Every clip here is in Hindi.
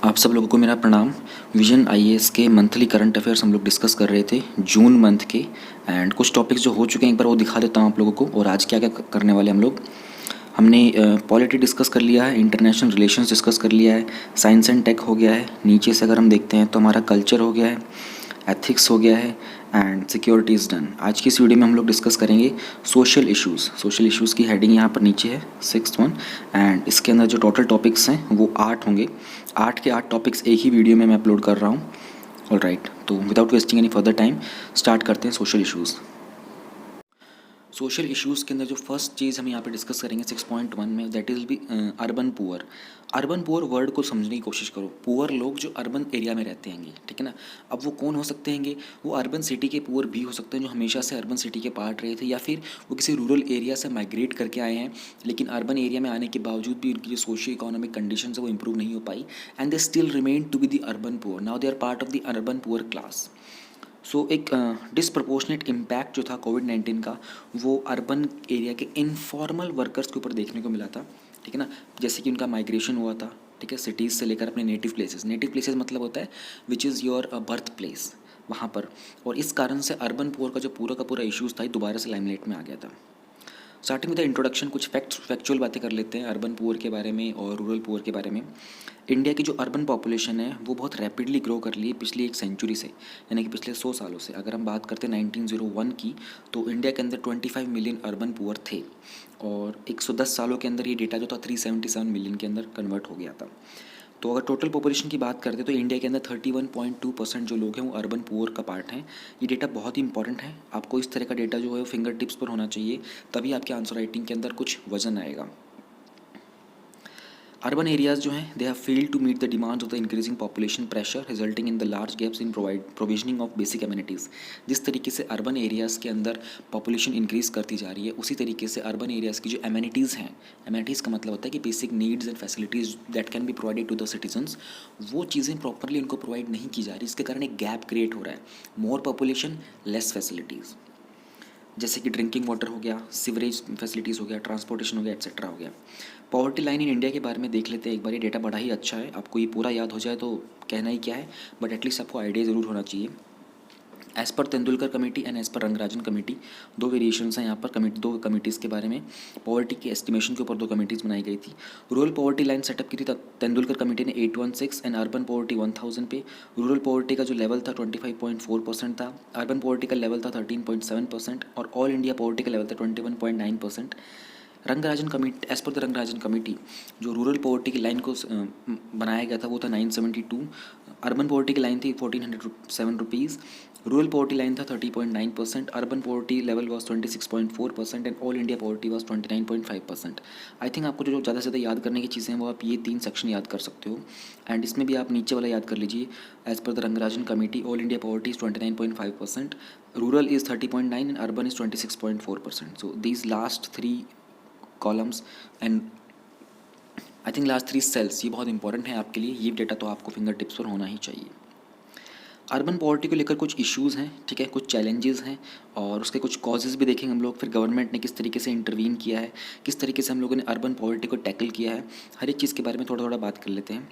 आप सब लोगों को मेरा प्रणाम। विजन आईएएस के मंथली करंट अफेयर्स हम लोग डिस्कस कर रहे थे जून मंथ के। एंड कुछ टॉपिक्स जो हो चुके हैं एक बार वो दिखा देता हूँ आप लोगों को। और आज क्या क्या करने वाले हम लोग। हमने पॉलिटी डिस्कस कर लिया है, इंटरनेशनल रिलेशंस डिस्कस कर लिया है, साइंस एंड टेक हो गया है। नीचे से अगर हम देखते हैं तो हमारा कल्चर हो गया है, एथिक्स हो गया है एंड सिक्योरिटी इज़ डन। आज की इस वीडियो में हम लोग डिस्कस करेंगे सोशल इश्यूज़। सोशल इश्यूज़ की हेडिंग यहाँ पर नीचे है 6th वन। एंड इसके अंदर जो टोटल टॉपिक्स हैं वो 8 होंगे। 8 के 8 टॉपिक्स एक ही वीडियो में मैं अपलोड कर रहा हूँ। ऑल राइट, तो without wasting any further time start करते हैं सोशल इश्यूज़। सोशल इश्यूज़ के अंदर जो फर्स्ट चीज़ हम यहाँ पे डिस्कस करेंगे 6.1 में, that is B urban poor. Urban poor word को समझने की कोशिश करो। पुअर लोग जो अर्बन एरिया में रहते हैंगे, ठीक है ना। अब वो कौन हो सकते हैंगे? वो अर्बन सिटी के पुअर भी हो सकते हैं जो हमेशा से अर्बन सिटी के पार्ट रहे थे, या फिर वो किसी रूरल एरिया से माइग्रेट करके आए हैं लेकिन अर्बन एरिया में आने के बावजूद भी उनकी जो सोशियो इकोनॉमिक कंडीशन है वो इंप्रूव नहीं हो पाई, and they still remain to be the urban poor. Now they are part of the urban poor class. So एक डिसप्रपोर्शनेट इम्पैक्ट जो था कोविड-19 का वो अर्बन एरिया के इनफॉर्मल वर्कर्स के ऊपर देखने को मिला था, ठीक है ना। जैसे कि उनका माइग्रेशन हुआ था, ठीक है, सिटीज़ से लेकर अपने नेटिव प्लेसेस। नेटिव प्लेसेस मतलब होता है which is your birth place, वहाँ पर। और इस कारण से अर्बन पुअर का जो पूरा का पूरा इश्यूज़ था ये दोबारा से लाइमलाइट में आ गया था। स्टार्टिंग विद द इंट्रोडक्शन, कुछ फैक्चुअल बातें कर लेते हैं अर्बन पुअर के बारे में और रूरल पुअर के बारे में। इंडिया की जो अर्बन पॉपुलेशन है वो बहुत रैपिडली ग्रो कर ली है पिछली एक सेंचुरी से, यानी कि पिछले 100 सालों से। अगर हम बात करते हैं 1901 की, तो इंडिया के अंदर 25 मिलियन अर्बन पुअर थे और 110 सालों के अंदर ये डेटा जो था 377 मिलियन के अंदर कन्वर्ट हो गया था। तो अगर टोटल पॉपुलेशन की बात करते तो इंडिया के अंदर 31.2% जो लोग हैं वो अर्बन पुअर का पार्ट हैं। ये डेटा बहुत ही इंपॉर्टेंट है। आपको इस तरह का डेटा जो है वो फिंगर टिप्स पर होना चाहिए, तभी आपके आंसर राइटिंग के अंदर कुछ वजन आएगा। अर्बन एरियाज़ जो हैं they have failed to meet the demands of the increasing population pressure resulting in the large gaps in provisioning of basic amenities. जिस तरीके से अर्बन एरियाज़ के अंदर पॉपुलेशन इंक्रीज़ करती जा रही है, उसी तरीके से अर्बन एरियाज़ की जो एमिनिटीज़ हैं, एमिनिटीज़ का मतलब होता है कि basic needs and facilities that can be provided to the citizens, वो चीज़ें प्रॉपरली उनको प्रोवाइड नहीं की जा रही। इसके कारण एक गैप क्रिएट हो रहा है। मोर पॉपुलेशन, लेस फैसिलिटीज़, जैसे कि ड्रिंकिंग वाटर हो गया, सीवरेज फैसिलिटीज़ हो गया, ट्रांसपोर्टेशन हो गया, एक्सेट्रा हो गया। पॉवर्टी लाइन इन इंडिया के बारे में देख लेते हैं एक बार। ये डेटा बड़ा ही अच्छा है, आपको ये पूरा याद हो जाए तो कहना ही क्या है, बट एटलीस्ट आपको आइडिया ज़रूर होना चाहिए। As per Tendulkar committee and as per Rangarajan committee, दो वेरिएशंस हैं यहाँ पर दो कमेटीज़ के बारे में। पॉवर्टी के एस्टिमेशन के ऊपर दो कमेटीज़ बनाई गई थी। रूरल पॉवर्टी लाइन सेटअप की थी तेंदुलकर कमेटी ने 816 एंड अर्बन पॉवर्टी 1000 पे। रूरल पॉवर्टी का जो लेवल था 25.4% था, अर्बन पॉवर्टी का लेवल था 13.7% और ऑल इंडिया पॉवर्टी का लेवल था 21.9%। Rangarajan committee, as per the Rangarajan committee, जो रूरल पॉवर्टी की लाइन को बनाया गया था वो था 972। अर्बन पॉवर्टी की लाइन थी 1407 रुपीज़। रूरल पॉवर्टी लाइन था 30.9%। Urban poverty level was 26.4% and all India poverty was 29.5%। I think आपको जो ज़्यादा से ज़्यादा याद करने की चीज़ें हैं वो आप ये 3 सेक्शन याद कर सकते हो। एंड इसमें भी आप नीचे वाला याद कर लीजिए। As per the Rangarajan committee, all India poverty is 29.5%, rural is 30.9 and urban is 26.4%। So these last 3 columns and I think last 3 cells ये बहुत इंपॉर्टेंट है आपके लिए। ये डेटा तो आपको फिंगर टिप्स पर होना ही चाहिए। अर्बन पॉवर्टी को लेकर कुछ इश्यूज़ हैं, ठीक है, कुछ चैलेंजेस हैं और उसके कुछ कॉजेज़ भी देखेंगे हम लोग। फिर गवर्नमेंट ने किस तरीके से इंटरवीन किया है, किस तरीके से हम लोगों ने अर्बन पॉवर्टी को टैकल किया है, हर एक चीज़ के बारे में थोड़ा थोड़ा बात कर लेते हैं।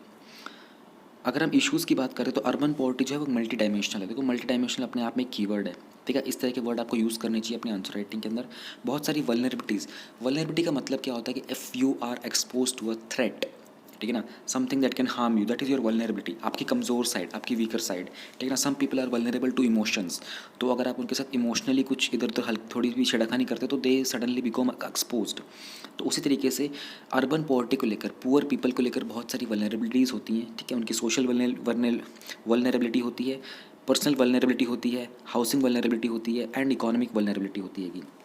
अगर हम इश्यूज़ की बात करें तो अर्बन पॉवर्टी जो है वो मल्टी डायमेंशनल है। देखो मल्टी डायमेंशनल अपने आप में एक कीवर्ड है, ठीक है। इस तरह के वर्ड आपको यूज़ करने चाहिए अपने आंसर राइटिंग के अंदर। बहुत सारी वल्नरेबिलिटीज़, वल्नरेबिलिटी का मतलब क्या होता है कि if you are expose to a threat, ठीक है ना, something that can harm you, that is your vulnerability, आपकी कमज़ोर साइड, आपकी वीकर साइड, ठीक है ना। Some people are vulnerable to emotions, तो अगर आप उनके साथ इमोशनली कुछ इधर उधर थोड़ी भी छेड़खानी करते तो दे सडनली बिकम एक्सपोज्ड। तो उसी तरीके से अर्बन पॉवर्टी को लेकर, पुअर पीपल को लेकर बहुत सारी वल्नरेबिलिटीज़ होती हैं, ठीक है। उनकी सोशल वल्नरेबिलिटी होती है, पर्सनल वल्नरेबिलिटी होती है, हाउसिंग वल्नरेबिलिटी होती है एंड इकोनॉमिक वल्नरेबिलिटी होती है।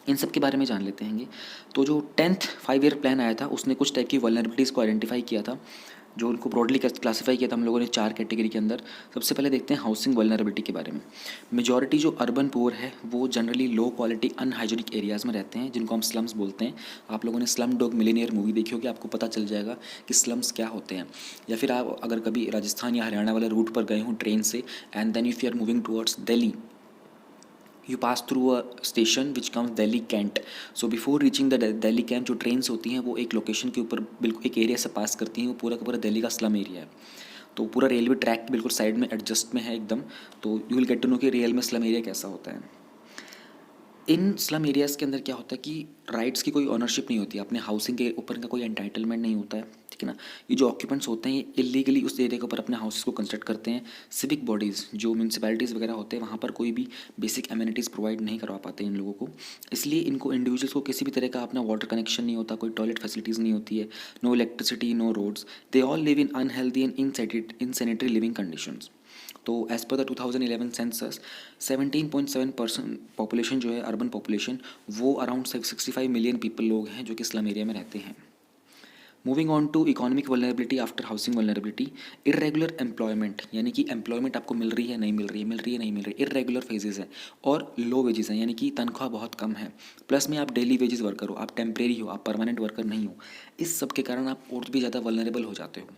इन सब के बारे में जान लेते हैं। तो जो 10th 5 ईयर प्लान आया था उसने कुछ टाइप की वल्नरेबिलिटीज़ को आइडेंटिफाई किया था, जो उनको ब्रॉडली क्लासीफाई किया था हम लोगों ने 4 कैटेगरी के अंदर। सबसे पहले देखते हैं हाउसिंग वल्नरेबिलिटी के बारे में। मेजॉरिटी जो अर्बन पुअर है वो generally low quality unhygienic areas में रहते हैं, जिनको हम स्लम्स बोलते हैं। आप लोगों ने स्लम डॉग मिलियनेयर मूवी देखी होगी, आपको पता चल जाएगा कि स्लम्स क्या होते हैं। या फिर आप अगर कभी राजस्थान या हरियाणा वाले रूट पर गए हों ट्रेन से, and then if you are moving towards Delhi, you pass through a station which comes Delhi cantt. So before reaching the Delhi cantt जो ट्रेन्स होती हैं वो एक लोकेशन के ऊपर बिल्कुल एक एरिया से पास करती हैं. वो पूरा का पूरा दिल्ली का स्लम एरिया है. तो पूरा रेलवे ट्रैक बिल्कुल साइड में एडजस्ट में है एकदम. तो you will get to know कि रियल में स्लम एरिया कैसा होता है. इन स्लम एरियाज़ के अंदर क्या होता है कि राइट्स की कोई ओनरशिप नहीं होती, अपने हाउसिंग के ऊपर इनका कोई एंटाइटलमेंट नहीं होता है, ठीक है ना. ये जो ऑक्यूपेंट्स होते हैं ये इलीगली उस एरिया के ऊपर अपने हाउसेस को कंस्ट्रक्ट करते हैं. सिविक बॉडीज़ जो म्यूनसिपैलिटीज़ वगैरह होते हैं वहाँ पर कोई भी बेसिक एमिनिटीज़ प्रोवाइड नहीं करवा पाते इन लोगों को. इसलिए इनको इंडिविजुअल्स को किसी भी तरह का अपना वाटर कनेक्शन नहीं होता, कोई टॉयलेट फैसिलिटीज़ नहीं होती है, no electricity, no roads. They all live in unhealthy and insanitary living conditions. तो as per the 2011 census 17.7% population जो है अर्बन पॉपुलेशन वो अराउंड 65 मिलियन पीपल लोग हैं जो कि स्लम एरिया में रहते हैं. Moving on to economic vulnerability after housing vulnerability. Irregular employment यानी कि एम्प्लॉयमेंट आपको मिल रही है नहीं मिल रही है, मिल रही है नहीं मिल रही है, इरेगुलर फेजेस है. और लो वेजेस हैं यानी कि तनख्वाह बहुत कम है. प्लस में आप डेली वेजेस वर्कर हो, आप टेम्परेरी हो, आप परमानेंट वर्कर नहीं हो. इस सब के कारण आप और भी ज़्यादा वल्नरेबल हो जाते हो,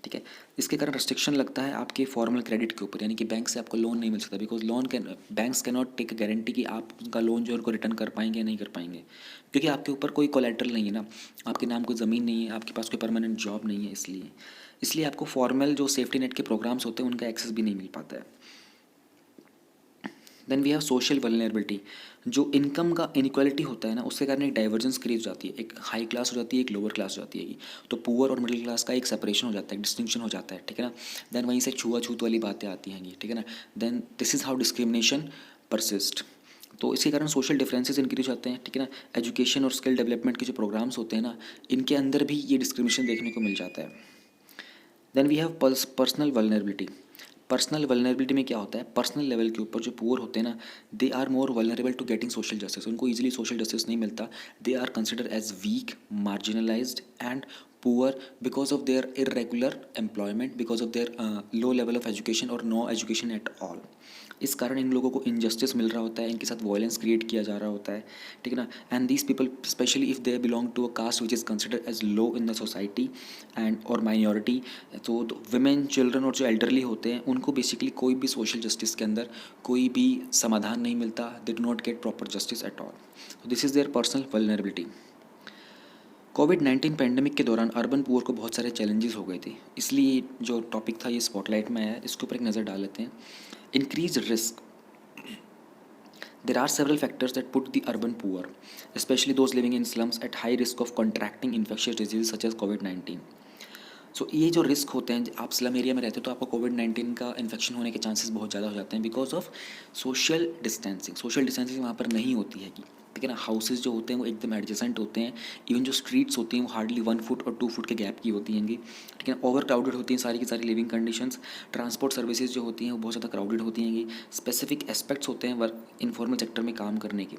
ठीक है. इसके कारण रेस्ट्रिक्शन लगता है आपके फॉर्मल क्रेडिट के ऊपर, यानी कि बैंक से आपको लोन नहीं मिल सकता because banks can not take guarantee कि आप उनका लोन जो है उनको रिटर्न कर पाएंगे या नहीं कर पाएंगे, क्योंकि आपके ऊपर कोई कोलेटरल नहीं है ना, आपके नाम कोई ज़मीन नहीं है, आपके पास कोई परमानेंट जॉब नहीं है. इसलिए आपको फॉर्मल जो सेफ्टी नेट के प्रोग्राम्स होते हैं उनका एक्सेस भी नहीं मिल पाता है. Then we have social vulnerability. जो इनकम का इनक्वालिटी होता है ना उसके कारण एक डाइवर्जेंस क्रिएट हो जाती है, एक हाई क्लास हो जाती है, एक लोअर क्लास हो जाती है. तो पुअर और मिडिल क्लास का एक सेपरेशन हो जाता है, डिस्टिंक्शन हो जाता है, ठीक है ना. देन वहीं से छुआछूत वाली बातें आती हैं, ठीक है ना. Then this is how discrimination persist. तो इसके कारण सोशल डिफरेंसेस इंक्रीज होते हैं, ठीक है ना. एजुकेशन और स्किल डेवलपमेंट के जो प्रोग्राम्स होते हैं ना इनके अंदर भी ये डिस्क्रिमिनेशन देखने को मिल जाता है. Then we have personal vulnerability. Personal vulnerability में क्या होता है, पर्सनल लेवल के ऊपर जो पुअर होते हैं ना they are more vulnerable to getting social justice. उनको ईजिली सोशल जस्टिस नहीं मिलता. They are consider as weak, marginalized and poor because of their irregular employment, because of their low level of education और नो एजुकेशन एट ऑल. इस कारण इन लोगों को इनजस्टिस मिल रहा होता है, इनके साथ वायलेंस क्रिएट किया जा रहा होता है, ठीक है ना. And these people specially if they belong to a caste which is consider as low in the society and और माइनॉरिटी. तो वुमेन, चिल्ड्रन और जो एल्डरली होते हैं उनको बेसिकली कोई भी सोशल जस्टिस के अंदर कोई भी समाधान नहीं मिलता. They do not get proper justice at all. This is their personal vulnerability. Covid pandemic के दौरान अर्बन पुअर को बहुत सारे चैलेंजेस हो गए थे, इसलिए जो टॉपिक था ये स्पॉटलाइट में आया, इसके ऊपर एक नज़र डाल लेते हैं. Increase risk. There are several factors that put the urban poor, especially those living in slums, at high risk of contracting infectious diseases such as COVID-19. सो ये जो रिस्क होते हैं, आप स्लम एरिया में रहते हो तो आपको कोविड-19 का इन्फेक्शन होने के चांसेस बहुत ज़्यादा हो जाते हैं because of social distancing. Social distancing वहाँ पर नहीं होती है, ठीक है ना. हाउसेज जो होते हैं वो एकदम एडजेसेंट होते हैं. इवन जो स्ट्रीट्स होती हैं वो हार्डली 1 फुट और 2 फुट के गैप की होती हैं, ठीक है ना. ओवर क्राउडेड होती हैं सारी की सारी लिविंग कंडीशंस. ट्रांसपोर्ट सर्विसेज जो होती हैं वो बहुत ज़्यादा क्राउडेड होती हैं. स्पेसिफिक एस्पेक्ट्स होते हैं वर्क इन्फॉर्मल सेक्टर में काम करने के.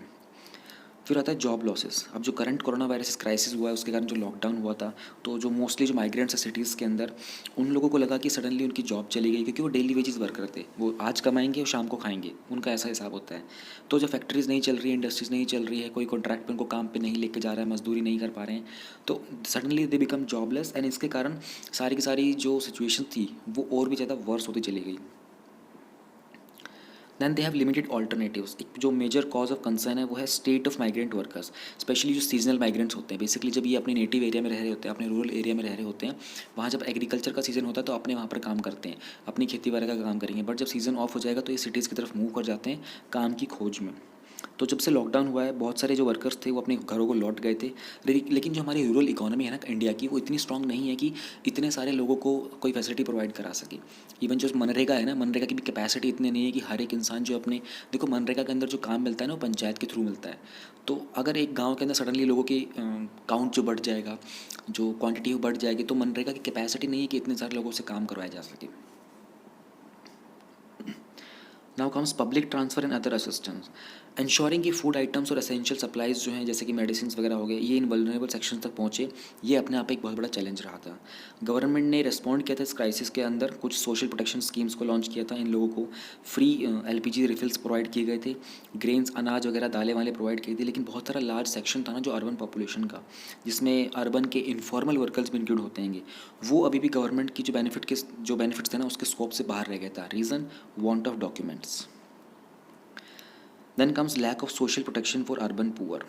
फिर आता है जॉब लॉसेस. अब जो करंट कोरोना वायरस क्राइसिस हुआ है उसके कारण जो लॉकडाउन हुआ था तो जो मोस्टली जो माइग्रेंट्स है सिटीज़ के अंदर उन लोगों को लगा कि सडनली उनकी जॉब चली गई, क्योंकि वो डेली वेजेस वर्कर थे, वो आज कमाएंगे और शाम को खाएंगे, उनका ऐसा हिसाब होता है. तो जब फैक्ट्रीज़ नहीं चल रही है, इंडस्ट्रीज़ नहीं चल रही है, कोई कॉन्ट्रैक्ट पे उनको काम पे नहीं लेके जा रहा है, मजदूरी नहीं कर पा रहे हैं, तो suddenly they become jobless. And इसके कारण सारी की सारी जो सिचुएशन थी वो और भी ज़्यादा वर्स होती चली गई. Than they have limited alternatives. एक जो मेजर कॉज ऑफ कंसर्न है वो है state of migrant workers, specially जो सीजनल माइग्रेंट्स होते हैं. बेसिकली जब ये अपने नेटिव एरिया में रह रहे होते हैं, अपने रूरल एरिया में रह रहे होते हैं, वहाँ जब एग्रीकल्चर का सीज़न होता है तो अपने वहाँ पर काम करते हैं, अपनी खेती वगैरह का काम करेंगे. बट जब सीज़न ऑफ हो जाएगा तो ये सिटीज़ की तरफ मूव कर जाते हैं काम की खोज में. तो जब से लॉकडाउन हुआ है बहुत सारे जो वर्कर्स थे वो अपने घरों को लौट गए थे. लेकिन जो हमारी रूरल इकोनॉमी है ना इंडिया की, वो इतनी स्ट्रांग नहीं है कि इतने सारे लोगों को कोई फैसिलिटी प्रोवाइड करा सके. इवन जो मनरेगा है ना, मनरेगा की भी कैपेसिटी इतनी नहीं है कि हर एक इंसान जो अपने, देखो मनरेगा के अंदर जो काम मिलता है ना वो पंचायत के थ्रू मिलता है. तो अगर एक गाँव के अंदर सडनली लोगों की काउंट जो बढ़ जाएगा, जो क्वान्टिटी बढ़ जाएगी, तो मनरेगा की कैपेसिटी नहीं है कि इतने सारे लोगों से काम करवाया जा सके. Now comes public transfer and other assistance. Ensuring कि फूड आइटम्स और एसेंशियल सप्लाइज जो हैं जैसे कि मेडिसिन वगैरह हो गए ये इन वल्नरेबल सेक्शन तक पहुँचे, ये अपने आप एक बहुत बड़ा चैलेंज रहा था. गवर्नमेंट ने रिस्पॉन्ड किया था इस क्राइसिस के अंदर, कुछ सोशल प्रोटेक्शन स्कीम्स को लॉन्च किया था. इन लोगों को फ्री LPG रिफिल्स प्रोवाइड किए गए थे, ग्रेन्स, अनाज वगैरह, दालें वाले प्रोवाइड किए थे. लेकिन बहुत सारा लार्ज सेक्शन था ना जो अर्बन पॉपुलेशन का, जिसमें अर्बन के इनफॉर्मल वर्कर्स भी इंक्लूड होते हैं, वो अभी भी गवर्नमेंट की जो बेनिफिट्स थे ना उसके स्कोप से बाहर रह गया था. Reason, want of documents. Then comes lack of social protection for urban poor.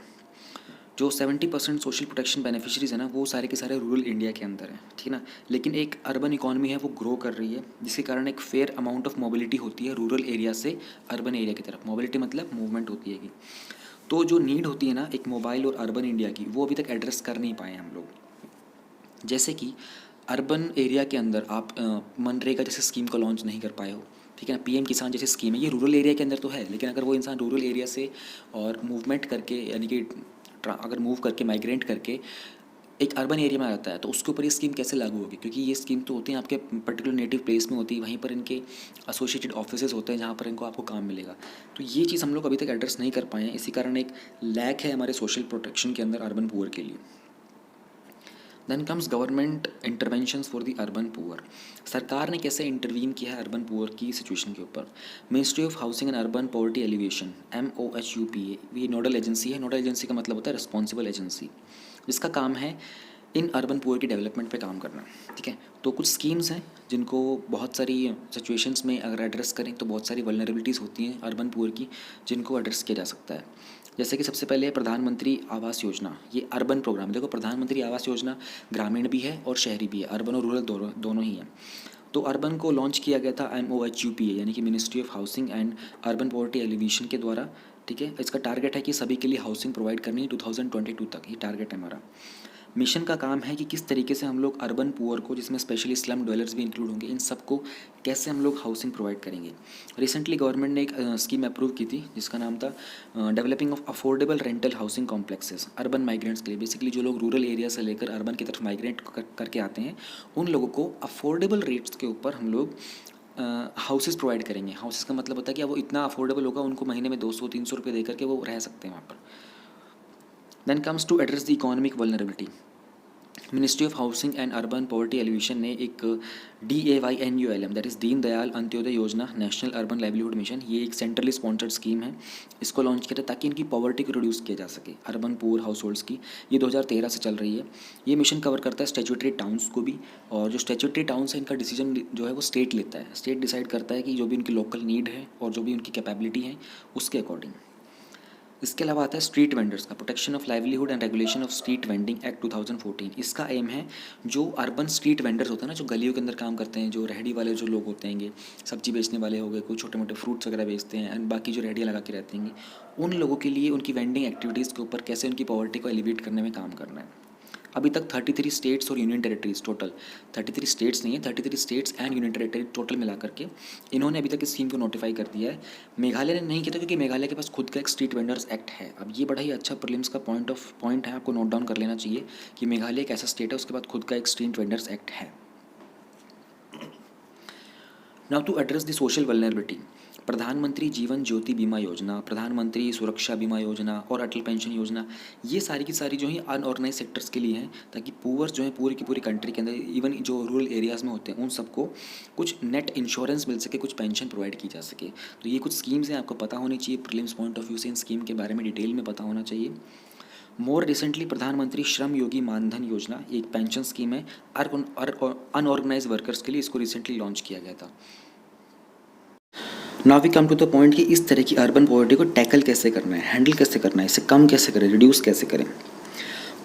जो 70% सोशल प्रोटेक्शन बेनिफिशरीज है ना, वो सारे के सारे रूरल इंडिया के अंदर है, ठीक है ना। लेकिन एक अर्बन इकॉनमी है वो ग्रो कर रही है, जिसके कारण एक फेयर अमाउंट ऑफ मोबिलिटी होती है रूरल एरिया से अर्बन एरिया की तरफ। मोबिलिटी मतलब मूवमेंट होती है कि, तो जो नीड होती है ना एक मोबाइल और अर्बन इंडिया की, वो अभी तक एड्रेस कर नहीं पाए हम लोग। जैसे कि अर्बन एरिया के अंदर आप मनरेगा जैसे स्कीम को लॉन्च नहीं कर पाए हो, ठीक है ना। पीएम किसान जैसी स्कीम है, ये रूरल एरिया के अंदर तो है, लेकिन अगर वो इंसान रूरल एरिया से और मूवमेंट करके, यानी कि अगर मूव करके माइग्रेट करके एक अर्बन एरिया में आ जाता है, तो उसके ऊपर ये स्कीम कैसे लागू होगी, क्योंकि ये स्कीम तो होती है आपके पर्टिकुलर नेटिव प्लेस में होती है, वहीं पर इनके एसोसिएटेड ऑफिसेज होते हैं जहाँ पर इनको आपको काम मिलेगा। तो ये चीज़ हम लोग अभी तक एड्रेस नहीं कर पाए हैं, इसी कारण एक लैक है हमारे सोशल प्रोटेक्शन के अंदर अर्बन पुअर के लिए। Then comes government interventions for the urban poor. सरकार ने कैसे इंटरवीन किया है अर्बन पुअर की सिचुएशन के ऊपर। Ministry of housing and urban poverty elevation MOHUPA, ये नोडल एजेंसी है। नोडल एजेंसी का मतलब होता है रिस्पॉन्सिबल एजेंसी, जिसका काम है इन अर्बन पुअर की डेवलपमेंट पे काम करना, ठीक है। तो कुछ स्कीम्स हैं जिनको बहुत सारी सिचुएशंस में अगर एड्रेस करें तो बहुत सारी वल्नरेबिलिटीज़ होती हैं अर्बन पुअर की, जिनको एड्रेस किया जा सकता है। जैसे कि सबसे पहले है प्रधानमंत्री आवास योजना, ये अर्बन प्रोग्राम। देखो प्रधानमंत्री आवास योजना ग्रामीण भी है और शहरी भी है, अर्बन और रूरल दोनों ही है। तो अर्बन को लॉन्च किया गया था MOHUPA, यानी कि ministry of housing and urban poverty elevation के द्वारा, ठीक है। इसका टारगेट है कि सभी के लिए हाउसिंग प्रोवाइड करनी है 2022 तक, ये टारगेट है हमारा। मिशन का काम है कि किस तरीके से हम लोग अर्बन पुअर को, जिसमें स्पेशली स्लम ड्वेलर्स भी इंक्लूड होंगे, इन सबको कैसे हम लोग हाउसिंग प्रोवाइड करेंगे। रिसेंटली गवर्नमेंट ने एक स्कीम अप्रूव की थी जिसका नाम था developing of affordable rental housing complexes urban migrants के लिए। बेसिकली जो लोग रूरल एरिया से लेकर अर्बन की तरफ माइग्रेट करके आते हैं, उन लोगों को अफोर्डेबल रेट्स के ऊपर हम लोग हाउसेस प्रोवाइड करेंगे। हाउसेस का मतलब होता है कि वो इतना अफोर्डेबल होगा, उनको महीने में 200-300 रुपये दे करके वो रह सकते हैं वहाँ पर। Then comes to address the economic vulnerability. Ministry of housing and urban poverty elevation ने एक DAYNULM, that is Deen Dayal Antyodaya योजना, नेशनल अर्बन लाइवलीहुड मिशन, ये एक सेंट्रली स्पॉन्सर्ड स्कीम है। इसको लॉन्च किया था ताकि इनकी पॉवर्टी को रिड्यूस किया जा सके, अर्बन पुअर हाउस होल्ड्स की। ये 2013 से चल रही है। ये मिशन कवर करता है स्टैट्यूटरी टाउन्स को भी, और जो स्टैट्यूटरी टाउन्स है इनका डिसीजन जो है वो स्टेट लेता है। स्टेट डिसाइड करता है कि जो भी उनकी लोकल नीड है और जो भी उनकी कैपेबिलिटी है उसके अकॉर्डिंग। इसके अलावा आता है स्ट्रीट वेंडर्स का, protection of livelihood and regulation of street vending act 2014। इसका एम है जो अर्बन स्ट्रीट वेंडर्स होते हैं ना, जो गलियों के अंदर काम करते हैं, जो रेहड़ी वाले जो लोग होते हैं, सब्जी बेचने वाले हो गए, कोई छोटे मोटे फ्रूट्स वगैरह बेचते हैं, एंड बाकी जो रेहड़ियाँ लगा के रहते हैं, उन लोगों के लिए उनकी वेंडिंग एक्टिविटीज़ के ऊपर कैसे उनकी पॉवर्टी को एलिवेट करने में काम करना है। अभी तक 33 स्टेट्स और यूनियन टेरिटरीज, टोटल 33 स्टेट्स नहीं है, 33 states and union territory total मिला करके इन्होंने अभी तक इस स्कीम को नोटिफाई कर दिया है। मेघालय ने नहीं किया था क्योंकि मेघालय के पास खुद का एक स्ट्रीट वेंडर्स एक्ट है। अब ये बड़ा ही अच्छा प्रीलिम्स का पॉइंट है, आपको नोट डाउन कर लेना चाहिए कि मेघालय एक ऐसा स्टेट है उसके बाद खुद का एक स्ट्रीट वेंडर्स एक्ट है। Now to address the social vulnerability, Pradhanmantri Jeevan ज्योति बीमा योजना, प्रधानमंत्री सुरक्षा बीमा योजना और अटल पेंशन योजना, ये सारी की सारी जो है अनऑर्गेनाइज सेक्टर्स के लिए हैं, ताकि पुअर्स जो है पूरी की पूरी कंट्री के अंदर, इवन जो रूरल एरियाज़ में होते हैं, उन सबको कुछ नेट इंश्योरेंस मिल सके, कुछ पेंशन प्रोवाइड की जा सके। तो ये कुछ स्कीम्स हैं, आपको पता होनी चाहिए, प्रीलिम्स पॉइंट ऑफ व्यू से इन स्कीम के बारे में डिटेल में पता होना चाहिए। मोर रिसेंटली प्रधानमंत्री श्रम योगी मानधन योजना, एक पेंशन स्कीम है अनऑर्गेनाइज वर्कर्स के लिए, इसको रिसेंटली लॉन्च किया गया था। Now we come to the point कि इस तरह की अर्बन पॉवर्टी को टैकल कैसे करना है, हैंडल कैसे करना है, इसे कम कैसे करें, रिड्यूस कैसे करें।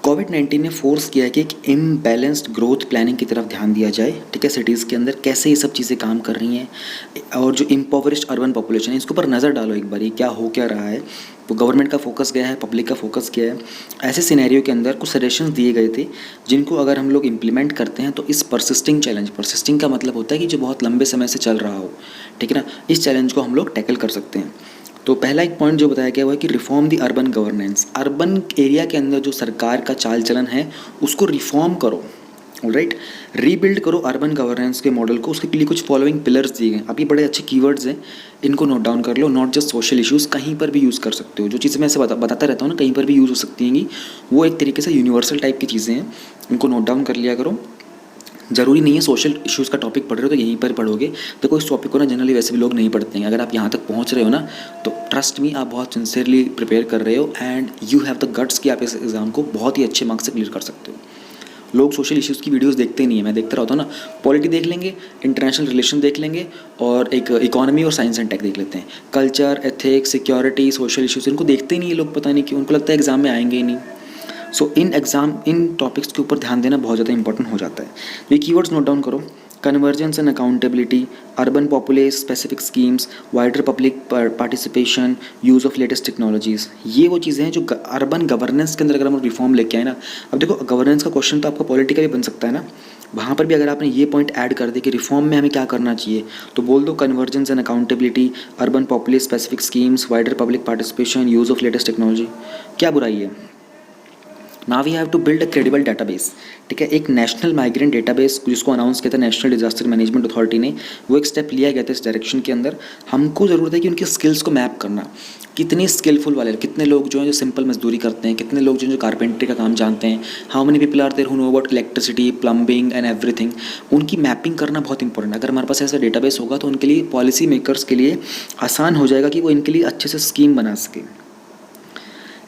कोविड-19 ने फोर्स किया है कि एक इम्बैलेंस्ड ग्रोथ प्लानिंग की तरफ ध्यान दिया जाए, ठीक है। सिटीज़ के अंदर कैसे ये सब चीज़ें काम कर रही हैं, और जो इम्पोवरिश्ड अर्बन पॉपुलेशन है इसके ऊपर नज़र डालो एक बार, ये क्या हो क्या रहा है। तो गवर्नमेंट का फोकस गया है, पब्लिक का फोकस गया है। ऐसे सिनेरियो के अंदर कुछ सजेशंस दिए गए थे जिनको अगर हम लोग इम्प्लीमेंट करते हैं तो इस परसिस्टिंग का मतलब होता है कि जो बहुत लंबे समय से चल रहा हो, ठीक है ना, इस चैलेंज को हम लोग टैकल कर सकते हैं। तो पहला एक पॉइंट जो बताया गया वो है कि reform the urban governance, urban area के अंदर जो सरकार का चाल चलन है उसको रिफॉर्म करो, ऑलराइट, रीबिल्ड करो अर्बन गवर्नेंस के मॉडल को। उसके लिए कुछ फॉलोइंग पिलर्स दिए गए। अब ये बड़े अच्छे कीवर्ड्स हैं, इनको नोट डाउन कर लो। नॉट जस्ट सोशल इश्यूज़, कहीं पर भी यूज़ कर सकते हो, जो चीज़ें मैं ऐसे बताता रहता हूँ ना, कहीं पर भी यूज़ हो सकती हैं, वो एक तरीके से यूनिवर्सल टाइप की चीज़ें हैं, इनको नोट डाउन कर लिया करो। ज़रूरी नहीं है सोशल इश्यूज़ का टॉपिक पढ़ रहे हो तो यहीं पर पढ़ोगे, तो इस टॉपिक को ना जनरली वैसे भी लोग नहीं पढ़ते हैं। अगर आप यहाँ तक पहुँच रहे हो ना, तो ट्रस्ट मी, आप बहुत सिंसियरली प्रिपेयर कर रहे हो, and you have the guts कि आप इस एग्ज़ाम को बहुत ही अच्छे मार्क्स से क्लियर कर सकते हो। लोग सोशल इश्यूज़ की वीडियोस देखते नहीं है, मैं देखता रहता हूँ ना, पॉलिटी देख लेंगे, इंटरनेशनल रिलेशन देख लेंगे और एक इकोनॉमी और साइंस एंड टेक देख लेते हैं। Culture, ethics, security, social issues इनको देखते ही नहीं ये लोग, पता नहीं क्यों, उनको लगता है एग्ज़ाम में आएंगे ही नहीं। सो इन टॉपिक्स के ऊपर ध्यान देना बहुत ज़्यादा इंपॉर्टेंट हो जाता है। ये कीवर्ड्स नोट डाउन करो: convergence and accountability, urban populace specific schemes, wider public participation, use of latest technologies. ये वो चीज़ें हैं जो अर्बन गवर्नेंस के अंदर अगर हम रिफॉर्म लेके आए ना, अब देखो गवर्नेंस का क्वेश्चन तो आपका पॉलिटी का भी बन सकता है ना, वहाँ पर भी अगर आपने ये पॉइंट ऐड कर दे कि रिफॉर्म में हमें क्या करना चाहिए, तो बोल दो convergence and accountability, urban populace specific schemes, wider public participation, use of latest technology. क्या बुराई है? Now we have to build a credible database. ठीक है, एक नेशनल माइग्रेंट डेटाबेस जिसको अनाउंस किया था नेशनल डिजास्टर मैनेजमेंट अथॉरिटी ने, वो एक स्टेप लिया गया था इस डायरेक्शन के अंदर। हमको ज़रूरत है कि उनकी स्किल्स को मैप करना, कितने स्किलफुल वाले, कितने लोग जो हैं जो सिंपल मजदूरी करते हैं, कितने लोग जो कारपेंट्री का काम जानते हैं, how many people are there who know about electricity, plumbing and everything. उनकी मैपिंग करना बहुत इंपॉर्टेंट है। अगर हमारे पास ऐसा डेटाबेस होगा तो उनके लिए, पॉलिसी मेकर्स के लिए आसान हो जाएगा कि वो इनके लिए अच्छे से स्कीम बना सके।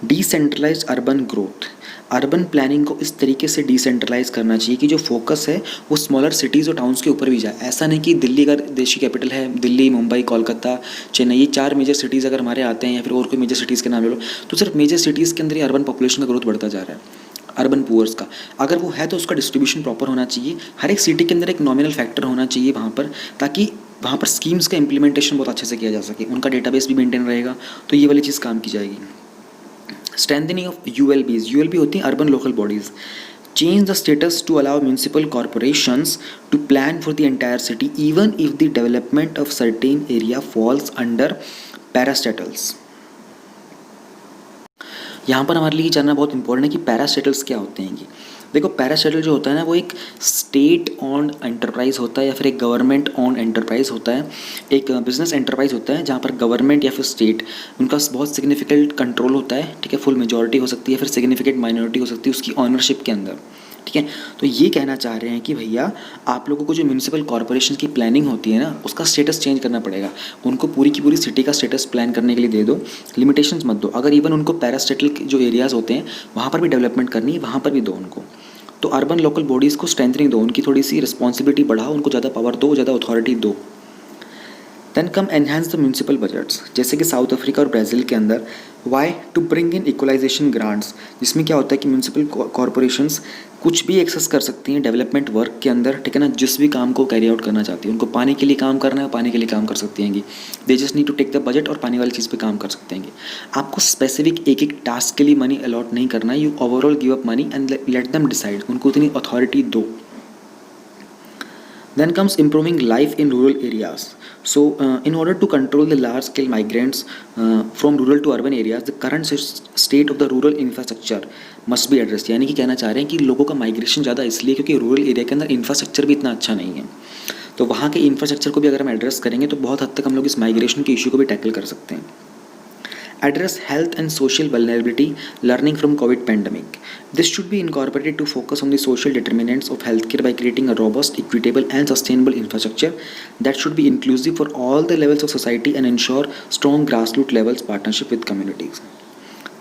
Decentralized urban growth, urban planning को इस तरीके से डिसेंट्रलाइज करना चाहिए कि जो फोकस है वो स्मॉलर सिटीज़ और टाउन्स के ऊपर भी जाए। ऐसा नहीं कि दिल्ली अगर देश की कैपिटल है, दिल्ली, मुंबई, कोलकाता, चेन्नई, ये 4 मेजर सिटीज़ अगर हमारे आते हैं, या फिर और कोई मेजर सिटीज़ के नाम ले लो, तो सिर्फ मेजर सिटीज़ के अंदर ही अर्बन पॉपुलेशन का ग्रोथ बढ़ता जा रहा है, अर्बन पुअर्स का। अगर वो है तो उसका डिस्ट्रीब्यूशन प्रॉपर होना चाहिए, हर एक सिटी के अंदर एक नॉमिनल फैक्टर होना चाहिए वहाँ पर, ताकि वहाँ पर स्कीम्स का इम्प्लीमेंटेशन बहुत अच्छे से किया जा सके, उनका डेटाबेस भी मेंटेन रहेगा, तो ये वाली चीज़ काम की जाएगी। Strengthening of ULBs, ULB होती हैं urban local bodies. Change the status to allow municipal corporations to plan for the entire city even if the development of certain area falls under parastatals. यहाँ पर हमारे लिए जानना बहुत इंपॉर्टेंट है कि पैरास्टेटल्स क्या होते हैं। देखो, पैरास्टेटल जो होता है ना, वो एक स्टेट ऑन एंटरप्राइज होता है या फिर एक गवर्नमेंट ऑन एंटरप्राइज होता है, एक बिजनेस एंटरप्राइज होता है जहाँ पर गवर्नमेंट या फिर स्टेट, उनका बहुत सिग्निफिकेंट कंट्रोल होता है। ठीक है, फुल मेजॉरिटी हो सकती है, फिर सिग्निफिकेंट माइनॉरिटी हो सकती है उसकी ऑनरशिप के अंदर। ठीक है, तो ये कहना चाह रहे हैं कि भैया आप लोगों को जो म्यूनिसिपल कॉर्पोरेशन की प्लानिंग होती है ना, उसका स्टेटस चेंज करना पड़ेगा। उनको पूरी की पूरी सिटी का स्टेटस प्लान करने के लिए दे दो, लिमिटेशंस मत दो। अगर इवन उनको पैरास्टेटल जो एरियाज़ होते हैं वहाँ पर भी डेवलपमेंट करनी है, वहाँ पर भी दो उनको। तो अर्बन लोकल बॉडीज़ को स्ट्रेंथनिंग दो, उनकी थोड़ी सी रिस्पॉन्सिबिलिटी बढ़ाओ, उनको ज़्यादा पावर दो, ज़्यादा अथॉरिटी दो। Then come enhance the municipal budgets, जैसे कि साउथ अफ्रीका और ब्राज़ील के अंदर। Why? To bring in equalization grants, जिसमें क्या होता है कि म्यूनसिपल कॉरपोरेशंस कुछ भी एक्सेस कर सकती हैं डेवलपमेंट वर्क के अंदर। ठीक है ना, जिस भी काम को कैरी आउट करना चाहती है, उनको पानी के लिए काम करना है, पानी के लिए काम कर सकती हैं। They just need to take the budget और पानी वाली चीज़ पे काम कर सकते हैं। आपको स्पेसिफिक एक एक टास्क के लिए मनी अलॉट नहीं करना है, you overall give up money and let them decide, उनको उतनी अथॉरिटी दो। Then comes improving life in rural areas. So, in order to control the large-scale migrants from rural to urban areas, the current state of the rural infrastructure must be addressed. यानी कि कहना चाह रहे हैं कि लोगों का माइग्रेशन ज़्यादा इसलिए क्योंकि रूरल एरिया के अंदर इंफ्रास्ट्रक्चर भी इतना अच्छा नहीं है। तो वहाँ के इंफ्रास्ट्रक्चर को भी अगर हम एड्रेस करेंगे तो बहुत हद तक हम लोग इस माइग्रेशन के इशू को भी टैकल कर सकते हैं। Address health and social vulnerability, learning from COVID pandemic. This should be incorporated to focus on the social determinants of healthcare by creating a robust, equitable and sustainable infrastructure that should be inclusive for all the levels of society and ensure strong grassroots levels partnership with communities.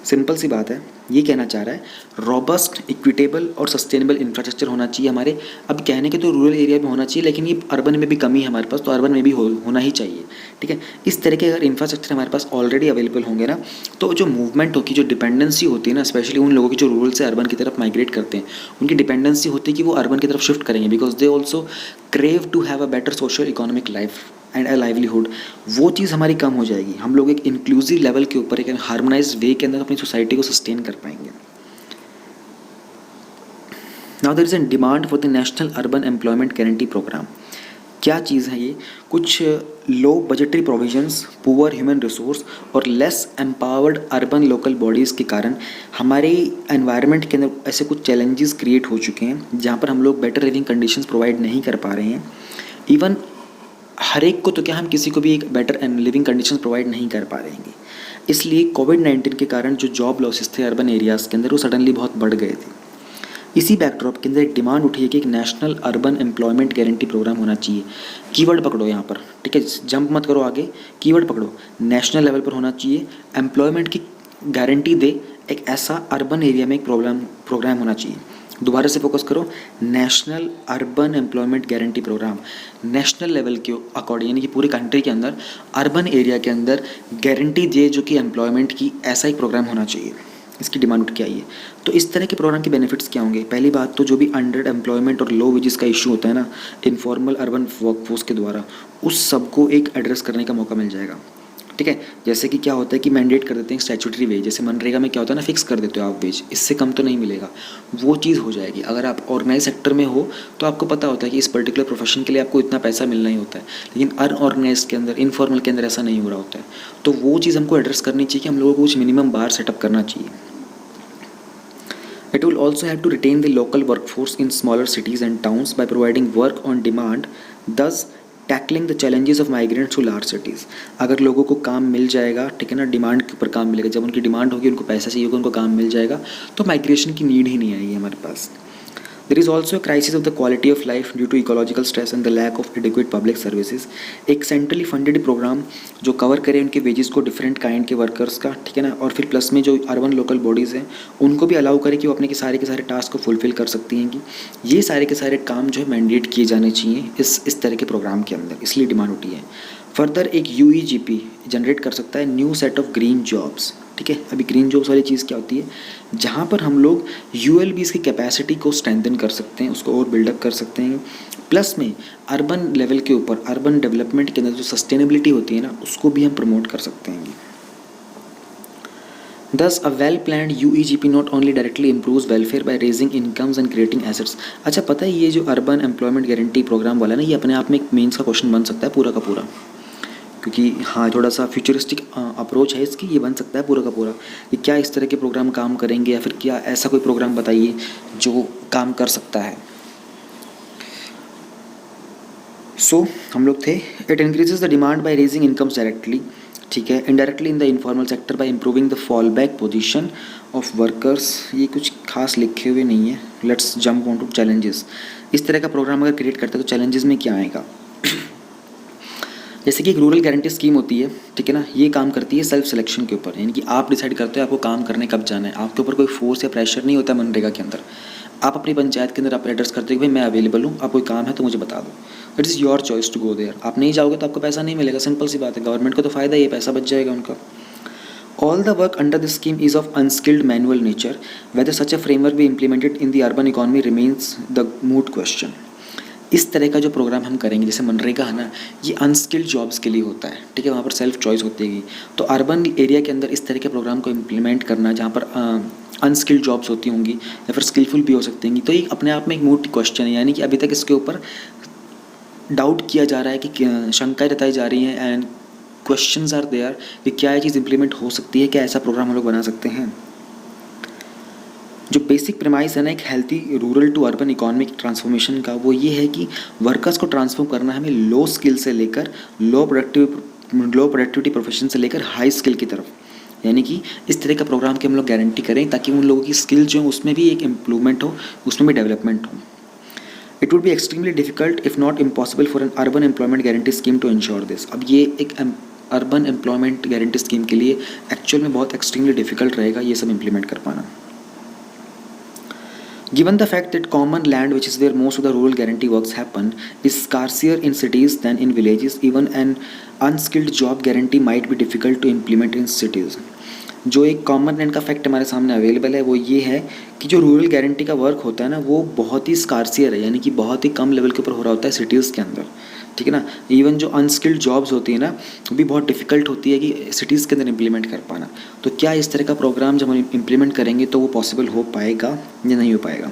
Simple सी बात है, ये कहना चाह रहा है रॉबस्ट, इक्विटेबल और सस्टेनेबल इंफ्रास्ट्रक्चर होना चाहिए हमारे। अब कहने के तो रूरल एरिया में होना चाहिए, लेकिन ये अर्बन में भी कमी है हमारे पास, तो अर्बन में भी होना ही चाहिए। ठीक है, इस तरह के अगर इंफ्रास्ट्रक्चर हमारे पास ऑलरेडी अवेलेबल होंगे ना, तो जो मूवमेंट होगी, जो डिपेंडेंसी होती है ना, स्पेशली उन लोगों की जो रूरल से अर्बन की तरफ माइग्रेट करते हैं, उनकी डिपेंडेंसी होती है कि वो अर्बन की तरफ शिफ्ट करेंगे, because they also crave to have a better social economic life and a livelihood. वो चीज़ हमारी कम हो जाएगी, हम लोग एक इंक्लूसिव लेवल के ऊपर, एक हार्मोनाइज्ड वे के अंदर अपनी सोसाइटी को सस्टेन कर पाएंगे। Now there is a demand for the national urban employment guarantee programme. क्या चीज़ है ये? कुछ low budgetary provisions, poor human resource और less empowered urban local bodies के कारण हमारे एनवायरनमेंट के अंदर ऐसे कुछ चैलेंजेस क्रिएट हो चुके हैं जहाँ पर हम लोग बेटर लिविंग कंडीशंस प्रोवाइड नहीं कर पा रहे हैं। इवन हर एक को तो क्या, हम किसी को भी एक बेटर लिविंग कंडीशंस प्रोवाइड नहीं कर पा रहे हैं। इसलिए कोविड-19 के कारण जो जॉब लॉसेस थे अर्बन एरियाज़ के अंदर, वो सडनली बहुत बढ़ गए थे। इसी बैकड्रॉप के अंदर एक डिमांड उठी है कि एक national urban employment guarantee programme होना चाहिए। कीवर्ड पकड़ो यहाँ पर, ठीक है, जंप मत करो आगे, कीवर्ड पकड़ो। नेशनल लेवल पर होना चाहिए, एम्प्लॉयमेंट की गारंटी दे, एक ऐसा अर्बन एरिया में एक प्रोग्राम होना चाहिए। दोबारा से फोकस करो, national urban employment guarantee programme, national level के अकॉर्डिंग यानी कि पूरे कंट्री के अंदर अर्बन एरिया के अंदर गारंटी दे जो कि एम्प्लॉयमेंट की, ऐसा एक प्रोग्राम होना चाहिए। इसकी डिमांड उठ के आई है। तो इस तरह के प्रोग्राम के बेनिफिट्स क्या होंगे? पहली बात तो जो भी अंडर एम्प्लॉयमेंट और लो वेजेस का इशू होता है ना इनफॉर्मल अर्बन वर्कफोर्स के द्वारा, उस सबको एक एड्रेस करने का मौका मिल जाएगा। ठीक है, जैसे कि क्या होता है कि मैंडेट कर देते हैं स्टैट्यूटरी वेज, जैसे मनरेगा में क्या होता है ना फिक्स कर देते हो आप वेज, इससे कम तो नहीं मिलेगा, वो चीज़ हो जाएगी। अगर आप ऑर्गेनाइज सेक्टर में हो तो आपको पता होता है कि इस पर्टिकुलर प्रोफेशन के लिए आपको इतना पैसा मिलना ही होता है, लेकिन अनऑर्गेनाइज के अंदर, इनफॉर्मल के अंदर ऐसा नहीं हो रहा होता है। तो वो चीज़ हमको एड्रेस करनी चाहिए कि हम लोगों को कुछ मिनिमम बार सेटअप करना चाहिए। It will also have to retain the local workforce in smaller cities and towns by providing work on demand, thus tackling the challenges of migrants to large cities. अगर लोगों को काम मिल जाएगा, ठीक है ना, डिमांड के ऊपर काम मिलेगा, जब उनकी डिमांड होगी, उनको पैसा चाहिए होगा, उनको काम मिल जाएगा, तो माइग्रेशन की नीड ही नहीं आएगी हमारे पास। There is also a crisis of the quality of life due to ecological stress and the lack of adequate public services। एक सेंट्रली फंडेड प्रोग्राम जो कवर करे उनके वेजेस को डिफरेंट काइंड के वर्कर्स का, ठीक है ना, और फिर प्लस में जो अर्बन लोकल बॉडीज़ हैं उनको भी अलाउ करे कि वो अपने के सारे टास्क को फुलफिल कर सकती हैं। कि ये सारे के सारे काम जो है मैंडेट किए जाने चाहिए इस तरह के प्रोग्राम के अंदर, इसलिए डिमांड उठी है। फर्दर एक UEGP जनरेट कर सकता है new set of green jobs. ठीक है, अभी ग्रीन जॉब्स वाली चीज़ क्या होती है? जहाँ पर हम लोग ULBs की कैपेसिटी को स्ट्रेंथन कर सकते हैं, उसको और बिल्डअप कर सकते हैं, प्लस में अर्बन लेवल के ऊपर अर्बन डेवलपमेंट के अंदर जो सस्टेनेबिलिटी होती है ना उसको भी हम प्रमोट कर सकते हैं। Thus, a well-planned UEGP not only directly improves welfare by raising incomes and creating assets। अच्छा, पता है ये जो अर्बन एम्प्लॉयमेंट गारंटी प्रोग्राम वाला ना, ये अपने आप में एक मेंस का क्वेश्चन बन सकता है पूरा का पूरा, क्योंकि हाँ थोड़ा सा फ्यूचरिस्टिक अप्रोच है इसकी, ये बन सकता है पूरा का पूरा कि क्या इस तरह के प्रोग्राम काम करेंगे, या फिर क्या ऐसा कोई प्रोग्राम बताइए जो काम कर सकता है। सो हम लोग थे, it increases the demand by raising incomes directly, ठीक है, indirectly in the informal sector by improving the fall back position of workers. ये कुछ खास लिखे हुए नहीं है। Let's jump on to challenges. इस तरह का प्रोग्राम अगर क्रिएट करते हैं तो चैलेंजेस में क्या आएगा? जैसे कि एक रूरल गारंटी स्कीम होती है, ठीक है ना, ये काम करती है सेल्फ सिलेक्शन के ऊपर, यानी कि आप डिसाइड करते हो आपको काम करने कब जाना है, आपके ऊपर कोई फोर्स या प्रेशर नहीं होता मनरेगा के अंदर। आप अपनी पंचायत के अंदर आप एड्रेस करते हो कि भाई मैं अवेलेबल हूँ, आप कोई काम है तो मुझे बता दो, it is your choice to go there. आप नहीं जाओगे तो आपको पैसा नहीं मिलेगा, सिंपल सी बात है। गवर्नमेंट को तो फ़ायदा ही है, पैसा बच जाएगा उनका। All the work under this scheme is of unskilled manual nature. Whether such a framework be implemented in the urban economy remains the moot question। इस तरह का जो प्रोग्राम हम करेंगे, जैसे मनरेगा है ना, ये अनस्किल्ड जॉब्स के लिए होता है, ठीक है, वहाँ पर सेल्फ चॉइस होती है। तो अर्बन एरिया के अंदर इस तरह के प्रोग्राम को इम्प्लीमेंट करना जहाँ पर अनस्किल्ड जॉब्स होती होंगी या फिर स्किलफुल भी हो सकती होंगी, तो ये अपने आप में एक मूट क्वेश्चन है। यानी कि अभी तक इसके ऊपर डाउट किया जा रहा है, कि शंकाएं जताई जा रही हैं, एंड क्वेश्चंस आर देयर कि क्या ये चीज़ इम्प्लीमेंट हो सकती है, क्या ऐसा प्रोग्राम हम लोग बना सकते हैं। जो बेसिक प्रेमाइस है ना एक healthy rural to urban economic transformation का, वो ये है कि वर्कर्स को ट्रांसफॉर्म करना हमें लो स्किल से लेकर लो प्रोडक्टिविटी प्रोफेशन से लेकर हाई स्किल की तरफ, यानी कि इस तरह का प्रोग्राम की हम लोग गारंटी करें ताकि उन लोगों की स्किल जो उसमें भी एक इम्प्रूवमेंट हो, उसमें भी डेवलपमेंट हो। It would be extremely difficult if not impossible for an urban employment guarantee scheme to ensure this. अब ये एक अर्बन एम्प्लॉयमेंट गारंटी स्कीम के लिए एक्चुअल में बहुत एक्सट्रीमली डिफिकल्ट रहेगा ये सब इम्प्लीमेंट कर पाना। Given the fact that common land, which is where most of the rural guarantee works happen, is scarcer in cities than in villages, even an unskilled job guarantee might be difficult to implement in cities। जो एक कॉमन लैंड का फैक्ट हमारे सामने अवेलेबल है वो ये है कि जो रूरल गारंटी का वर्क होता है ना वो बहुत ही स्कारसियर है, यानी कि बहुत ही कम लेवल के ऊपर हो रहा होता है सिटीज़ के अंदर, ठीक है ना। इवन जो अनस्किल्ड जॉब्स होती है ना वो भी बहुत डिफ़िकल्ट होती है कि सिटीज़ के अंदर इम्प्लीमेंट कर पाना। तो क्या इस तरह का प्रोग्राम जब हम इम्प्लीमेंट करेंगे तो वो पॉसिबल हो पाएगा या नहीं हो पाएगा?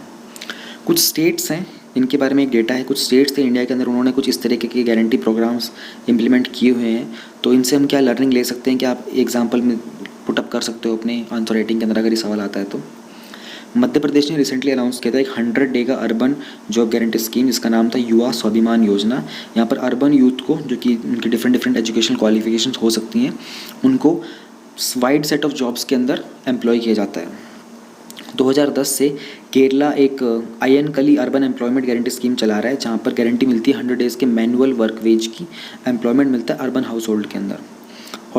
कुछ स्टेट्स हैं, इनके बारे में एक डेटा है, कुछ स्टेट्स थे इंडिया के अंदर, उन्होंने कुछ इस तरीके के गारंटी प्रोग्राम्स इम्प्लीमेंट किए हुए हैं। तो इनसे हम क्या लर्निंग ले सकते हैं कि आप एग्जाम्पल में पुटअप कर सकते हो अपने आंसर राइटिंग के अंदर अगर ये सवाल आता है तो। मध्य प्रदेश ने रिसेंटली अनाउंस किया था एक 100 डे का अर्बन जॉब गारंटी स्कीम, जिसका नाम था युवा स्वाभिमान योजना। यहाँ पर अर्बन यूथ को, जो कि उनकी डिफरेंट एजुकेशनल क्वालिफिकेशंस हो सकती हैं, उनको वाइड सेट ऑफ जॉब्स के अंदर एम्प्लॉय किया जाता है। 2010 से केरला एक आयनकली अर्बन एम्प्लॉयमेंट गारंटी स्कीम चला रहा है, जहाँ पर गारंटी मिलती है 100 डेज़ के मैनुअल वर्क वेज की, एम्प्लॉयमेंट मिलता है अर्बन हाउस होल्ड के अंदर।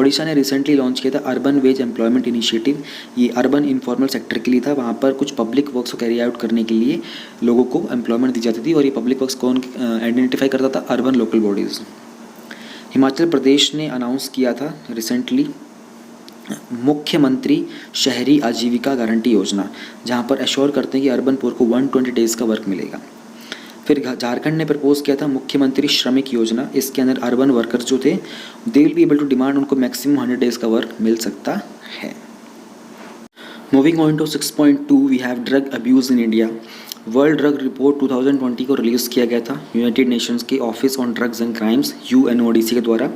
ओडिशा ने रिसेंटली लॉन्च किया था अर्बन वेज एम्प्लॉयमेंट इनिशिएटिव। ये अर्बन इनफॉर्मल सेक्टर के लिए था। वहाँ पर कुछ पब्लिक वर्क्स को कैरी आउट करने के लिए लोगों को एम्प्लॉयमेंट दी जाती थी, और ये पब्लिक वर्क्स कौन आइडेंटिफाई करता था? Urban local bodies. Himachal Pradesh ने अनाउंस किया था रिसेंटली मुख्यमंत्री शहरी आजीविका गारंटी योजना, जहाँ पर एश्योर करते हैं कि अर्बन पुअर को 120 डेज़ का वर्क मिलेगा। फिर झारखंड ने प्रपोज किया था मुख्यमंत्री श्रमिक योजना। इसके अंदर अर्बन वर्कर्स जो थे they will be able to demand, उनको मैक्सिमम 100 डेज़ का वर्क मिल सकता है। Moving on to 6.2 we have drug abuse in India. World drug report 2020 को रिलीज़ किया गया था यूनाइटेड नेशंस के office on drugs and crimes UNODC के द्वारा।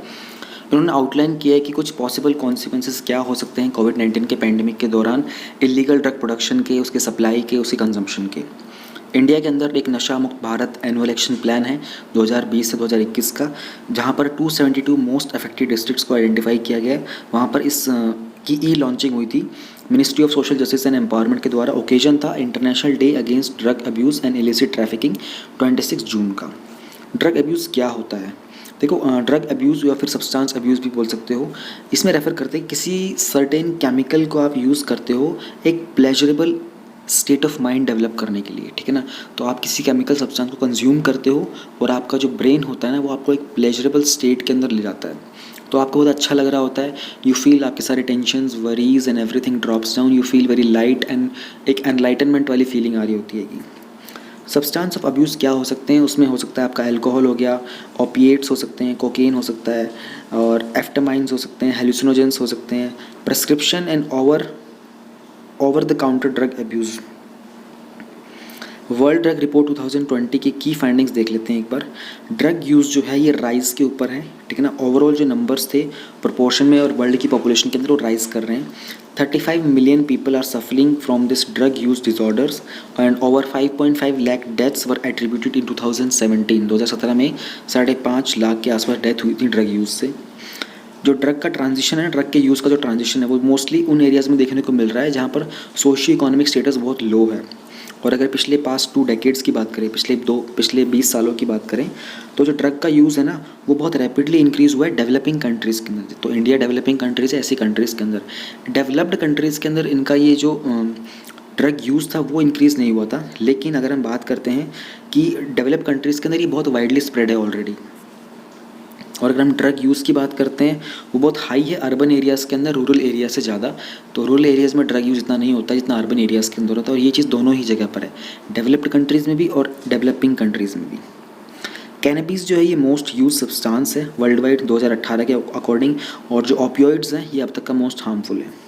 उन्होंने आउटलाइन किया है कि कुछ पॉसिबल कॉन्सिक्वेंसेस क्या हो सकते हैं कोविड-19 के पैंडेमिक के दौरान इलीगल ड्रग प्रोडक्शन के, उसके सप्लाई के, उसके कंजम्पशन के। इंडिया के अंदर एक नशा मुक्त भारत एनुअल एक्शन प्लान है 2020 से 2021 का, जहां पर 272 मोस्ट अफेक्टेड डिस्ट्रिक्ट्स को आइडेंटिफाई किया गया है। वहां पर इस की लॉन्चिंग हुई थी ministry of social justice and empowerment के द्वारा। ओकेजन था international day against drug abuse and illicit trafficking 26 जून का। ड्रग अब्यूज़ क्या होता है? देखो, ड्रग अब्यूज़ या फिर सब्सटेंस अब्यूज़ भी बोल सकते हो। इसमें रेफ़र करते हैं किसी सर्टेन केमिकल को आप यूज़ करते हो एक pleasurable state of mind develop करने के लिए, ठीक है ना। तो आप किसी केमिकल सब्सटेंस को कंज्यूम करते हो और आपका जो ब्रेन होता है ना वो आपको एक प्लेजरेबल स्टेट के अंदर ले जाता है। तो आपको बहुत अच्छा लग रहा होता है, यू फील आपके सारे tensions, worries and everything drops down, you feel very light and एक एनलाइटनमेंट वाली फीलिंग आ रही होती है। सब्सटेंस ऑफ अब्यूज़ क्या हो सकते हैं? उसमें हो सकता है आपका अल्कोहल हो गया, ओपिएट्स हो सकते हैं, कोकेन हो सकता है, और एफ्टामाइंस हो सकते हैं, हेलुसिनोजेंस हो सकते हैं, prescription and over the counter drug abuse. World drug report 2020 की फाइंडिंग्स देख लेते हैं एक बार। ड्रग यूज़ जो है ये राइज़ के ऊपर है, ठीक है ना। ओवरऑल जो नंबर्स थे प्रोपोर्शन में और वर्ल्ड की पॉपुलेशन के अंदर वो राइज़ कर रहे हैं। 35 million people are suffering from this drug use disorders and over 5.5 lakh deaths were attributed in 2017। 2017 में 5.5 लाख के आसपास डेथ हुई थी ड्रग यूज़ से। जो ड्रग का ट्रांजिशन है, ड्रग के यूज़ का जो ट्रांजिशन है वो मोस्टली उन एरियाज़ में देखने को मिल रहा है जहाँ पर सोशियो इकोनॉमिक स्टेटस बहुत लो है। और अगर पिछले पास्ट 2 डेकेड्स की बात करें, पिछले 20 सालों की बात करें, तो जो ड्रग का यूज़ है ना वो बहुत रैपिडली इंक्रीज़ हुआ है डेवलपिंग कंट्रीज़ के अंदर। तो इंडिया डेवलपिंग कंट्रीज़ है, ऐसी कंट्रीज़ के अंदर। डेवलप्ड कंट्रीज़ के अंदर इनका ये जो ड्रग यूज़ था वो इंक्रीज़ नहीं हुआ था। लेकिन अगर हम बात करते हैं कि डेवलप कंट्रीज़ के अंदर ये बहुत वाइडली स्प्रेड है ऑलरेडी। और अगर हम ड्रग यूज़ की बात करते हैं वो बहुत हाई है अर्बन एरियाज़ के अंदर, रूरल एरिया से ज़्यादा। तो रूरल एरियाज़ में ड्रग यूज़ इतना नहीं होता जितना अर्बन एरियाज़ के अंदर होता है, और ये चीज़ दोनों ही जगह पर है, डेवलप्ड कंट्रीज़ में भी और डेवलपिंग कंट्रीज़ में भी। कैनबिस जो है ये मोस्ट यूज सब्सटेंस है वर्ल्ड वाइड 2018 के अकॉर्डिंग, और जो ओपियोइड्स हैं ये अब तक का मोस्ट हार्मफुल है।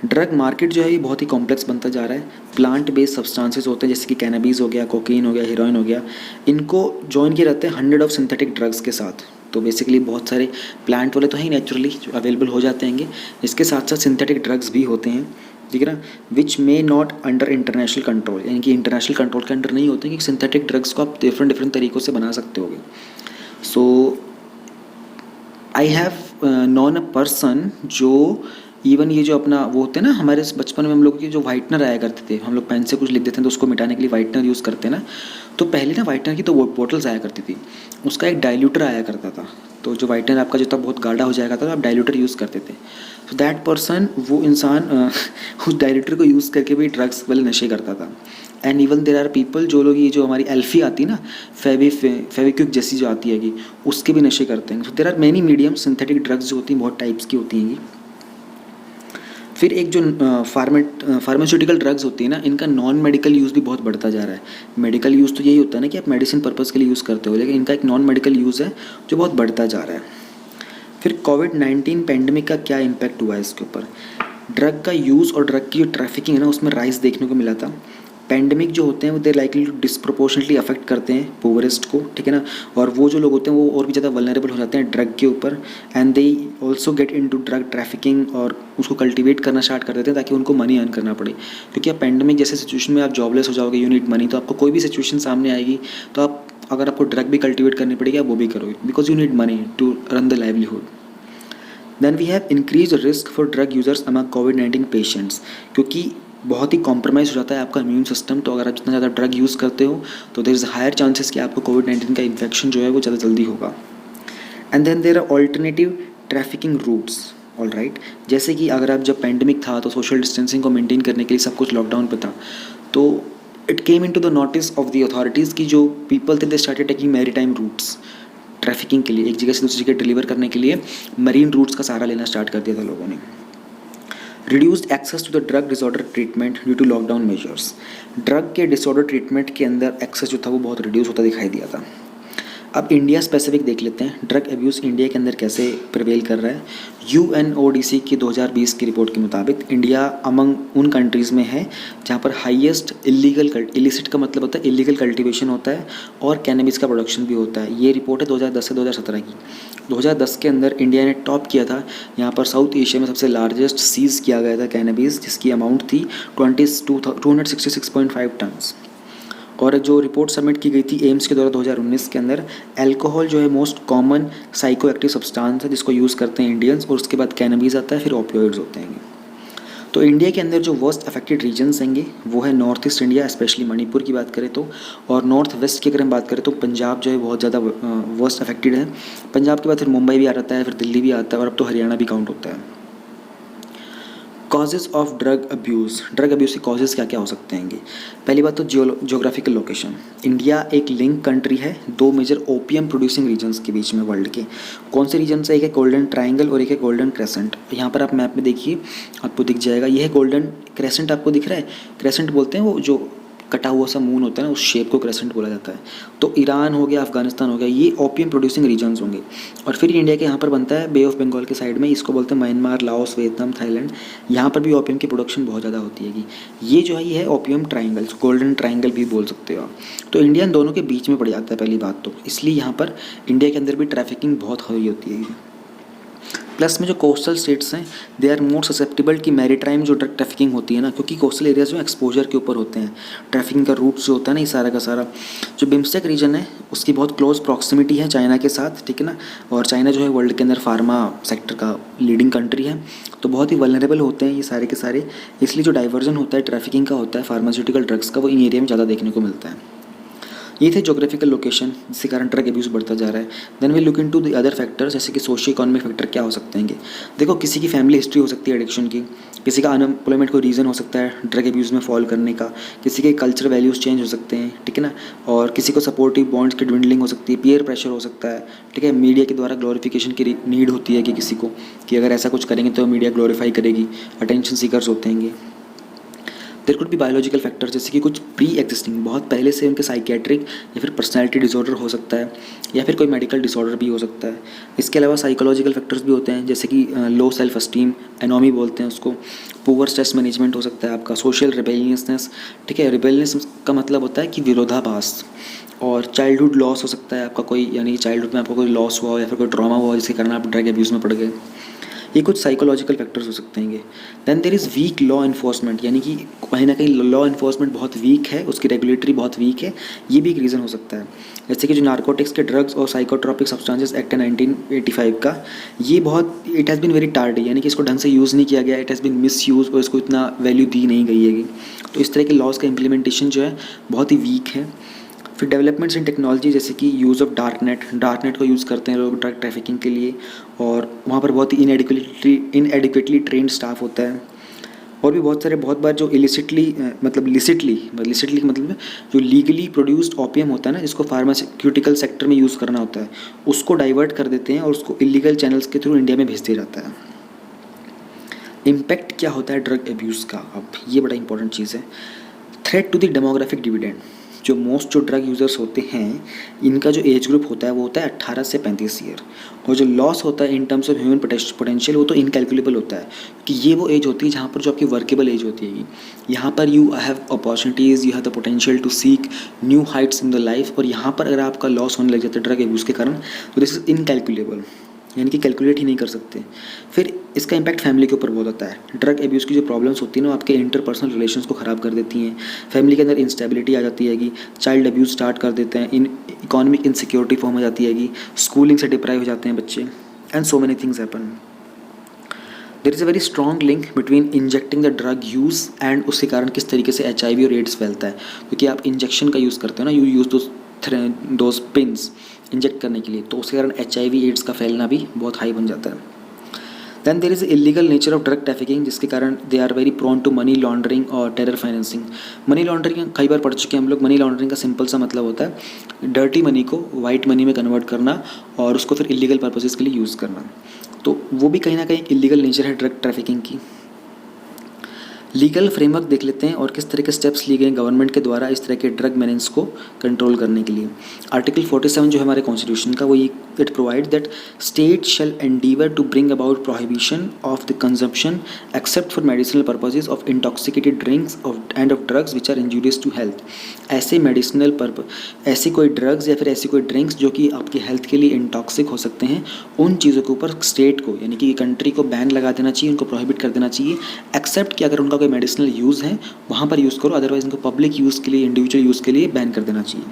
ड्रग मार्केट जो है ये बहुत ही कॉम्प्लेक्स बनता जा रहा है। प्लांट बेस्ड सब्सटेंसेस होते हैं जैसे कि कैनबिस हो गया, कोकीन हो गया, हीरोइन हो गया, इनको जॉइन किए रहते हैं 100 ऑफ सिंथेटिक ड्रग्स के साथ। तो बेसिकली बहुत सारे प्लांट वाले तो हैं नेचुरली जो अवेलेबल हो जाते हैं, इसके साथ साथ सिंथेटिक ड्रग्स भी होते हैं, ठीक है ना, which may not under international control, यानी कि इंटरनेशनल कंट्रोल के अंडर नहीं होते हैं, कि सिंथेटिक ड्रग्स को आप डिफरेंट तरीक़ों से बना सकते होगे। So I have known a person जो इवन ये जो अपना वो होते हैं ना, हमारे बचपन में हम लोग की जो वाइटनर आया करते थे, हम लोग पेन से कुछ लिख देते हैं तो उसको मिटाने के लिए वाइटनर यूज़ करते हैं ना। तो पहले ना वाइटनर की तो बोटल्स आया करती थी, उसका एक डाइल्यूटर आया करता था। तो जो वाइटनर आपका जो था बहुत गाढ़ा हो जाएगा था तो आप डाइल्यूटर यूज़ करते थे। तो दैट पर्सन, वो इंसान उस डाइल्यूटर को यूज़ करके भी ड्रग्स वाले नशे करता था। And even there are people जो लोग ये जो हमारी एल्फी आती है ना, फेविक्विक जैसी जो आती है, उसके भी नशे करते हैं। So there are many medium synthetic drugs जो होती हैं बहुत टाइप्स की होती हैं। फिर एक जो फार्मास्यूटिकल ड्रग्स होती है ना, इनका नॉन मेडिकल यूज़ भी बहुत बढ़ता जा रहा है। मेडिकल यूज़ तो यही होता है ना कि आप मेडिसिन पर्पज़ के लिए यूज़ करते हो, लेकिन इनका एक नॉन मेडिकल यूज़ है जो बहुत बढ़ता जा रहा है। फिर कोविड-19 पैंडमिक का क्या इम्पैक्ट हुआ है इसके ऊपर? ड्रग का यूज़ और ड्रग की जो ट्रैफिकिंग है ना उसमें राइज देखने को मिला था। पैंडमिक जो होते हैं वो दे लाइकली टू डिस्प्रोपोर्शनली अफेक्ट करते हैं पुअरेस्ट को, ठीक है ना, और वो जो लोग होते हैं वो और भी ज़्यादा वल्नरेबल हो जाते हैं ड्रग के ऊपर, and they also get into drug trafficking, और उसको कल्टिवेट करना स्टार्ट कर देते हैं ताकि उनको मनी अर्न करना पड़े। क्योंकि आप पैंडमिक जैसे सिचुएशन में आप जॉबलेस हो जाओगे, यू नीड मनी, तो आपको कोई भी सिचुएशन सामने आएगी तो आप अगर आपको ड्रग भी कल्टिवेट करनी पड़ेगी आप वो भी करोगे, because you need money to run the livelihood. Then we have increase risk for drug users among कोविड-19 पेशेंट्स, क्योंकि बहुत ही कॉम्प्रोमाइज़ हो जाता है आपका इम्यून सिस्टम। तो अगर आप जितना ज़्यादा ड्रग यूज़ करते हो तो देयर इज़ हायर चांसेस कि आपको कोविड-19 का इन्फेक्शन जो है वो ज़्यादा जल्दी होगा। And then there are alternative trafficking routes, alright. जैसे कि अगर आप जब पैंडमिक था तो सोशल डिस्टेंसिंग को मेंटेन करने के लिए सब कुछ लॉकडाउन पे था, तो it came into the notice of the authorities की जो पीपल थे they started taking maritime routes trafficking के लिए, एक जगह से दूसरी जगह डिलीवर करने के लिए मरीन रूट्स का सहारा लेना स्टार्ट कर दिया था लोगों ने। Reduced access to the drug disorder treatment due to lockdown measures, drug के डिसऑर्डर ट्रीटमेंट के अंदर एक्सेस जो था वो बहुत रिड्यूस होता दिखाई दिया था। अब इंडिया स्पेसिफिक देख लेते हैं, ड्रग अब्यूज़ इंडिया के अंदर कैसे प्रिवेल कर रहा है। UNODC की 2020 की रिपोर्ट के मुताबिक इंडिया अमंग उन कंट्रीज़ में है जहाँ पर हाईएस्ट इलिसिट का मतलब होता है इलीगल कल्टीवेशन होता है और कैनबिस का प्रोडक्शन भी होता है। ये रिपोर्ट है 2010 से 2017 की। 2010 के अंदर इंडिया ने टॉप किया था, यहाँ पर साउथ एशिया में सबसे लार्जेस्ट सीज़ किया गया था कैनबिस, जिसकी अमाउंट थी 266.5 टन्स। और जो रिपोर्ट सबमिट की गई थी एम्स के द्वारा 2019 के अंदर, अल्कोहल जो है most common psycho active substance है जिसको यूज़ करते हैं इंडियंस, और उसके बाद कैनबिस आता है, फिर ओपियोइड्स होते हैं। तो इंडिया के अंदर जो वर्स्ट अफेक्टेड रीजन्स हैंगे वो है north east India, specially Manipur की बात करें तो, और नॉर्थ वेस्ट की अगर हम बात करें तो पंजाब जो है बहुत ज़्यादा वर्स्ट अफेक्टेड है। पंजाब के बाद फिर मुंबई भी आ जाता है, फिर दिल्ली भी आता है, और अब तो हरियाणा भी काउंट होता है। कॉजेज़ ऑफ ड्रग अब्यूज़ के कॉजेज़ क्या क्या हो सकते हैं। पहली बात तो जियोग्राफिकल लोकेशन। इंडिया एक लिंक कंट्री है दो मेजर ओपियम प्रोड्यूसिंग रीजन्स के बीच में वर्ल्ड के। कौन से रीजन से? एक है गोल्डन ट्रायंगल और एक है गोल्डन क्रेसेंट। यहाँ पर आप मैप में देखिए, आपको दिख जाएगा, ये है गोल्डन क्रेसेंट, आपको दिख रहा है। क्रेसेंट बोलते हैं वो जो कटा हुआ सा मून होता है ना, उस शेप को क्रेसेंट बोला जाता है। तो ईरान हो गया, अफगानिस्तान हो गया, ये ओपियम प्रोड्यूसिंग रीजन्स होंगे। और फिर इंडिया के यहाँ पर बनता है बे ऑफ बंगाल के साइड में, इसको बोलते हैं म्यांमार, लाओस, वियतनाम, थाईलैंड। यहाँ पर भी ओपियम की प्रोडक्शन बहुत ज़्यादा होती है। ये जो है ये है ओपियम ट्राइंगल, गोल्डन ट्राइंगल भी बोल सकते हो आप। तो इंडिया इन दोनों के बीच में पड़ जाता है पहली बात तो, इसलिए यहाँ पर इंडिया के अंदर भी ट्रैफिकिंग बहुत हाई होती है। प्लस में जो कोस्टल स्टेट्स हैं दे आर मोर ससेप्टेबल कि मैरीटाइम जो ड्रग ट्रैफिकिंग होती है ना, क्योंकि कोस्टल एरियाज में एक्सपोजर के ऊपर होते हैं, ट्रैफिकिंग का रूट जो होता है ना, ये सारा का सारा जो बिम्स्टेक रीजन है उसकी बहुत क्लोज प्रॉक्सिमिटी है चाइना के साथ, ठीक है ना। और चाइना जो है वर्ल्ड के अंदर फार्मा सेक्टर का लीडिंग कंट्री है, तो बहुत ही वल्नरेबल होते हैं ये सारे के सारे। इसलिए जो डाइवर्जन होता है ट्रैफिकिंग का होता है फार्मास्यूटिकल ड्रग्स का, वो इन एरिया में ज़्यादा देखने को मिलता है। ये थे जोग्राफिकल लोकेशन जिसके कारण ड्रग अब्यूज़ बढ़ता जा रहा है। Then we look into the other factors, जैसे कि सोशियो इकोनॉमिक फैक्टर क्या हो सकते हैं। देखो, किसी की फैमिली हिस्ट्री हो सकती है एडिक्शन की, किसी का अनएम्प्लॉयमेंट कोई रीज़न हो सकता है ड्रग अब्यूज़ में फॉल करने का, किसी के कल्चर वैल्यूज़ चेंज हो सकते हैं, ठीक है ना, और किसी को सपोर्टिव बॉन्ड्स की ड्विंडलिंग हो सकती है, पीयर प्रेशर हो सकता है, ठीक है, मीडिया के द्वारा ग्लोरिफिकेशन की नीड होती है कि किसी को कि अगर ऐसा कुछ करेंगे तो मीडिया ग्लोरीफाई करेगी, अटेंशन सीकर्स होते हैं। There could be biological factors, जैसे कि कुछ प्री एग्जिस्टिंग बहुत पहले से उनके साइकेट्रिक या फिर पर्सनैलिटी डिसऑर्डर हो सकता है, या फिर कोई मेडिकल डिसऑर्डर भी हो सकता है। इसके अलावा साइकोलॉजिकल फैक्टर्स भी होते हैं, जैसे कि लो सेल्फ एस्टीम, एनोमी बोलते हैं उसको, पुअर स्ट्रेस मैनेजमेंट हो सकता है आपका, सोशल रिबेलियसनेस, ठीक है, रिबेलियसनेस का मतलब होता है कि विरोधाभास, और चाइल्डहुड लॉस हो सकता है आपका कोई, यानी चाइल्डहुड में आपको कोई लॉस हुआ हो या फिर कोई ट्रॉमा हुआ जिसके कारण आप ड्रग अब्यूज़ में पड़ गए। ये कुछ साइकोलॉजिकल फैक्टर्स हो सकते हैं। Then there is weak law enforcement, यानी कि कहीं ना कहीं लॉ इन्फोर्समेंट बहुत वीक है, उसकी रेगुलेटरी बहुत वीक है, ये भी एक रीज़न हो सकता है। जैसे कि जो नार्कोटिक्स के ड्रग्स और साइकोट्रॉपिक सब्सटेंसेस एक्ट है 1985 का, ये बहुत it has been very tardy, यानी कि इसको ढंग से यूज़ नहीं किया गया, it has been misuse, और इसको इतना वैल्यू दी नहीं गई है। तो इस तरह के लॉज का इम्प्लीमेंटेशन जो है बहुत ही वीक है। फिर डेवलपमेंट्स इन टेक्नोलॉजी, जैसे कि यूज़ ऑफ डार्क नेट को यूज़ करते हैं लोग ड्रग ट्रैफिकिंग के लिए, और वहाँ पर बहुत ही इनएडिक्वेटली ट्रेंड स्टाफ होता है। और भी बहुत बार जो लिसिटली मतलब जो लीगली प्रोड्यूस्ड ओपियम होता है ना, जिसको फार्मास्यूटिकल सेक्टर में यूज़ करना होता है, उसको डाइवर्ट कर देते हैं और उसको इलीगल चैनल्स के थ्रू इंडिया में भेज दिया जाता है। इम्पैक्ट क्या होता है ड्रग अब्यूज़ का, अब ये बड़ा इंपॉर्टेंट चीज़ है। Threat to the demographic dividend, जो ड्रग यूज़र्स होते हैं इनका जो एज ग्रुप होता है वो होता है 18 से 35 ईयर, और जो लॉस होता है in terms of human potential वो तो इनकैलकुलेबल होता है, कि ये वो एज होती है जहाँ पर जो आपकी वर्केबल एज होती है। यहाँ पर you have opportunities, you have the potential to seek new heights in the life, और यहाँ पर अगर आपका लॉस होने लग जाता है ड्रग अब्यूज़ के कारण, तो दिस इज़ इनकैलकुलेबल, यानी कि कैलकुलेट ही नहीं कर सकते। फिर इसका इम्पैक्ट फैमिली के ऊपर बहुत होता है। ड्रग अब्यूज़ की जो प्रॉब्लम्स होती है ना, आपके इंटरपर्सनल रिलेशंस को ख़राब कर देती हैं, फैमिली के अंदर इंस्टेबिलिटी आ जाती है, चाइल्ड अब्यूज़ स्टार्ट कर देते हैं, इकोनॉमिक इनसिक्योरिटी फॉर्म हो जाती है, स्कूलिंग से डिप्राइव हो जाते हैं बच्चे, and so many things happen. There is a very strong link between injecting the drug use and उसके कारण किस तरीके से HIV और एड्स फैलता है, क्योंकि आप इंजेक्शन का यूज़ करते हो ना, you use those pins inject करने के लिए, तो उसके कारण HIV एड्स का फैलना भी बहुत हाई बन जाता है। Then there is illegal nature of drug trafficking, जिसके कारण they are very prone to money laundering और टेरर फाइनेंसिंग। मनी लॉन्ड्रिंग कई बार पढ़ चुके हैं हम लोग। मनी लॉन्ड्रिंग का सिंपल सा मतलब होता है डर्टी मनी को वाइट मनी में कन्वर्ट करना और उसको फिर इलीगल पर्पसेस के लिए यूज़ करना। तो वो भी कहीं ना कहीं इलीगल नेचर है ड्रग ट्रैफिकिंग की। लीगल फ्रेमवर्क देख लेते हैं और किस तरह के स्टेप्स लिए गए गवर्नमेंट के द्वारा इस तरह के ड्रग मैनेज को कंट्रोल करने के लिए। आर्टिकल 47 जो है हमारे कॉन्स्टिट्यूशन का, वो it provide that state shall endeavour to bring about prohibition of the consumption except for medicinal purposes of intoxicated drinks and of drugs which are injurious to health. ऐसे मेडिसिनल ऐसे कोई ड्रग्स या फिर ऐसी कोई ड्रिंक्स जो कि आपकी हेल्थ के लिए इंटॉक्सिक हो सकते हैं, उन चीज़ों के ऊपर स्टेट को यानी कि कंट्री को बैन लगा देना चाहिए, उनको प्रोहिबिट कर देना चाहिए, एक्सेप्ट कि अगर उनका कोई मेडिसिनल यूज़ है वहाँ पर यूज़ करो, अदरवाइज इनको पब्लिक यूज़ के लिए, इंडिविजुअल यूज़ के लिए बैन कर देना चाहिए।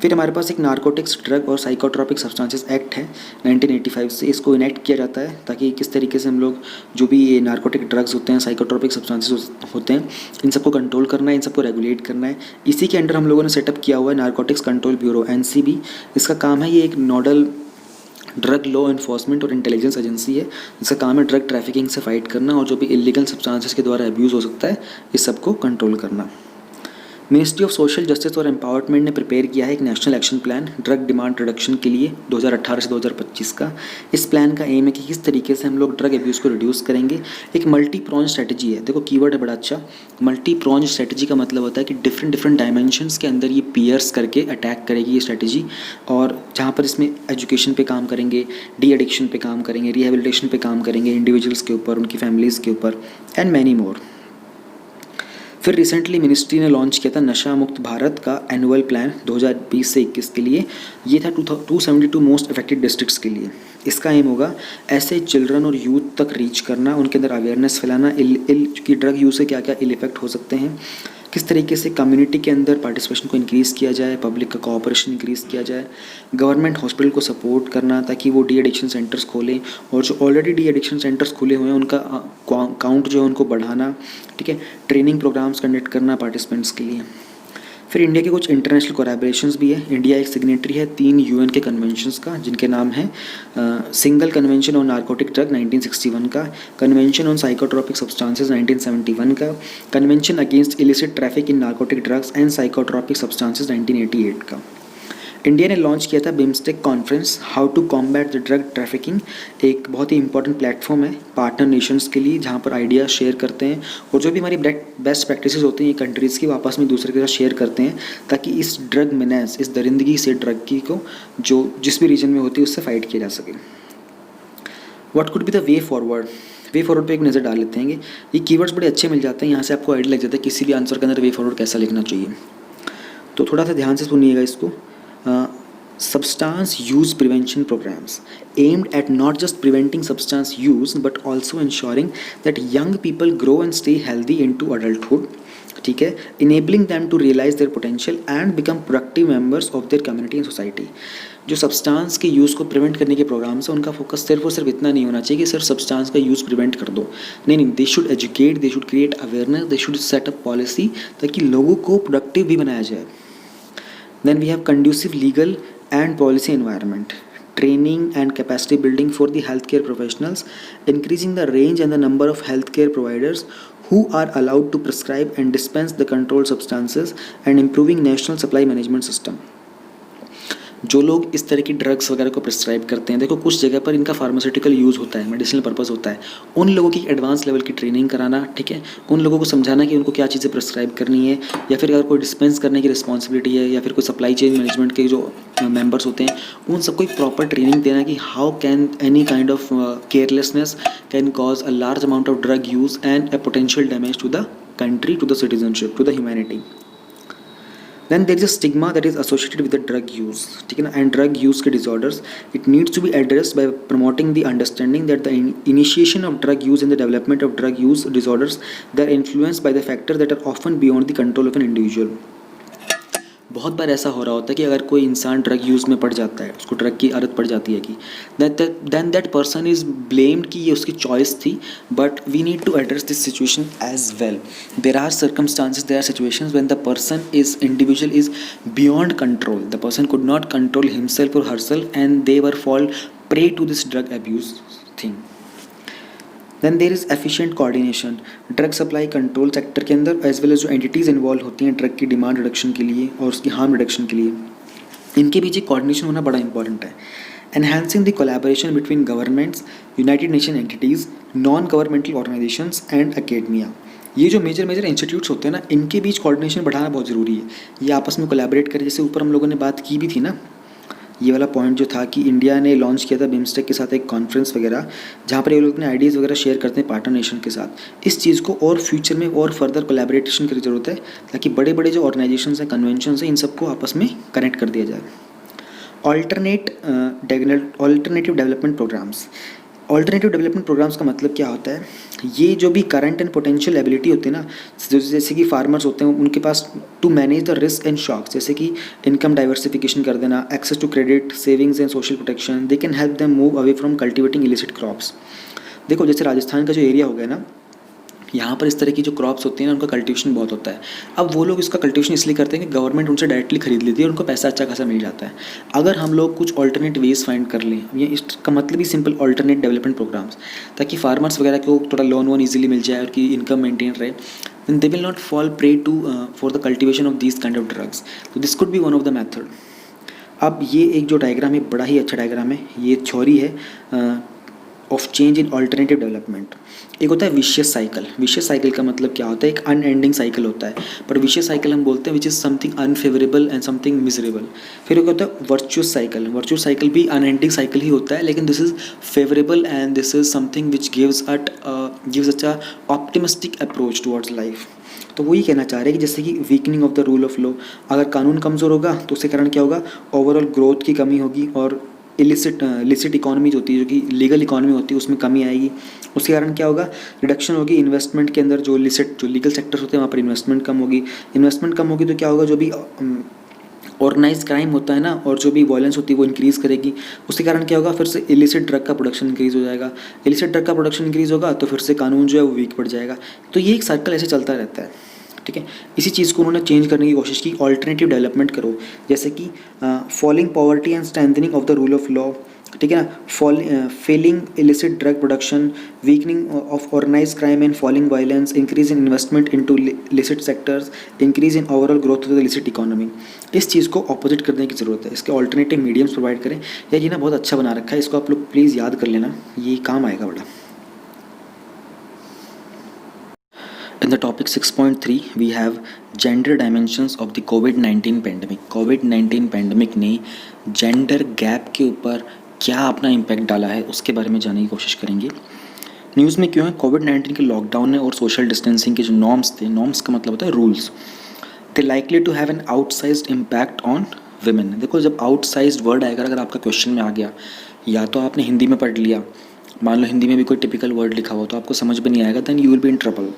फिर हमारे पास एक नारकोटिक्स ड्रग और साइकोट्रॉपिक सब्सटेंसेस एक्ट है 1985 से। इसको इनेक्ट किया जाता है ताकि किस तरीके से हम लोग जो भी ये नारकोटिक ड्रग्स होते हैं, साइकोट्रॉपिक सब्सटेंसेस होते हैं, इन सबको कंट्रोल करना है, इन सबको रेगुलेट करना है। इसी के अंडर हम लोगों ने सेटअप किया हुआ है नारकोटिक्स कंट्रोल ब्यूरो NCB। इसका काम है, ये एक नोडल ड्रग लॉ इन्फोर्समेंट और इंटेलिजेंस एजेंसी है जिसका काम है ड्रग ट्रैफिकिंग से फाइट करना और जो भी इलीगल सब्सटेंसेस के द्वारा अब्यूज़ हो सकता है इस सबको कंट्रोल करना। मिनिस्ट्री ऑफ सोशल जस्टिस और एम्पावरमेंट ने प्रिपेयर किया है एक national action plan drug demand reduction के लिए 2018 से 2025 का। इस प्लान का एम है कि किस तरीके से हम लोग ड्रग अब्यूज़ को रिड्यूस करेंगे। एक मल्टी प्रॉन्ज स्ट्रेटजी है, देखो कीवर्ड है बड़ा अच्छा। मल्टी प्रॉन्ज स्ट्रेटजी का मतलब होता है कि डिफरेंट डायमेंशंस के अंदर ये पियर्स करके अटैक करेगी ये स्ट्रेटजी, और जहाँ पर इसमें एजुकेशन पे काम करेंगे, डी एडिक्शन पे काम करेंगे, रिहेबिलिटेशन पे काम करेंगे, इंडिविजुअल्स के ऊपर, उनकी फैमिलीज़ के ऊपर, एंड मैनी मोर। फिर रिसेंटली मिनिस्ट्री ने लॉन्च किया था नशा मुक्त भारत का एनुअल प्लान 2020 से 21 के लिए। ये था 272 मोस्ट अफेक्टेड डिस्ट्रिक्ट्स के लिए। इसका एम होगा ऐसे चिल्ड्रन और यूथ तक रीच करना, उनके अंदर अवेयरनेस फैलाना कि ड्रग यूज़ से क्या क्या इल इफेक्ट हो सकते हैं, किस तरीके से कम्युनिटी के अंदर पार्टिसिपेशन को इंक्रीज़ किया जाए, पब्लिक का कोऑपरेशन इंक्रीज़ किया जाए, गवर्नमेंट हॉस्पिटल को सपोर्ट करना ताकि वो डी एडिक्शन सेंटर्स खोलें, और जो ऑलरेडी डी एडिक्शन सेंटर्स खुले हुए हैं उनका काउंट जो है उनको बढ़ाना, ठीक है, ट्रेनिंग प्रोग्राम्स कंडक्ट करना पार्टिसिपेंट्स के लिए। फिर इंडिया के कुछ इंटरनेशनल कोलैबोरेशंस भी है। इंडिया एक सिग्नेटरी है 3 UN के कन्वेंशंस का, जिनके नाम है single convention on narcotic drug 1961 का, कन्वेंशन ऑन साइकोट्रॉपिक सब्सटेंसेस 1971 का, convention against illicit traffic in narcotic drugs and psychotropic substances 1988 का। इंडिया ने लॉन्च किया था BIMSTEC conference how to combat the drug trafficking, एक बहुत ही इंपॉर्टेंट प्लेटफॉर्म है पार्टनर नेशंस के लिए जहाँ पर आइडियाज़ शेयर करते हैं और जो भी हमारी बेस्ट प्रैक्टिसेस होती हैं कंट्रीज़ की वो आपस में दूसरे के साथ शेयर करते हैं ताकि इस ड्रग मेनेस, इस दरिंदगी से ड्रग की को जो जिस भी रीजन में होती है उससे फाइट किया जा सके। What could be the way forward पे एक नज़र डाल लेते हैं। ये कीवर्ड्स बड़े अच्छे मिल जाते हैं, यहाँ से आपको आइडिया लग जाता है किसी भी आंसर के अंदर वे फॉरवर्ड कैसा लिखना चाहिए। तो थोड़ा सा ध्यान से सुनिएगा इसको। Substance use prevention programs aimed at not just preventing substance use but also ensuring that young people grow and stay healthy into adulthood, ठीक है, enabling them to realize their potential and become productive members of their community and society। जो सब्सटेंस के यूज़ को प्रिवेंट करने के प्रोग्राम्स है उनका फोकस सिर्फ और सिर्फ इतना नहीं होना चाहिए कि सिर्फ सब्सटेंस का यूज़ प्रिवेंट कर दो, नहीं, they should educate, they should create awareness, they should set up policy ताकि लोगों को प्रोडक्टिव भी बनाया जाए। Then we have conducive legal and policy environment, training and capacity building for the healthcare professionals, increasing the range and the number of healthcare providers who are allowed to prescribe and dispense the controlled substances, and improving national supply management system। जो लोग इस तरह की ड्रग्स वगैरह को प्रिस्क्राइब करते हैं, देखो कुछ जगह पर इनका फार्मास्यूटिकल यूज़ होता है, मेडिसिनल पर्पस होता है, उन लोगों की एडवांस लेवल की ट्रेनिंग कराना, ठीक है, उन लोगों को समझाना कि उनको क्या चीज़ें प्रिस्क्राइब करनी है, या फिर अगर कोई डिस्पेंस करने की रिस्पॉन्सिबिलिटी है, या फिर कोई सप्लाई चेन मैनेजमेंट के जो मेंबर्स होते हैं उन सबको एक प्रॉपर ट्रेनिंग देना कि how can any kind of carelessness can cause a large amount of drug use and a potential damage to the country, to the citizenship, to the humanity. Then there is a stigma that is associated with the drug use, ठीक है ना, and drug use के disorders. It needs to be addressed by promoting the understanding that the initiation of drug use and the development of drug use disorders, they are influenced by the factors that are often beyond the control of an individual। बहुत बार ऐसा हो रहा होता है कि अगर कोई इंसान ड्रग यूज़ में पड़ जाता है, उसको ड्रग की आदत पड़ जाती है कि then that person is blamed कि ये उसकी चॉइस थी, but we need to address this situation as well. There are circumstances, there are situations when the person is individual is beyond control, the person could not control himself और herself and they were fall prey to this drug abuse thing. Then there is efficient coordination drug supply control sector के अंदर एज वेल एज जो एंटिटीज़ इन्वॉल्व होती हैं ड्रग की डिमांड रिडक्शन के लिए और उसकी हार्म रिडक्शन के लिए, इनके बीच एक कोऑर्डिनेशन होना बड़ा इंपॉर्टेंट है. Enhancing the collaboration between governments, United nation entities, non governmental organisations and academia. ये जो मेजर इंस्टीट्यूट्स होते हैं ना, इनके बीच कोऑर्डिनेशन बढ़ाना बहुत ज़रूरी है. ये आपस में कोलैबोरेट करें. जैसे ऊपर हम लोगों ने बात की भी थी ना, ये वाला पॉइंट जो था कि इंडिया ने लॉन्च किया था बिम्स्टेक के साथ एक कॉन्फ्रेंस वगैरह, जहाँ पर ये लोग अपने आइडियाज़ वगैरह शेयर करते हैं पार्टनर नेशन के साथ. इस चीज़ को और फ्यूचर में और फर्दर कोलैबोरेशन की ज़रूरत है, ताकि बड़े बड़े जो ऑर्गेनाइजेशंस हैं, कन्वेंशंस हैं, इन सबको आपस में कनेक्ट कर दिया जाए. Alternative development programmes. Alternative development programmes का मतलब क्या होता है? ये जो भी करंट एंड पोटेंशियल एबिलिटी होती है ना, जैसे कि फार्मर्स होते हैं, उनके पास to manage the risk and shocks, जैसे कि इनकम डाइवर्सिफिकेशन कर देना, access to credit, savings and social protection, they can help them move away from cultivating illicit crops. देखो जैसे राजस्थान का जो एरिया हो गया ना, यहाँ पर इस तरह की जो क्रॉप्स होती हैं ना, उनका कल्टीवेशन बहुत होता है. अब वो लोग इसका कल्टीवेशन इसलिए करते हैं कि गवर्नमेंट उनसे डायरेक्टली खरीद लेती है और उनको पैसा अच्छा खासा मिल जाता है. अगर हम लोग कुछ ऑल्टरनेट वेज फाइंड कर लें, ये इसका मतलब ही सिंपल ऑल्टरनेट डेवलपमेंट प्रोग्राम्स, ताकि फार्मर्स वगैरह को थोड़ा लोन ईजिली मिल जाए और की इनकम मेंटेन रहे, then they will not fall prey to for the cultivation of these kind of drugs. So this could be one of the method. अब ये एक जो डायग्राम है, बड़ा ही अच्छा डायग्राम है. ये थ्योरी है of change in alternative development. एक होता है विशियस साइकिल. विशियस साइकिल का मतलब क्या होता है? एक अनएंडिंग साइकिल होता है, पर विशियस साइकिल हम बोलते हैं which is something unfavourable and something miserable. फिर एक होता है वर्चुअस साइकिल. वर्चुअस साइकिल भी अनएंडिंग साइकिल ही होता है, लेकिन this is favourable and this is something which gives a optimistic approach towards life. तो वही कहना चाह रहे हैं कि जैसे कि weakening of the rule of law, अगर कानून कमज़ोर होगा तो उसके कारण क्या होगा? ओवरऑल ग्रोथ की कमी होगी और इलिसिट इकॉनमी जो होती है, जो कि लीगल इकॉनमी होती है, उसमें कमी आएगी. उसके कारण क्या होगा? रिडक्शन होगी इन्वेस्टमेंट के अंदर. जो लीगल सेक्टर्स होते हैं वहाँ पर इन्वेस्टमेंट कम होगी. इन्वेस्टमेंट कम होगी तो क्या होगा? जो भी ऑर्गेनाइज क्राइम होता है ना, और जो भी वायलेंस होती है वो इंक्रीज़ करेगी. उसके कारण क्या होगा? फिर से इलिसिट ड्रग का प्रोडक्शन इंक्रीज़ हो जाएगा. इलिसिट ड्रग का प्रोडक्शन इंक्रीज़ होगा तो फिर से कानून जो है वो वीक पड़ जाएगा. तो ये एक सर्कल ऐसे चलता रहता है. ठीक है, इसी चीज़ को उन्होंने चेंज करने की कोशिश की. ऑल्टरनेटिव डेवलपमेंट करो, जैसे कि falling poverty and strengthening of the rule of law. ठीक है ना, failing illicit drug production, weakening of organise crime and falling violence, increase in investment into illicit sectors, increase in overall growth of the illicit economy. इस चीज़ को ऑपोजिट करने की ज़रूरत है. इसके ऑल्टरनेटिव मीडियम्स प्रोवाइड करें. या ये ना बहुत अच्छा बना रखा है, इसको आप लोग प्लीज़ याद कर लेना, ये काम आएगा बड़ा. In the topic 6.3 we have gender dimensions of the COVID-19 pandemic. COVID-19 pandemic ने जेंडर गैप के ऊपर क्या अपना इम्पैक्ट डाला है उसके बारे में जानने की कोशिश करेंगे. न्यूज़ में क्यों है? कोविड-19 के लॉकडाउन ने और सोशल डिस्टेंसिंग के जो नॉर्म्स थे, नॉर्म्स का मतलब होता है rules, they likely to have an outsized impact on women. देखो जब आउटसाइज्ड वर्ड आएगा, अगर आपका क्वेश्चन में आ गया, या तो आपने हिंदी में पढ़ लिया, मान लो हिंदी में भी कोई टिपिकल वर्ड लिखा हो तो आपको समझ में नहीं आएगा, then you will be in trouble.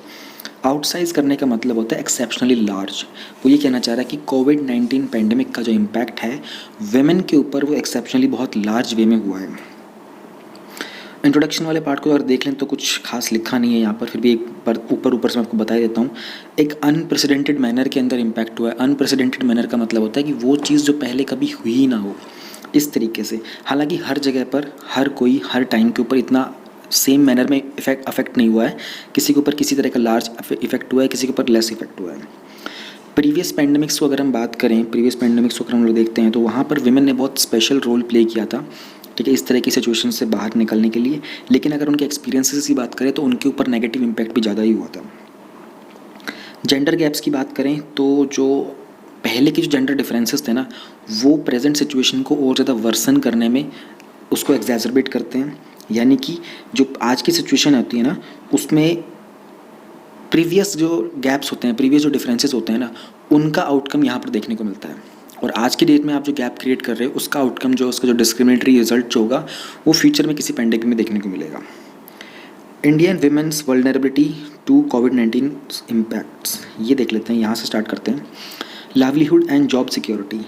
Outsize करने का मतलब होता है एक्सेप्शनली लार्ज. वो ये कहना चाह रहा है कि कोविड-19 पेंडेमिक का जो इम्पैक्ट है वेमेन के ऊपर, वो एक्सेप्शनली बहुत लार्ज वे में हुआ है. इंट्रोडक्शन वाले पार्ट को अगर देख लें तो कुछ खास लिखा नहीं है यहाँ पर, फिर भी एक बार ऊपर से मैं आपको बता देता हूँ. एक अनप्रेसिडेंटेड मैनर के अंदर इम्पैक्ट हुआ है. अनप्रेसिडेंटेड मैनर का मतलब होता है कि वो चीज़ जो पहले कभी हुई ही ना हो, इस तरीके से. हालांकि हर जगह पर हर कोई हर टाइम के ऊपर इतना सेम मैनर में अफेक्ट नहीं हुआ है. किसी के ऊपर किसी तरह का लार्ज इफेक्ट हुआ है, किसी के ऊपर लेस इफेक्ट हुआ है. प्रीवियस पैंडमिक्स को अगर हम बात करें, प्रीवियस पैंडमिक्स को अगर हम लोग देखते हैं तो वहाँ पर विमेन ने बहुत स्पेशल रोल प्ले किया था. ठीक है, इस तरह की सिचुएशन से बाहर निकलने के लिए. लेकिन अगर उनके एक्सपीरियंसेस की बात करें तो उनके ऊपर नेगेटिव इम्पैक्ट भी ज़्यादा ही हुआ था. जेंडर गैप्स की बात करें तो जो पहले के जो जेंडर डिफरेंसेस थे ना, वो प्रेजेंट सिचुएशन को और ज़्यादा वर्सन करने में उसको एग्जैजरबेट करते हैं. यानी कि जो आज की सिचुएशन होती है ना, उसमें प्रीवियस जो गैप्स होते हैं, प्रीवियस जो डिफरेंसेस होते हैं ना, उनका आउटकम यहाँ पर देखने को मिलता है. और आज की डेट में आप जो गैप क्रिएट कर रहे हो, उसका आउटकम जो उसका जो डिस्क्रिमिनेटरी रिजल्ट जो होगा, वो फ्यूचर में किसी पेंडेमिक में देखने को मिलेगा. इंडियन विमेंस वल्नरेबिलिटी टू कोविड-19 इम्पैक्ट्स, ये देख लेते हैं. यहाँ से स्टार्ट करते हैं. Livelihood and job security.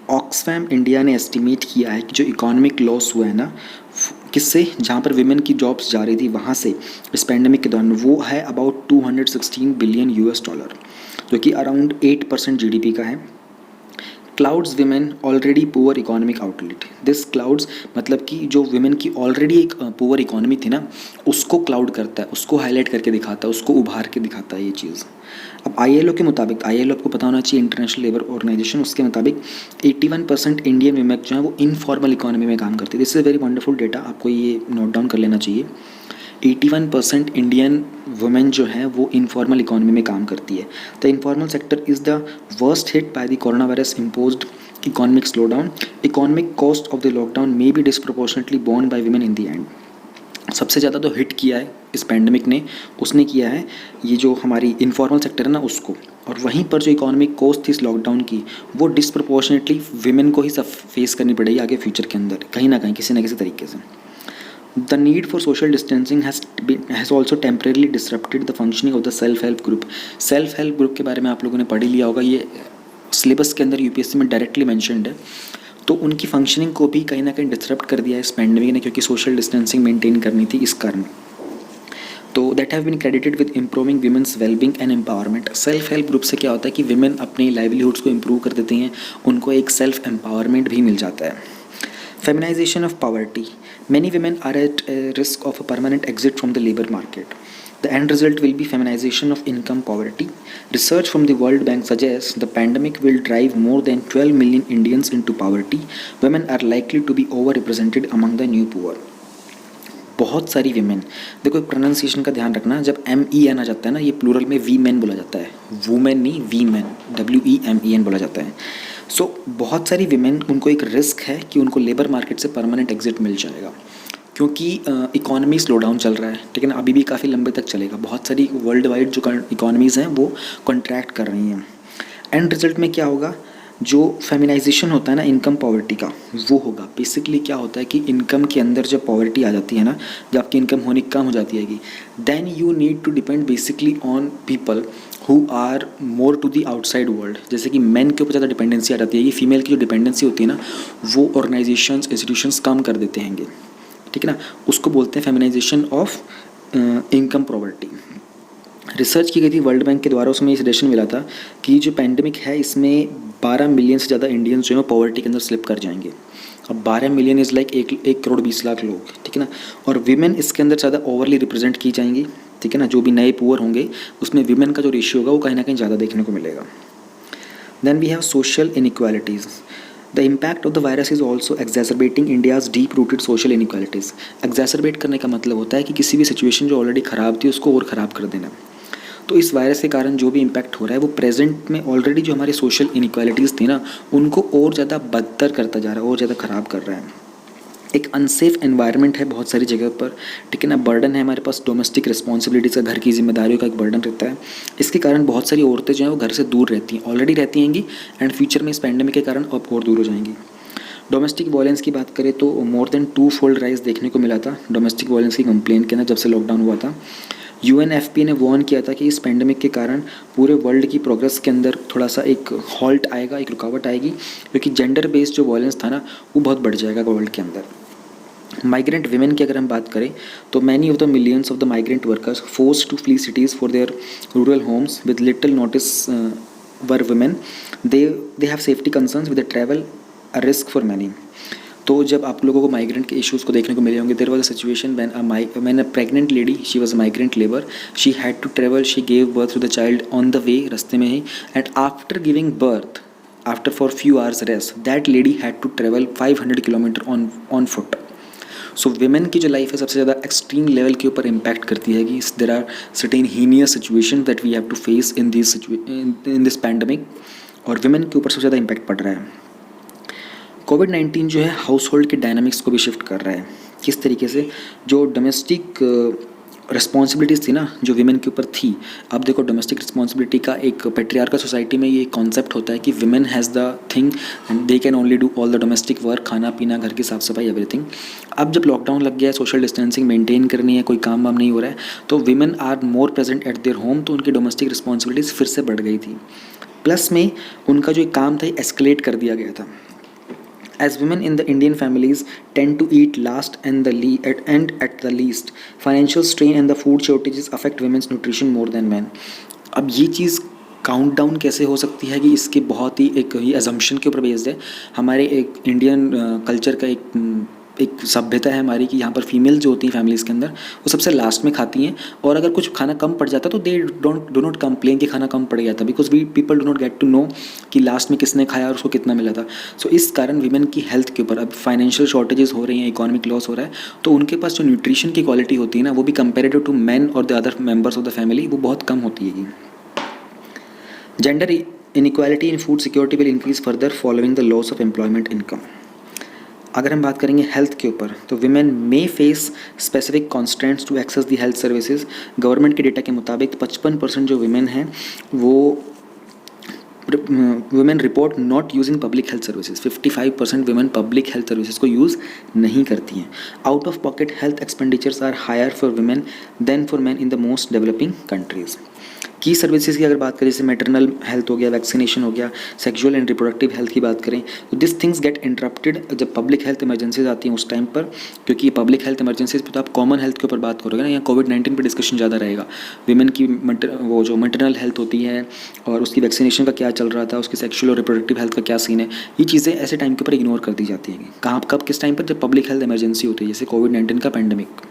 Oxfam India ने एस्टिमेट किया है कि जो इकोनॉमिक लॉस हुआ है ना, किससे, जहाँ पर विमेन की जॉब्स जा रही थी वहाँ से इस पैंडमिक के दौरान, वो है अबाउट $216 बिलियन, जो कि अराउंड 8% GDP का है. Clouds women already poor economic outlet. This clouds मतलब कि जो विमेन की ऑलरेडी एक पुअर इकोनॉमी थी ना, उसको क्लाउड करता है, उसको हाईलाइट करके दिखाता है, उसको उभार के दिखाता है ये चीज़। अब ILO के मुताबिक, ILO आपको पता होना चाहिए, इंटरनेशनल लेबर ऑर्गेनाइजेशन, उसके मुताबिक 81% इंडियन विमेन जो है वो इनफॉर्मल इकोनॉमी में काम करती है। This is very wonderful data, आपको ये नोट डाउन कर लेना चाहिए। 81% इंडियन वुमेन जो है वो इनफॉर्मल इकोनॉमी में काम करती है। The informal sector is the worst hit by the corona virus imposed economic slowdown. Economic cost of the lockdown may be disproportionately borne by women in the end. सबसे ज़्यादा तो हिट किया है इस पैंडमिक ने, उसने किया है ये जो हमारी इनफॉर्मल सेक्टर है ना उसको, और वहीं पर जो इकोनॉमिक कॉस्ट थी इस लॉकडाउन की वो डिस्प्रोपोर्शनेटली विमेन को ही सब फेस करनी पड़ेगी आगे फ्यूचर के अंदर, कहीं ना कहीं किसी न किसी तरीके से। The need for social distancing has also temporarily disrupted the functioning of the self-help group. Self-help group के बारे में आप लोगों ने पढ़ ही लिया होगा, ये सिलेबस के अंदर UPSC में डायरेक्टली मैंशनड है। तो उनकी फंक्शनिंग को भी कहीं ना कहीं डिसरप्ट कर दिया है इस पैंडमिक ने, क्योंकि सोशल डिस्टेंसिंग मेंटेन करनी थी इस कारण। तो that have been credited with improving women's wellbeing and empowerment. Self help group से क्या होता है कि विमेन अपनी लाइवलीहुड्स को इम्प्रूव कर देती हैं, उनको एक सेल्फ एम्पावरमेंट भी मिल जाता है। Feminization of poverty. Many women are at risk of a permanent exit from the labor market. The end result will be feminization of income poverty. Research from the World Bank suggests the pandemic will drive more than 12 million Indians into poverty. Women are likely to be overrepresented among the new poor. बहुत सारी विमेन, देखो प्रोनाउंसिएशन का ध्यान रखना, जब MEN आ जाता है ना, ये प्लूरल में वी मैन बोला जाता है, वुमेन नहीं वी मैन, WEMEN बोला जाता है। सो बहुत सारी विमेन, उनको एक रिस्क है कि उनको लेबर मार्केट से परमानेंट एग्जिट मिल जाएगा, क्योंकि इकोनॉमी स्लो डाउन चल रहा है, ठीक है ना, अभी भी काफ़ी लंबे तक चलेगा। बहुत सारी वर्ल्ड वाइड जो इकोनॉमीज़ हैं वो कॉन्ट्रैक्ट कर रही हैं। एंड रिजल्ट में क्या होगा, जो फेमिनाइजेशन होता है ना इनकम पॉवर्टी का, वो होगा। बेसिकली क्या होता है कि इनकम के अंदर जब पॉवर्टी आ जाती है ना, जब आपकी इनकम होनी कम हो जाती है, then you need to depend basically on people who are more to the outside world. जैसे कि मेन के ऊपर ज़्यादा डिपेंडेंसी आ जाती है, ये फीमेल की जो डिपेंडेंसी होती है ना, वो ऑर्गेनाइजेशंस इंस्टीट्यूशंस कम कर देते हैंगे, ठीक है ना, उसको बोलते हैं feminisation of income poverty. Research की गई थी वर्ल्ड बैंक के द्वारा, उसमें ये सजेशन मिला था कि जो पैंडमिक है इसमें 12 मिलियन से ज़्यादा इंडियंस जो है पॉवर्टी के अंदर स्लिप कर जाएंगे। अब 12 million is like 1 crore 20 lakh लोग, ठीक है ना, और विमेन इसके अंदर ज़्यादा ओवरली रिप्रेजेंट की जाएंगी, ठीक है ना। जो भी नए पुअर होंगे उसमें विमेन का जो रेशियो होगा वो कहीं ना कहीं ज़्यादा देखने को मिलेगा। Then we have social inequalities. The impact of the virus is also exacerbating India's deep rooted social inequalities. Exacerbate करने का मतलब होता है कि किसी भी सिचुएशन जो ऑलरेडी ख़राब थी उसको और ख़राब कर देना। तो इस वायरस के कारण जो भी इम्पैक्ट हो रहा है वो प्रेजेंट में ऑलरेडी जो हमारे सोशल इनइक्वालिटीज़ थी ना उनको और ज़्यादा बदतर करता जा रहा है, और ज़्यादा ख़राब कर रहा है। एक अनसेफ एनवायरनमेंट है बहुत सारी जगह पर, ठीक है ना। बर्डन है हमारे पास डोमेस्टिक रिस्पॉन्सिबिलिटीज़ का, घर की जिम्मेदारियों का एक बर्डन रहता है। इसके कारण बहुत सारी औरतें जो हैं वो घर से दूर रहती हैं, ऑलरेडी रहती हैंगी, एंड फ्यूचर में इस पैंडेमिक के कारण अब और दूर हो जाएंगी। डोमेस्टिक वायलेंस की बात करें तो मोर देन 2 फोल्ड राइज देखने को मिला था डोमेस्टिक वायलेंस की कंप्लेंट के अंदर जब से लॉकडाउन हुआ था। UNFP ने वार्न किया था कि इस पैंडेमिक के कारण पूरे वर्ल्ड की प्रोग्रेस के अंदर थोड़ा सा एक हॉल्ट आएगा, एक रुकावट आएगी, क्योंकि जेंडर बेस्ड जो वायलेंस था ना वो बहुत बढ़ जाएगा वर्ल्ड के अंदर। माइग्रेंट विमेन की अगर हम बात करें तो many of the millions of the migrant workers force to flee cities for their rural homes with little notice were women. They have safety concerns with the travel a risk for many. तो जब आप लोगों को माइग्रेंट के इश्यूज़ को देखने को मिले होंगे, there was a situation when a pregnant lady, she was a migrant labour, she had to travel, she gave birth to the child on the way, रास्ते में ही, and after giving birth, after for few hours rest, that lady had to travel 500 kilometre on foot. So women की जो लाइफ है सबसे ज़्यादा एक्सट्रीम लेवल के ऊपर इम्पैक्ट करती है कि there are certain heinous situation that we have to face in this pandemic, और विमेन के ऊपर सबसे ज़्यादा इम्पैक्ट पड़ रहा है। कोविड-19 जो है हाउस होल्ड के डायनामिक्स को भी शिफ्ट कर रहा है। किस तरीके से, जो डोमेस्टिक रिस्पॉन्सिबिलिटीज़ थी ना जो विमेन के ऊपर थी, अब देखो डोमेस्टिक रिस्पॉन्सिबिलिटी का एक पेट्रियार्कल सोसाइटी में ये कॉन्सेप्ट होता है कि women has the thing and they can only do all the domestic work, खाना पीना, घर की साफ़ सफाई, एवरीथिंग। अब जब लॉकडाउन लग गया है, सोशल डिस्टेंसिंग मेंटेन करनी है, कोई काम वाम नहीं हो रहा है, तो women are more present at their home, तो उनकी डोमेस्टिक रिस्पॉन्सिबिलिटीज़ फिर से बढ़ गई थी। प्लस में उनका जो एक काम था एस्केलेट कर दिया गया था। As women in the Indian families tend to eat last and at the least, financial strain and the food shortages affect women's nutrition more than men. अब ये चीज़ काउंटडाउन कैसे हो सकती है कि इसके बहुत ही एक ये अजम्पशन के ऊपर बेस्ड है। हमारे एक इंडियन कल्चर का एक सभ्यता है हमारी कि यहाँ पर फीमेल जो होती हैं फैमिलीज़ के अंदर वो सबसे लास्ट में खाती हैं, और अगर कुछ खाना कम पड़ जाता है तो दे डो नॉट कंप्लेन कि खाना कम पड़ गया था, because we people do not get to know कि लास्ट में किसने खाया और उसको कितना मिला था। सो इस कारण वीमेन की हेल्थ के ऊपर अब फाइनेंशियल शॉर्टेजेस हो रही हैं, इकोनॉमिक लॉस हो रहा है, तो उनके पास जो न्यूट्रिशन की क्वालिटी होती है ना वो भी कंपेरेटिव टू मैन और the other members of the family वो बहुत कम होती है। Gender inequality in food security will increase further following the loss of employment income. अगर हम बात करेंगे हेल्थ के ऊपर तो women may face specific constants to access the health services. Government के डेटा के मुताबिक 55% जो विमेन हैं वो women report not using public health services. 55% women public health services को यूज़ नहीं करती हैं। Out of pocket health expenditures are higher for women than for man in the most developing countries. की सर्विसेज की अगर बात करें जैसे मैटरनल हेल्थ हो गया, वैक्सीनेशन हो गया, सेक्सुअल एंड रिप्रोडक्टिव हेल्थ की बात करें तो दिस थिंग्स गेट इंटरप्टेड जब पब्लिक हेल्थ इमरजेंसीज आती हैं उस टाइम पर, क्योंकि पब्लिक हेल्थ इमरजेंसीज पे तो आप कॉमन हेल्थ के ऊपर बात करोगे ना, यहाँ कोविड-19 पर डिस्कशन ज़्यादा रहेगा। विमेन की वो जो मैटरनल हेल्थ होती है और उसकी वैक्सीनेशन का क्या चल रहा था, उसकी सेक्सुअल और रिप्रोडक्टिव हेल्थ का क्या सीन है, ये चीज़ें ऐसे टाइम के ऊपर इग्नोर कर दी जाती हैं। कहाँ कब किस टाइम पर, जब पब्लिक हेल्थ इमरजेंसी होती है जैसे कोविड-19 का pandemic.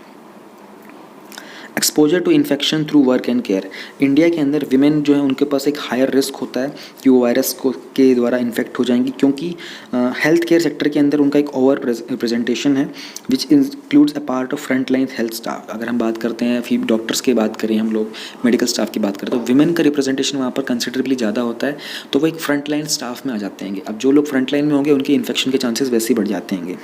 Exposure to infection through work and care. India के अंदर विमेन जो है उनके पास एक हायर रिस्क होता है कि वो वायरस को के द्वारा इन्फेक्ट हो जाएंगी, क्योंकि हेल्थ केयर सेक्टर के अंदर उनका एक ओवर रिप्रेजेंटेशन है which includes a part of front line health staff. अगर हम बात करते हैं फिर डॉक्टर्स की बात करें, हम लोग मेडिकल स्टाफ की बात करें तो विमेन का रिप्रेजेंटेशन वहाँ पर कंसिडरेबली ज़्यादा होता है, तो वो एक फ्रंट लाइन स्टाफ में आ जाते हैं। अब जो लोग फ्रंट लाइन में होंगे उनके इन्फेक्शन के चांसेस वैसे ही बढ़ जाते हैं।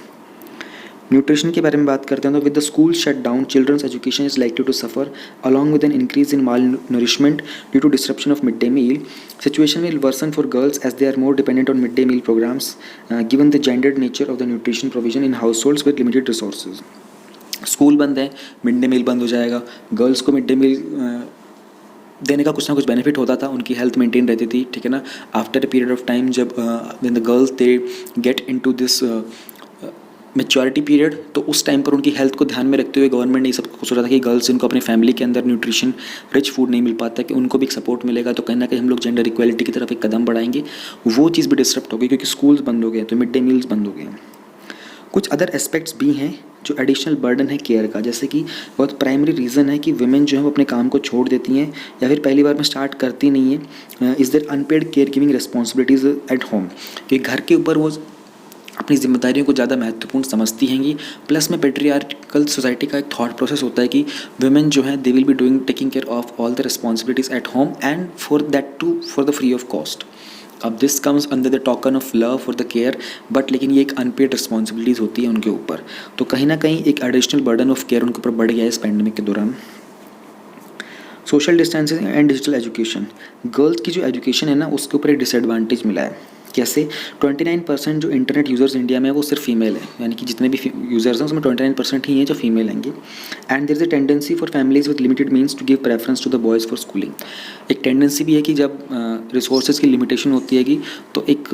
न्यूट्रिशन के बारे में बात करते हैं तो with the school shut down children's education is likely to suffer along with an increase in malnourishment due to disruption of mid day meal. Situation will worsen for girls as they are more dependent on mid day meal programmes given the gendered nature of the nutrition provision in households with limited resources. School बंद है, मिड डे मील बंद हो जाएगा, गर्ल्स को मिड डे मील देने का कुछ ना कुछ बेनिफिट होता था, उनकी हेल्थ मेंटेन रहती थी, ठीक है ना। After a period of time जब when the girls they get into this maturity period, तो उस टाइम पर उनकी हेल्थ को ध्यान में रखते हुए गवर्नमेंट ने ये सब सोचा था कि गर्ल्स जिनको अपनी फैमिली के अंदर न्यूट्रिशन रिच फूड नहीं मिल पाता कि उनको भी एक सपोर्ट मिलेगा, तो कहीं ना कहीं हम लोग जेंडर इक्वालिटी की तरफ एक कदम बढ़ाएंगे। वो चीज़ भी डिस्टर्ब हो गई क्योंकि स्कूल्स बंद हो गए, तो मिड डे मील्स बंद हो गए। कुछ अदर एस्पेक्ट्स भी हैं जो एडिशनल बर्डन है केयर का, जैसे कि बहुत प्राइमरी रीज़न है कि वुमेन जो है वो अपने काम को छोड़ देती हैं या फिर पहली बार में स्टार्ट करती नहीं है। Is there unpaid care giving responsibilities at home, कि घर के ऊपर वो अपनी जिम्मेदारियों को ज़्यादा महत्वपूर्ण समझती हैंगी। प्लस में पेट्रियार्कल सोसाइटी का एक थॉट प्रोसेस होता है कि वुमेन जो है they will be doing taking care of all the responsibilities at home and for that too for the free of cost. अब this comes under the token of love for the care, but लेकिन ये एक अनपेड रिस्पॉन्सिबिलिटीज़ होती है उनके ऊपर, तो कहीं ना कहीं एक एडिशनल बर्डन ऑफ केयर उनके ऊपर बढ़ गया है इस पैंडमिक के दौरान। Social distancing and digital education, girls की जो एजुकेशन है ना उसके ऊपर एक डिसएडवांटेज मिला है। कैसे? 29% जो इंटरनेट यूज़र्स इंडिया में है वो सिर्फ फीमेल है, यानी कि जितने भी यूज़र्स हैं उसमें 29% ही हैं जो फीमेल हैंगे। And there is a tendency for families with limited means to give preference to the boys for schooling. एक टेंडेंसी भी है कि जब रिसोर्सेज की लिमिटेशन होती है तो एक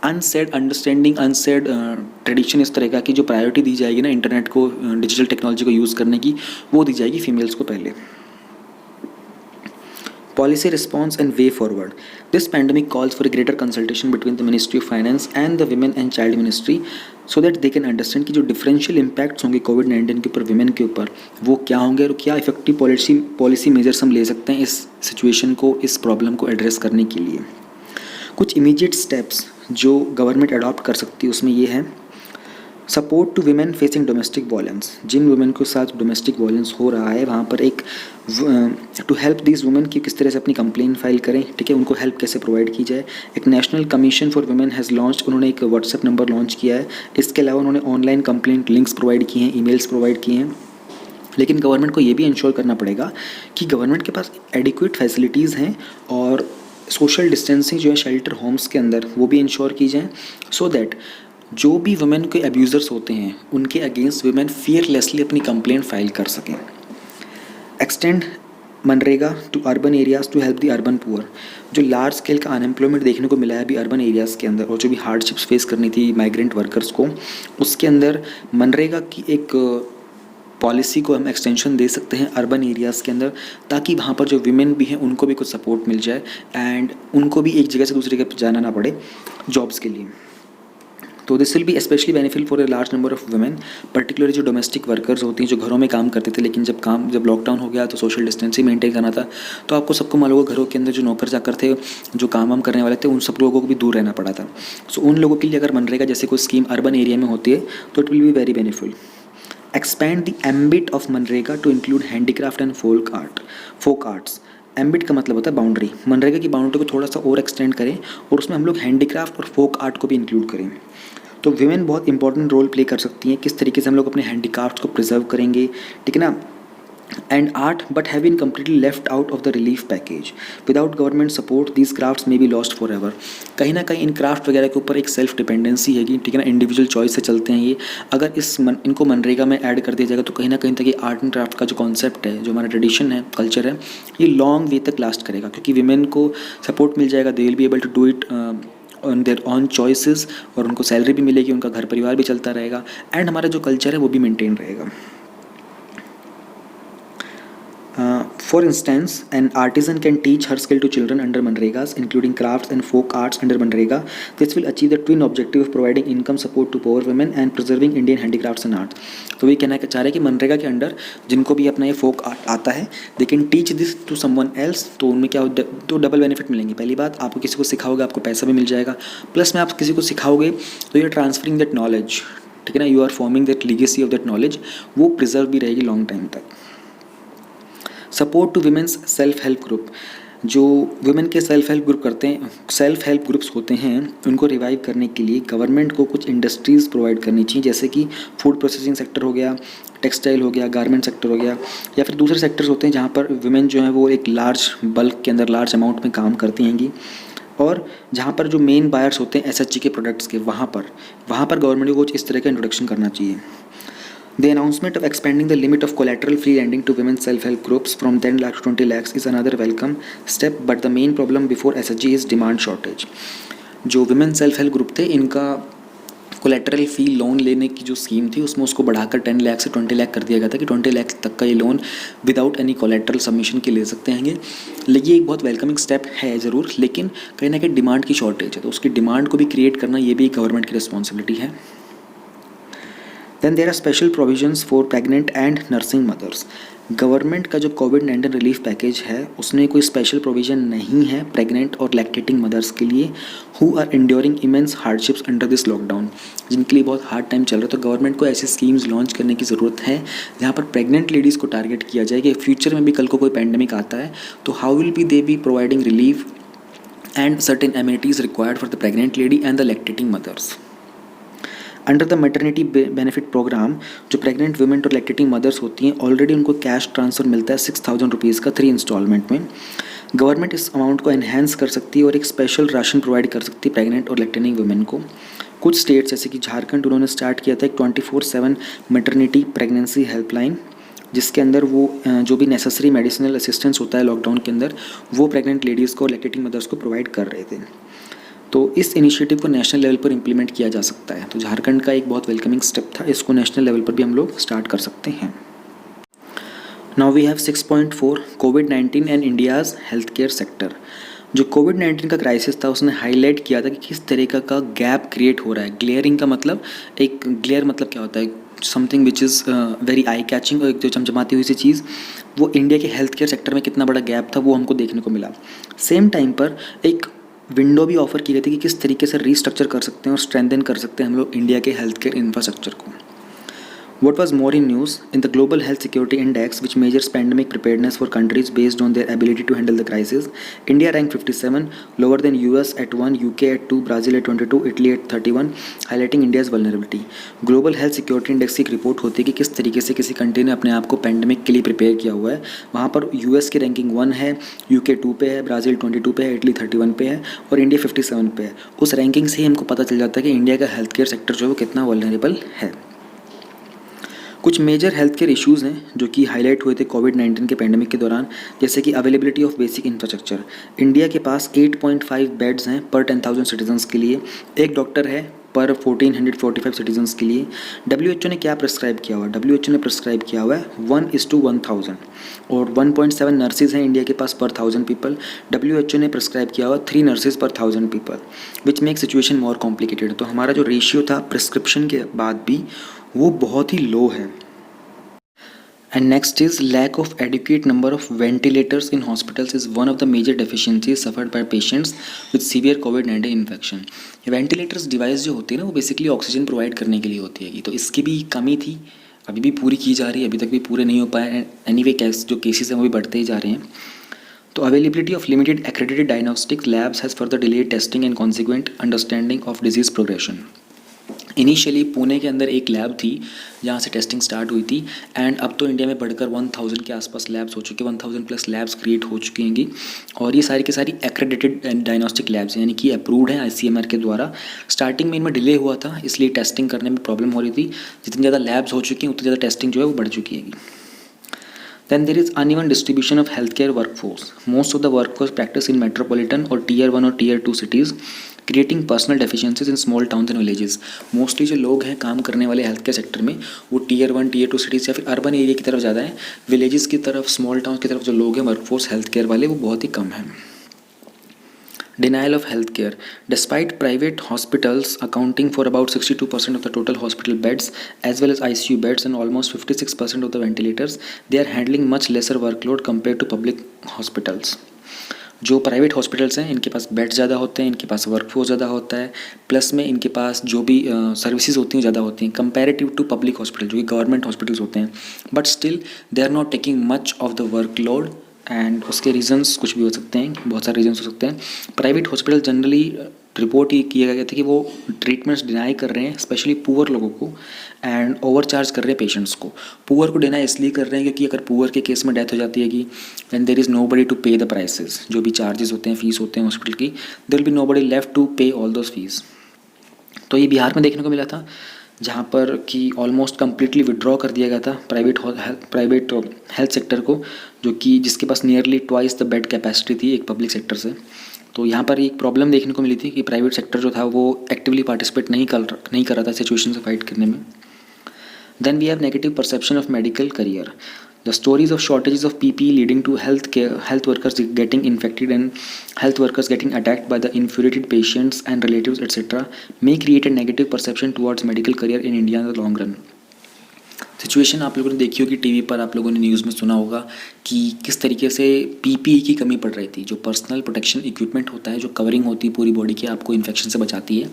अनसेड अंडरस्टैंडिंग अनसेड ट्रेडिशन इस तरह का कि जो प्रायोरिटी दी जाएगी ना इंटरनेट को, डिजिटल टेक्नोलॉजी को यूज़ करने की, वो दी जाएगी फीमेल्स को पहले। Policy response and way forward. This pandemic calls for a greater consultation between the Ministry of Finance and the Women and Child Ministry so that they can understand कि जो differential impacts होंगे कोविड-19 के ऊपर विमेन के ऊपर वो क्या होंगे और क्या इफेक्टिव पॉलिसी मेजर्स हम ले सकते हैं इस सिचुएशन को, इस प्रॉब्लम को एड्रेस करने के लिए। कुछ इमीडिएट स्टेप्स जो गवर्नमेंट अडॉप्ट कर सकती है उसमें ये है support to women facing domestic violence. जिन वुमेन के साथ डोमेस्टिक वायलेंस हो रहा है वहाँ पर एक टू हेल्प दीज वुमेन कि किस तरह से अपनी कंप्लेन फाइल करें, ठीक है, उनको हेल्प कैसे प्रोवाइड की जाए। एक national commission for women has launch, उन्होंने एक व्हाट्सएप नंबर लॉन्च किया है। इसके अलावा उन्होंने ऑनलाइन कंप्लेंट लिंक्स प्रोवाइड किए हैं, ईमेल्स प्रोवाइड किए हैं। लेकिन गवर्नमेंट को ये भी इंश्योर करना पड़ेगा कि गवर्नमेंट के पास एडिक्वेट फैसिलिटीज़ हैं और सोशल डिस्टेंसिंग जो है शेल्टर होम्स के अंदर वो भी इंश्योर की जाए, सो दैट जो भी वुमेन के अब्यूज़र्स होते हैं उनके अगेंस्ट वुमेन फियरलेसली अपनी कंप्लेंट फाइल कर सकें। Extend MNREGA to urban areas to help the urban poor. जो लार्ज स्केल का अनएम्प्लॉयमेंट देखने को मिला है अभी अर्बन एरियाज़ के अंदर और जो भी हार्डशिप्स फेस करनी थी माइग्रेंट वर्कर्स को, उसके अंदर मनरेगा की एक पॉलिसी को हम एक्सटेंशन दे सकते हैं अर्बन एरियाज़ के अंदर, ताकि वहाँ पर जो वीमेन भी हैं उनको भी कुछ सपोर्ट मिल जाए एंड उनको भी एक जगह से दूसरी जगह जाना ना पड़े जॉब्स के लिए। तो this will be specially benefit for a large number of women, particularly जो डोमेस्टिक वर्कर्स होती हैं जो घरों में काम करते थे, लेकिन जब लॉकडाउन हो गया तो सोशल डिस्टेंसिंग मेंटेन करना था, तो आपको सबको मालूम होगा घरों के अंदर जो नौकर चाकर थे, जो काम वाम करने वाले थे, उन सब लोगों को भी दूर रहना पड़ा था। सो उन लोगों के लिए अगर मनरेगा जैसे कोई स्कीम अर्बन एरिया में होती है तो it will be very benefit. Expand the ambit of MNREGA to include handicraft and folk arts. Ambit का मतलब होता है बाउंड्री। मनरेगा की बाउंड्री को थोड़ा सा और एक्सटेंड करें और उसमें हम लोग हैंडीक्राफ्ट और फोक आर्ट को भी इंक्लूड करें। तो वीमेन बहुत इंपॉर्टेंट रोल प्ले कर सकती हैं, किस तरीके से हम लोग अपने हैंडीक्राफ्ट को प्रिजर्व करेंगे, ठीक है ना। And art but have been completely left out of the relief package. Without government support these crafts may be lost forever एवर। कहीं ना कहीं इन क्राफ्ट वगैरह के ऊपर एक सेल्फ डिपेंडेंसी है, ठीक है ना, इंडिविजुअल चॉइस से चलते हैं ये। अगर इनको मनरेगा में ऐड कर दिया जाएगा तो कहीं ना कहीं तक ये आर्ट एंड क्राफ्ट का जो कॉन्सेप्ट है, जो हमारा ट्रेडिशन है, कल्चर है, ये लॉन्ग वे तक लास्ट करेगा, क्योंकि वीमेन को सपोर्ट मिल जाएगा, they will be able to do it on their own choices, और उनको सैलरी भी मिलेगी, उनका घर परिवार भी चलता रहेगा एंड हमारा जो कल्चर है वो भी मेंटेन रहेगा। For instance, an artisan can teach her skill to children under Manregas, including crafts and folk arts under Manrega. This will achieve the twin objective of providing income support to poor women and preserving Indian handicrafts and arts. तो ये कहना चाह रहे हैं कि मनरेगा के अंडर जिनको भी अपना ये फोक आर्ट आता है, they can teach this to someone else, तो उनमें क्या तो डबल बेनिफिट मिलेंगे। पहली बात, आपको किसी को सिखाओगे आपको पैसा भी मिल जाएगा, प्लस में आप किसी को सिखाओगे तो you are transferring that knowledge, ठीक है ना, you are forming that legacy of that knowledge, वो प्रिजर्व भी रहेगी लॉन्ग टाइम तक। Support to women's self help group. जो वुमेन के सेल्फ हेल्प ग्रुप्स होते हैं उनको रिवाइव करने के लिए गवर्नमेंट को कुछ इंडस्ट्रीज़ प्रोवाइड करनी चाहिए, जैसे कि फूड प्रोसेसिंग सेक्टर हो गया, टेक्सटाइल हो गया, गारमेंट सेक्टर हो गया, या फिर दूसरे सेक्टर्स होते हैं जहाँ पर वुमेन जो है वो एक लार्ज बल्क के अंदर लार्ज अमाउंट में काम करती हैंगी, और जहाँ पर जो मेन बायर्स होते हैं SHG के प्रोडक्ट्स के, वहाँ पर गवर्नमेंट को कुछ इस तरह का इंट्रोडक्शन करना चाहिए। The announcement of expanding the limit of collateral-free lending to women's self-help groups from 10 lakh to 20 lakhs is another welcome step, but the main problem before SHG is demand shortage. जो women self-help group थे, इनका कोलेटरल फी लोन लेने की जो स्कीम थी उसमें उसको बढ़ाकर 10 लाख से 20 लाख कर दिया गया था कि 20 लाख तक का ये loan without any collateral submission के ले सकते हैं। लेकिन ये एक बहुत वेलकमिंग स्टेप है ज़रूर, लेकिन कहीं ना कहीं डिमांड की शॉर्टेज है, तो उसकी डिमांड को भी क्रिएट करना ये भी गवर्नमेंट की रिस्पॉन्सिबिलिटी है। Then there are special provisions for pregnant and nursing mothers. Government का जो कोविड-19 रिलीफ पैकेज है उसमें कोई स्पेशल प्रोविज़न नहीं है प्रेग्नेंट और लैक्टेटिंग मदर्स के लिए who are enduring immense hardships under this lockdown, जिनके लिए बहुत हार्ड टाइम चल रहा है। तो गवर्नमेंट को ऐसी स्कीम्स लॉन्च करने की ज़रूरत है जहाँ पर प्रेग्नेंट लेडीज़ को टारगेट किया जाए कि फ्यूचर में भी कल को कोई पैंडेमिक आता है तो how will be they be providing relief and certain amenities required for the pregnant lady and the lactating mothers. Under the maternity benefit programme, जो प्रेग्नेंट वुमेन और लैक्टेटिंग मदर्स होती हैं ऑलरेडी उनको कैश ट्रांसफ़र मिलता है 6,000 रुपीज़ का 3 इंस्टॉलमेंट में। गवर्नमेंट इस अमाउंट को एनहेंस कर सकती है और एक स्पेशल राशन प्रोवाइड कर सकती है प्रेग्नेंट और लैक्टेटिंग वुमेन को। कुछ स्टेट्स जैसे कि झारखंड, उन्होंने स्टार्ट किया था एक 24/7 मैटरनिटी प्रेगनेंसी हेल्पलाइन, जिसके अंदर वो जो भी नेसेसरी मेडिसिनल असिस्टेंस होता है लॉकडाउन के अंदर वो प्रेग्नेंट लेडीज़ को और लैक्टेटिंग मदर्स को प्रोवाइड कर रहे थे। तो इस इनिशिएटिव को नेशनल लेवल पर इम्प्लीमेंट किया जा सकता है। तो झारखंड का एक बहुत वेलकमिंग स्टेप था, इसको नेशनल लेवल पर भी हम लोग स्टार्ट कर सकते हैं। नाउ वी हैव 6.4 कोविड-19 and India's health care sector. जो कोविड-19 का क्राइसिस था उसने हाईलाइट किया था कि किस तरीके का गैप क्रिएट हो रहा है। ग्लेयरिंग का मतलब, एक ग्लेयर मतलब क्या होता है, something which is very eye catching, और एक जो चमचमाती हुई सी चीज़, वो इंडिया के हेल्थ केयर सेक्टर में कितना बड़ा गैप था वो हमको देखने को मिला। सेम टाइम पर एक विंडो भी ऑफर की गई थी कि किस तरीके से रीस्ट्रक्चर कर सकते हैं और स्ट्रेंथन कर सकते हैं हम लोग इंडिया के हेल्थ केयर इंफ्रास्ट्रक्चर को। What was more in news? In the Global Health Security Index, which measures pandemic preparedness for countries based on their ability to handle the crisis, India ranked 57, lower than US at 1, UK at 2, Brazil at 22, Italy at 31, highlighting India's vulnerability. Global Health Security Index की एक रिपोर्ट होती है कि किस तरीके से किसी कंट्री ने अपने आप को पैंडमिक के लिए प्रिपेयर किया हुआ है। वहाँ पर US की रैंकिंग 1 है, UK 2 पे है, ब्राज़ील 22 पे है, इटली 31 पे है और इंडिया 57 पे है। उस रैंकिंग से ही हमको पता चल जाता है कि इंडिया का हेल्थ केयर सेक्टर जो है वो कितना वल्नरेबल है। कुछ मेजर हेल्थ केयर इश्यूज़ हैं जो कि हाईलाइट हुए थे कोविड-19 के पैंडेमिक के दौरान, जैसे कि availability of basic infrastructure. India के पास 8.5 बेड्स हैं पर 10,000 सिटीजन्स के लिए। एक डॉक्टर है पर 1445 सिटीजन्स के लिए। WHO ने क्या प्रिस्क्राइब किया हुआ है? WHO ने प्रिस्क्राइब किया हुआ है 1:1000 और 1.7 नर्सेज हैं इंडिया के पास पर 1000 पीपल। WHO ने प्रिस्क्राइब किया हुआ 3 नर्सेज पर 1000 people, which make situation more complicated. तो हमारा जो रेशियो था प्रिस्क्रिप्शन के बाद भी वो बहुत ही लो है। And next is lack of adequate number of ventilators in hospitals is one of the major deficiencies suffered by patients with severe COVID-19 infection. Ventilators device जो होती है ना वो बेसिकली ऑक्सीजन प्रोवाइड करने के लिए होती है, तो इसकी भी कमी थी, अभी भी पूरी की जा रही है, अभी तक भी पूरे नहीं हो पाए। एनीवे जो केसेस हैं वो भी बढ़ते ही जा रहे हैं। तो availability of limited accredited diagnostic labs has further delayed testing and consequent understanding of disease progression. Initially Pune के अंदर एक लैब थी जहाँ से टेस्टिंग स्टार्ट हुई थी, एंड अब तो इंडिया में बढ़कर 1000 के आसपास लैब्स हो चुके हैं, 1000 प्लस लैब्स क्रिएट हो चुकी हैं। और ये सारी की सारी एक्रेडिटेड डायग्नोस्टिक लैब्स यानी कि अप्रूव्ड हैं ICMR के द्वारा। स्टार्टिंग में इनमें डिले हुआ था, इसलिए टेस्टिंग करने में प्रॉब्लम हो रही थी। जितनी ज़्यादा लैब्स हो चुकी हैं उतनी ज़्यादा टेस्टिंग जो है वो बढ़ चुकी है। Then there is uneven distribution of healthcare workforce. Most of the workforce practice in metropolitan or tier 1 or tier 2 cities, creating personal deficiencies in small towns and villages. Mostly जो लोग हैं काम करने वाले हेल्थ केयर सेक्टर में वो टियर 1 टियर 2 सिटीज़ या फिर अर्बन एरिया की तरफ ज़्यादा है। विलेजेस की तरफ, स्मॉल टाउन की तरफ जो लोग हैं वर्कफोर्स हेल्थ केयर वाले वो बहुत ही कम हैं। Denial of healthcare. Despite private hospitals accounting for about 62% of the total hospital beds as well as ICU beds and almost 56% of the ventilators, they are handling much lesser workload compared to public hospitals. जो प्राइवेट हॉस्पिटल्स हैं इनके पास बेड्स ज़्यादा होते हैं, इनके पास वर्कफोर्स ज़्यादा होता है, प्लस में इनके पास जो भी सर्विसेज होती हैं ज़्यादा होती हैं कंपैरेटिव टू पब्लिक हॉस्पिटल जो कि गवर्नमेंट हॉस्पिटल्स होते हैं। But still they are not taking much of the workload, and उसके रीजंस कुछ भी हो सकते हैं, बहुत सारे रीजंस हो सकते हैं। प्राइवेट हॉस्पिटल जनरली रिपोर्ट ये किया गया था कि वो ट्रीटमेंट्स डिनाई कर रहे हैं स्पेशली पुअर लोगों को, एंड ओवर चार्ज कर रहे हैं पेशेंट्स को। पुअर को डिनाई इसलिए कर रहे हैं क्योंकि अगर पुअर के केस में डेथ हो जाती है कि and there is nobody to pay the prices, जो भी चार्जेस होते हैं, फीस होते हैं हॉस्पिटल की, there will be nobody left to pay all those fees. तो ये बिहार में देखने को मिला था जहाँ पर कि ऑलमोस्ट कम्प्लीटली विड्रॉ कर दिया गया था प्राइवेट हेल्थ सेक्टर को, जो कि जिसके पास nearly twice the bed capacity थी एक पब्लिक सेक्टर से। तो यहाँ पर एक प्रॉब्लम देखने को मिली थी कि प्राइवेट सेक्टर जो था वो एक्टिवली पार्टिसिपेट नहीं कर रहा था सिचुएशन से फाइट करने में। Then we have negative perception of medical career. The stories of shortages of PPE leading to health workers getting infected and health workers getting attacked by the infuriated patients and relatives, etc., may create a negative perception towards medical career in India in the long run. Situation आप लोगों ने देखी होगी टीवी पर, आप लोगों ने न्यूज़ में सुना होगा कि किस तरीके से PPE की कमी पड़ रही थी। जो पर्सनल प्रोटेक्शन इक्विपमेंट होता है, जो कवरिंग होती है पूरी बॉडी की, आपको इन्फेक्शन से बचाती है,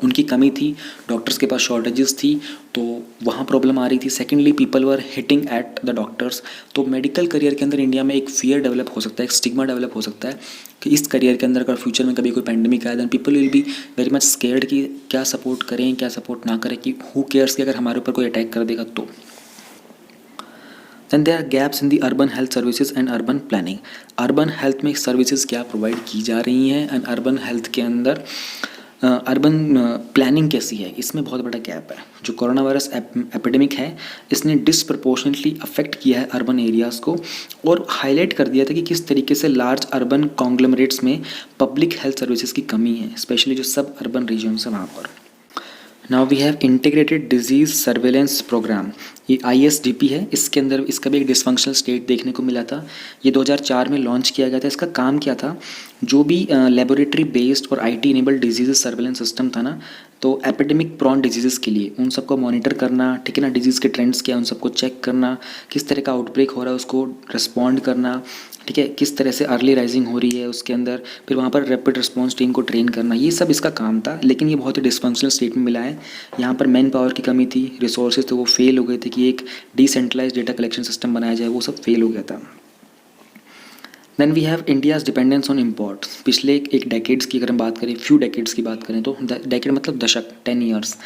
उनकी कमी थी। डॉक्टर्स के पास शॉर्टेजेस थी, तो वहाँ प्रॉब्लम आ रही थी। Secondly people were hitting at the doctors. तो मेडिकल करियर के अंदर इंडिया में एक फियर डेवलप हो सकता है, एक स्टिग्मा डेवलप हो सकता है कि इस करियर के अंदर अगर फ्यूचर में कभी कोई पैंडेमिक आए, then people will be very much scared कि क्या सपोर्ट करें क्या सपोर्ट ना करें, कि हु केयर्स कि अगर हमारे ऊपर कोई अटैक कर देगा तो। Then there are gaps in the urban health services and urban planning. Urban health में सर्विसेज क्या प्रोवाइड की जा रही हैं एंड अर्बन हेल्थ के अंदर अर्बन प्लानिंग कैसी है, इसमें बहुत बड़ा गैप है। जो कोरोना वायरस एपिडेमिक है इसने डिसप्रपोर्शनेटली अफेक्ट किया है अर्बन एरियाज़ को, और हाईलाइट कर दिया था कि किस तरीके से लार्ज अर्बन कॉन्ग्लोमरेट्स में पब्लिक हेल्थ सर्विसेज की कमी है, स्पेशली जो सब अर्बन रीजन्स हैं वहाँ पर। Now we have integrated disease surveillance programme, ये ISDP है। इसके अंदर इसका भी एक डिसफंक्शनल स्टेट देखने को मिला था। ये 2004 में लॉन्च किया गया था। इसका काम क्या था, जो भी लेबोरेटरी बेस्ड और IT enabled disease surveillance system था ना, तो एपिडेमिक प्रॉन डिजीज़ के लिए उन सबको मॉनिटर करना, ठीक है ना, डिजीज़ के ट्रेंड्स क्या, उन सबको चेक करना, किस तरह का आउटब्रेक हो रहा है उसको रिस्पॉन्ड करना, ठीक है, किस तरह से अर्ली राइजिंग हो रही है उसके अंदर, फिर वहाँ पर रैपिड रिस्पॉन्स टीम को ट्रेन करना, ये सब इसका काम था। लेकिन ये बहुत ही डिसफंक्शनल स्टेट में मिला है। यहाँ पर मैन पावर की कमी थी, रिसोर्सेज तो वो फेल हो गए थे कि एक डिसेंट्रलाइज डेटा कलेक्शन सिस्टम बनाया जाए, वो सब फेल हो गया था। Then we have India's dependence on import. पिछले एक डेकेड्स की अगर हम बात करें, फ्यू डेकेड्स की बात करें, तो डेकेड मतलब दशक, 10 ईयर्स।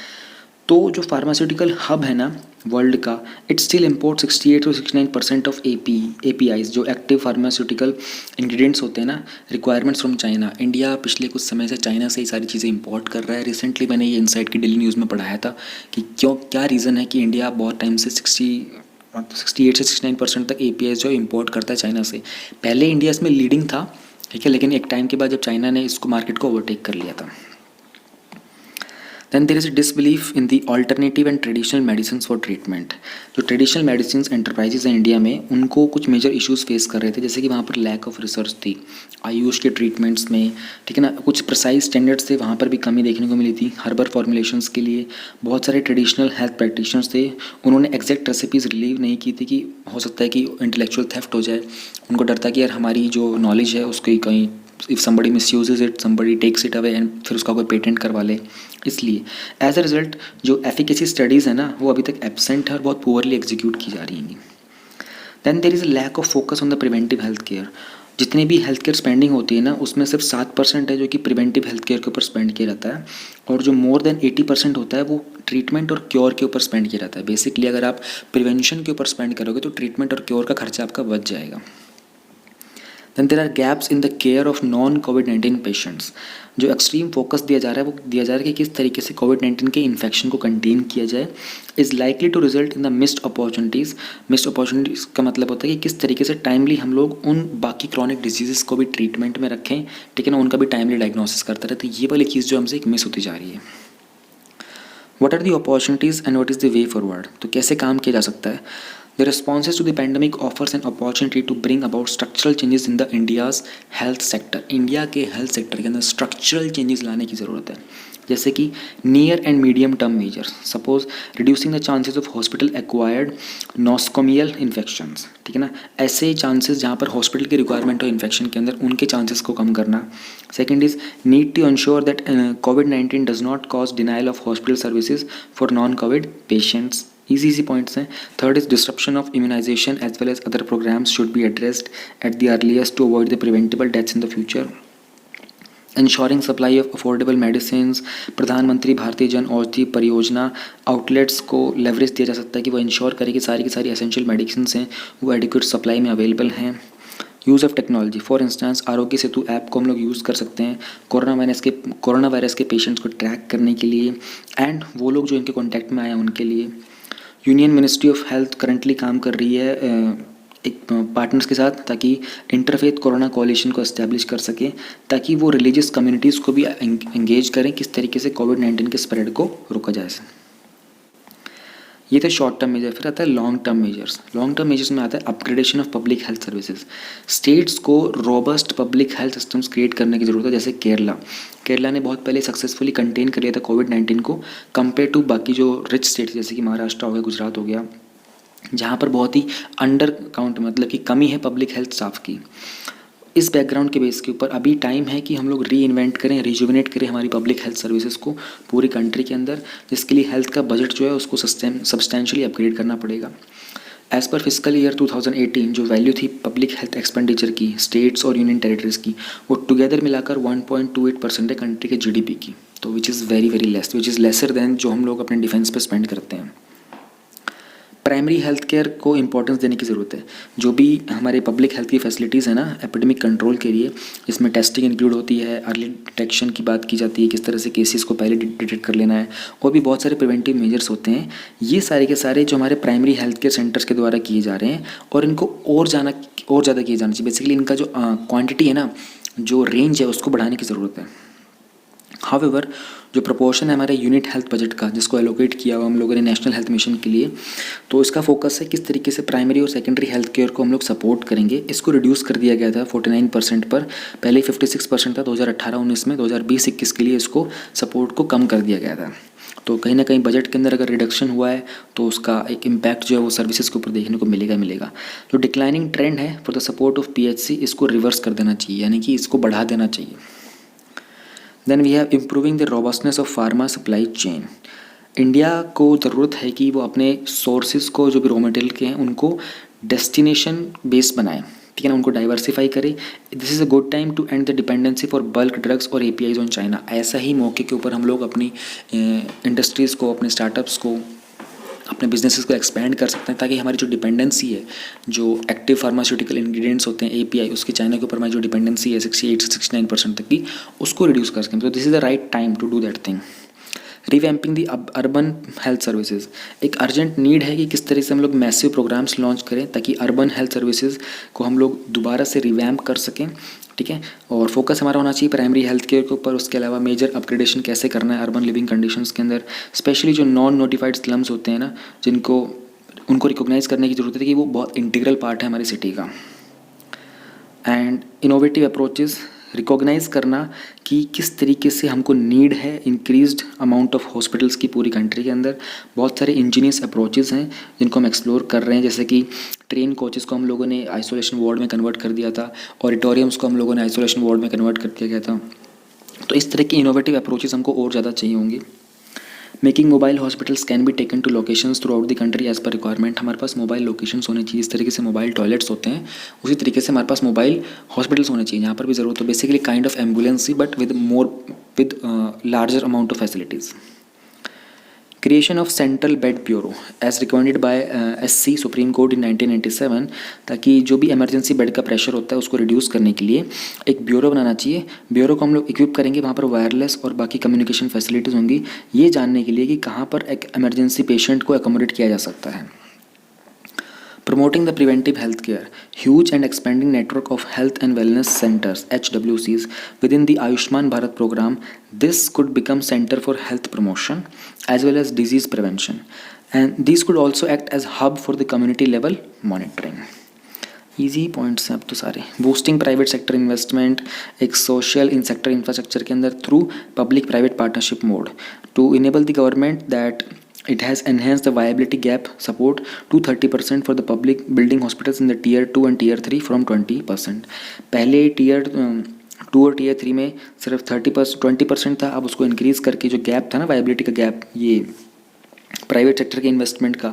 तो जो फार्मास्यूटिकल हब है ना वर्ल्ड का, it still import 68 to 69% of APIs, जो एक्टिव फार्मास्यूटिकल इंग्रेडिएंट्स होते हैं ना, रिक्वायरमेंट्स फ्रॉम चाइना। इंडिया पिछले कुछ समय से चाइना से ही सारी चीज़ें इंपोर्ट कर रहा है। रिसेंटली मैंने ये इनसाइट की डेली न्यूज़ में पढ़ाया था कि क्या रीज़न है कि इंडिया बहुत टाइम से 68 से 69% तक APIs जो इंपोर्ट करता है चाइना से। पहले इंडिया इसमें लीडिंग था, ठीक है, लेकिन एक टाइम के बाद जब चाइना ने इसको मार्केट को ओवरटेक कर लिया था। Then there is a disbelief in the alternative and traditional medicine for treatment. जो ट्रेडिशनल मेडिसिन एंटरप्राइजेज हैं इंडिया में, उनको कुछ मेजर इश्यूज फेस कर रहे थे, जैसे कि वहाँ पर लैक ऑफ रिसर्च थी आयुष के ट्रीटमेंट्स में, ठीक है ना। कुछ प्रिसाइज स्टैंडर्ड्स थे, वहाँ पर भी कमी देखने को मिली थी। हर्बल फॉर्मुलेशंस के लिए बहुत सारे ट्रेडिशनल हेल्थ प्रैक्टिशनर्स थे, उन्होंने एग्जैक्ट रेसिपीज़ रिलीव नहीं की थी कि हो सकता है कि इंटेलेक्चुअल थेफ्ट हो जाए। उनको डर था कि यार हमारी जो नॉलेज है उसकी कहीं if somebody misuses it, somebody takes it away and फिर उसका कोई पेटेंट करवा ले। इसलिए एज अ रिजल्ट जो एफिकेसी स्टडीज़ है ना, वो अभी तक एब्सेंट है और बहुत पुअरली एग्जीक्यूट की जा रही हैं। Then there is a lack of focus on the preventive health care. जितनी भी हेल्थ केयर स्पेंडिंग होती है ना, उसमें सिर्फ 7% है जो कि प्रिवेंटिव हेल्थ केयर के ऊपर स्पेंड किया जाता है, और जो मोर देन 80% होता है वो ट्रीटमेंट और क्योर के ऊपर स्पेंड किया जाता है। बेसिकली अगर आप प्रिवेंशन के ऊपर स्पेंड करोगे तो ट्रीटमेंट और क्योर का खर्चा आपका बच जाएगा। Then there are gaps in the care of non कोविड-19 पेशेंट्स। जो एक्सट्रीम फोकस दिया जा रहा है वो दिया जा रहा है कि किस तरीके से कोविड-19 के इन्फेक्शन को कंटेन किया जाए, is likely to result in the missed opportunities. Missed opportunities का मतलब होता है कि किस तरीके से टाइमली हम लोग उन बाकी क्रॉनिक डिजीज़ को भी ट्रीटमेंट में रखें, ठीक है ना, उनका भी टाइमली डायग्नोसिस करते रहे। तो ये वाली चीज़ जो हमसे एक मिस होती जा रही है। What are the opportunities and what is the way forward. तो कैसे काम किया जा सकता है। The responses to the pandemic offers an opportunity to bring about structural changes in the India's health sector। India के हेल्थ सेक्टर के अंदर स्ट्रक्चरल चेंजेस लाने की ज़रूरत है, जैसे कि near and medium term measures, suppose reducing the chances of hospital acquired nosocomial infections, ठीक है ना। ऐसे चांसेस जहाँ पर हॉस्पिटल की रिक्वायरमेंट हो इन्फेक्शन के अंदर, उनके चांसेस को कम करना। Second is need to ensure that कोविड-19 does not cause denial of hospital services for non covid patients. easy points हैं। Third is disruption of immunization as well as other programmes should be addressed at the earliest to avoid the preventable deaths in the future. Ensuring supply of affordable medicine. प्रधानमंत्री भारतीय जन औषधि परियोजना आउटलेट्स को लेवरेज दिया जा सकता है कि वो इंश्योर करे कि सारी की सारी एसेंशियल मेडिसिन हैं वो एडिक्वेट सप्लाई में अवेलेबल हैं। Use of technology, for instance Aarogya Setu app को हम लोग यूज़ कर सकते हैं कोरोना वायरस के पेशेंट्स को ट्रैक करने के लिए, एंड वो लोग जो इनके कॉन्टैक्ट में आए हैं उनके लिए। Union ministry of health currently काम कर रही है एक पार्टनर्स के साथ, ताकि इंटरफेथ कोरोना कोalition को एस्टैब्लिश कर सके, ताकि वो रिलीजियस कम्युनिटीज़ को भी एंगेज करें किस तरीके से कोविड-19 के स्प्रेड को रोका जाए। ये थे शॉर्ट टर्म मेजर। फिर आता है long term measures. Long term measures में आता है upgradation of public health services. States को robust public health systems create करने की ज़रूरत है, जैसे केरला ने बहुत पहले सक्सेसफुली कंटेन कर लिया था कोविड-19 को, कंपेयर टू बाकी जो रिच स्टेट्स जैसे कि महाराष्ट्र हो गया, गुजरात हो गया, जहाँ पर बहुत ही अंडर काउंट मतलब कि कमी है पब्लिक हेल्थ स्टाफ की। इस बैकग्राउंड के बेस के ऊपर अभी टाइम है कि हम लोग री इन्वेंट करें, रिजुविनेट करें हमारी पब्लिक हेल्थ सर्विसेज को पूरी कंट्री के अंदर, जिसके लिए हेल्थ का बजट जो है उसको सब्सटेंशियली अपग्रेड करना पड़ेगा। एज़ पर फिस्कल ईयर 2018 जो वैल्यू थी पब्लिक हेल्थ एक्सपेंडिचर की स्टेट्स और यूनियन टेरिटरीज की, वो टुगेदर मिलाकर 1.28% है कंट्री के GDP की, तो which is very very less, which is lesser than जो हम लोग अपने डिफेंस पे स्पेंड करते हैं। प्राइमरी हेल्थ केयर को इंपॉर्टेंस देने की ज़रूरत है। जो भी हमारे पब्लिक हेल्थ की फैसिलिटीज़ है ना एपिडेमिक कंट्रोल के लिए, इसमें टेस्टिंग इंक्लूड होती है, अर्ली डिटेक्शन की बात की जाती है, किस तरह से केसेस को पहले डिटेक्ट कर लेना है, और भी बहुत सारे प्रिवेंटिव मेजर्स होते हैं। ये सारे के सारे जो हमारे प्राइमरी हेल्थ केयर सेंटर्स के द्वारा किए जा रहे हैं, और इनको और ज़्यादा किए जाना चाहिए। बेसिकली इनका जो क्वान्टिटी है ना, जो रेंज है, उसको बढ़ाने की ज़रूरत है। हाउएवर जो प्रोपोर्शन है हमारे यूनिट हेल्थ बजट का, जिसको एलोकेट किया हुआ हम लोगों ने नेशनल हेल्थ मिशन के लिए, तो इसका फोकस है किस तरीके से प्राइमरी और सेकेंडरी हेल्थ केयर को हम लोग सपोर्ट करेंगे। इसको रिड्यूस कर दिया गया था 49% पर, पहले 56% था 2018-19 में। 2020-21 के लिए इसको सपोर्ट को कम कर दिया गया था। तो कहीं ना कहीं बजट के अंदर अगर रिडक्शन हुआ है तो उसका एक इम्पैक्ट जो है वो सर्विसेज के ऊपर देखने को मिलेगा। जो डिक्लाइनिंग ट्रेंड है for the support of PHC, इसको रिवर्स कर देना चाहिए, यानी कि इसको बढ़ा देना चाहिए। Then we have improving the robustness of pharma supply chain. India को ज़रूरत है कि वो अपने सोर्सेज को, जो भी रॉ मटेरियल के हैं, उनको डेस्टिनेशन बेस्ड बनाए, ठीक है ना, उनको डाइवर्सिफाई करे। This is a good time to end the dependency for bulk drugs और APIs ऑन चाइना। ऐसा ही मौके के ऊपर हम लोग अपनी इंडस्ट्रीज़ को, अपने स्टार्टअप्स को, अपने बिजनेसेस को एक्सपेंड कर सकते हैं, ताकि हमारी जो डिपेंडेंसी है, जो एक्टिव फार्मास्यूटिकल इंग्रेडिएंट्स होते हैं API, उसकी चाइना के ऊपर हमारी जो डिपेंडेंसी है 68 से 69% तक की, उसको रिड्यूस कर सकें। तो this is the right time to do that thing. Revamping the urban health services, एक अर्जेंट नीड है कि किस तरह से हम लोग मैसिव प्रोग्राम्स लॉन्च करें ताकि अर्बन हेल्थ सर्विसेज को हम लोग दोबारा से रिवैम्प कर सकें, ठीक है। और फोकस हमारा होना चाहिए प्राइमरी हेल्थ केयर के ऊपर। उसके अलावा मेजर अपग्रेडेशन कैसे करना है अर्बन लिविंग कंडीशंस के अंदर, स्पेशली जो नॉन नोटिफाइड स्लम्स होते हैं ना, जिनको उनको रिकॉग्नाइज करने की ज़रूरत है कि वो बहुत इंटीग्रल पार्ट है हमारी सिटी का। एंड इनोवेटिव अप्रोचेस, रिकॉग्नाइज करना कि किस तरीके से हमको नीड है इंक्रीज्ड अमाउंट ऑफ हॉस्पिटल्स की पूरी कंट्री के अंदर। बहुत सारे इंजीनियस अप्रोचेस हैं जिनको हम एक्सप्लोर कर रहे हैं, जैसे कि ट्रेन कोचेस को हम लोगों ने आइसोलेशन वार्ड में कन्वर्ट कर दिया था, ऑडिटोरियम्स को हम लोगों ने आइसोलेशन वार्ड में कन्वर्ट कर दिया गया था। तो इस तरह की इनोवेटिव अप्रोचेस हमको और ज़्यादा चाहिए होंगी। Making mobile hospitals can be taken to locations throughout the country as per requirement, हमारे पास मोबाइल लोकेशंस होने चाहिए। इस तरीके से मोबाइल टॉयलेट्स होते हैं, उसी तरीके से हमारे पास मोबाइल हॉस्पिटल्स होने चाहिए जहाँ पर भी ज़रूरत हो। बेसिकली काइंड ऑफ एम्बुलेंस ही but with larger amount of facilities. Creation of central bed bureau as recommended by SC supreme court in 1997, ताकि जो भी इमरजेंसी बेड का प्रेशर होता है उसको रिड्यूस करने के लिए एक ब्यूरो बनाना चाहिए। ब्यूरो को हम लोग इक्विप करेंगे, वहाँ पर वायरलेस और बाकी कम्युनिकेशन फैसिलिटीज़ होंगी, ये जानने के लिए कि कहाँ पर एक इमरजेंसी पेशेंट को अकोमोडेट किया जा सकता है। Promoting the preventive health care, huge and expanding network of health and wellness centers HWCs within the Ayushman Bharat program. This could become center for health promotion as well as disease prevention, and these could also act as hub for the community level monitoring. Easy points हैं अब तो सारे। बूस्टिंग प्राइवेट सेक्टर इन्वेस्टमेंट, एक सोशल इन सेक्टर इंफ्रास्ट्रक्चर के अंदर through public private partnership mode to enable the government that it has enhanced the viability gap support to 30% for the public building hospitals in the tier 2 and tier 3 from 20%। पहले tier 2 और tier 3 में सिर्फ 20% था, अब उसको इंक्रीज़ करके जो गैप था ना वायबिलिटी का गैप, ये प्राइवेट सेक्टर के इन्वेस्टमेंट का,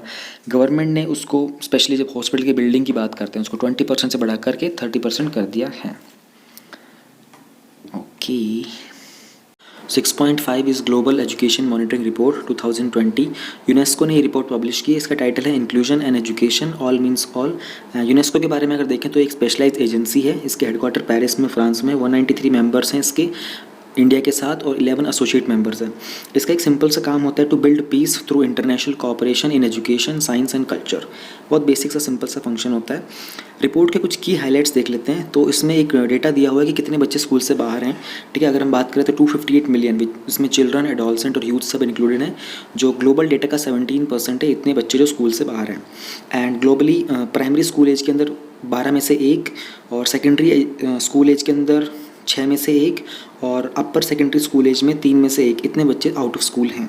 गवर्नमेंट ने उसको स्पेशली जब हॉस्पिटल की बिल्डिंग की बात करते हैं उसको 20% से बढ़ा करके 30% कर दिया है। Okay 6.5 is global education monitoring report 2020। UNESCO ने ये रिपोर्ट पब्लिश की है। इसका टाइटल है inclusion and education, all means all. UNESCO के बारे में अगर देखें तो एक स्पेशलाइज्ड एजेंसी है, इसके हेडक्वार्टर पेरिस में फ्रांस में। 193 मेंबर्स हैं इसके इंडिया के साथ और 11 एसोसिएट मेंबर्स हैं। इसका एक सिंपल सा काम होता है to build peace through international cooperation in education, science and culture. बहुत बेसिक सा सिंपल सा फंक्शन होता है। रिपोर्ट के कुछ की हाइलाइट्स देख लेते हैं। तो इसमें एक डेटा दिया हुआ है कि कितने बच्चे स्कूल से बाहर हैं, ठीक है। अगर हम बात करें तो 258 मिलियन, इसमें चिल्ड्रन, एडोलसेंट और यूथ सब इंक्लूडेड हैं। जो ग्लोबल डेटा का 17% है, इतने बच्चे जो स्कूल से बाहर हैं। And globally primary school age के अंदर 12 में से 1 और सेकेंडरी स्कूल एज के अंदर 6 में से 1 और अपर सेकेंडरी स्कूल एज में 3 में से 1, इतने बच्चे आउट ऑफ स्कूल हैं।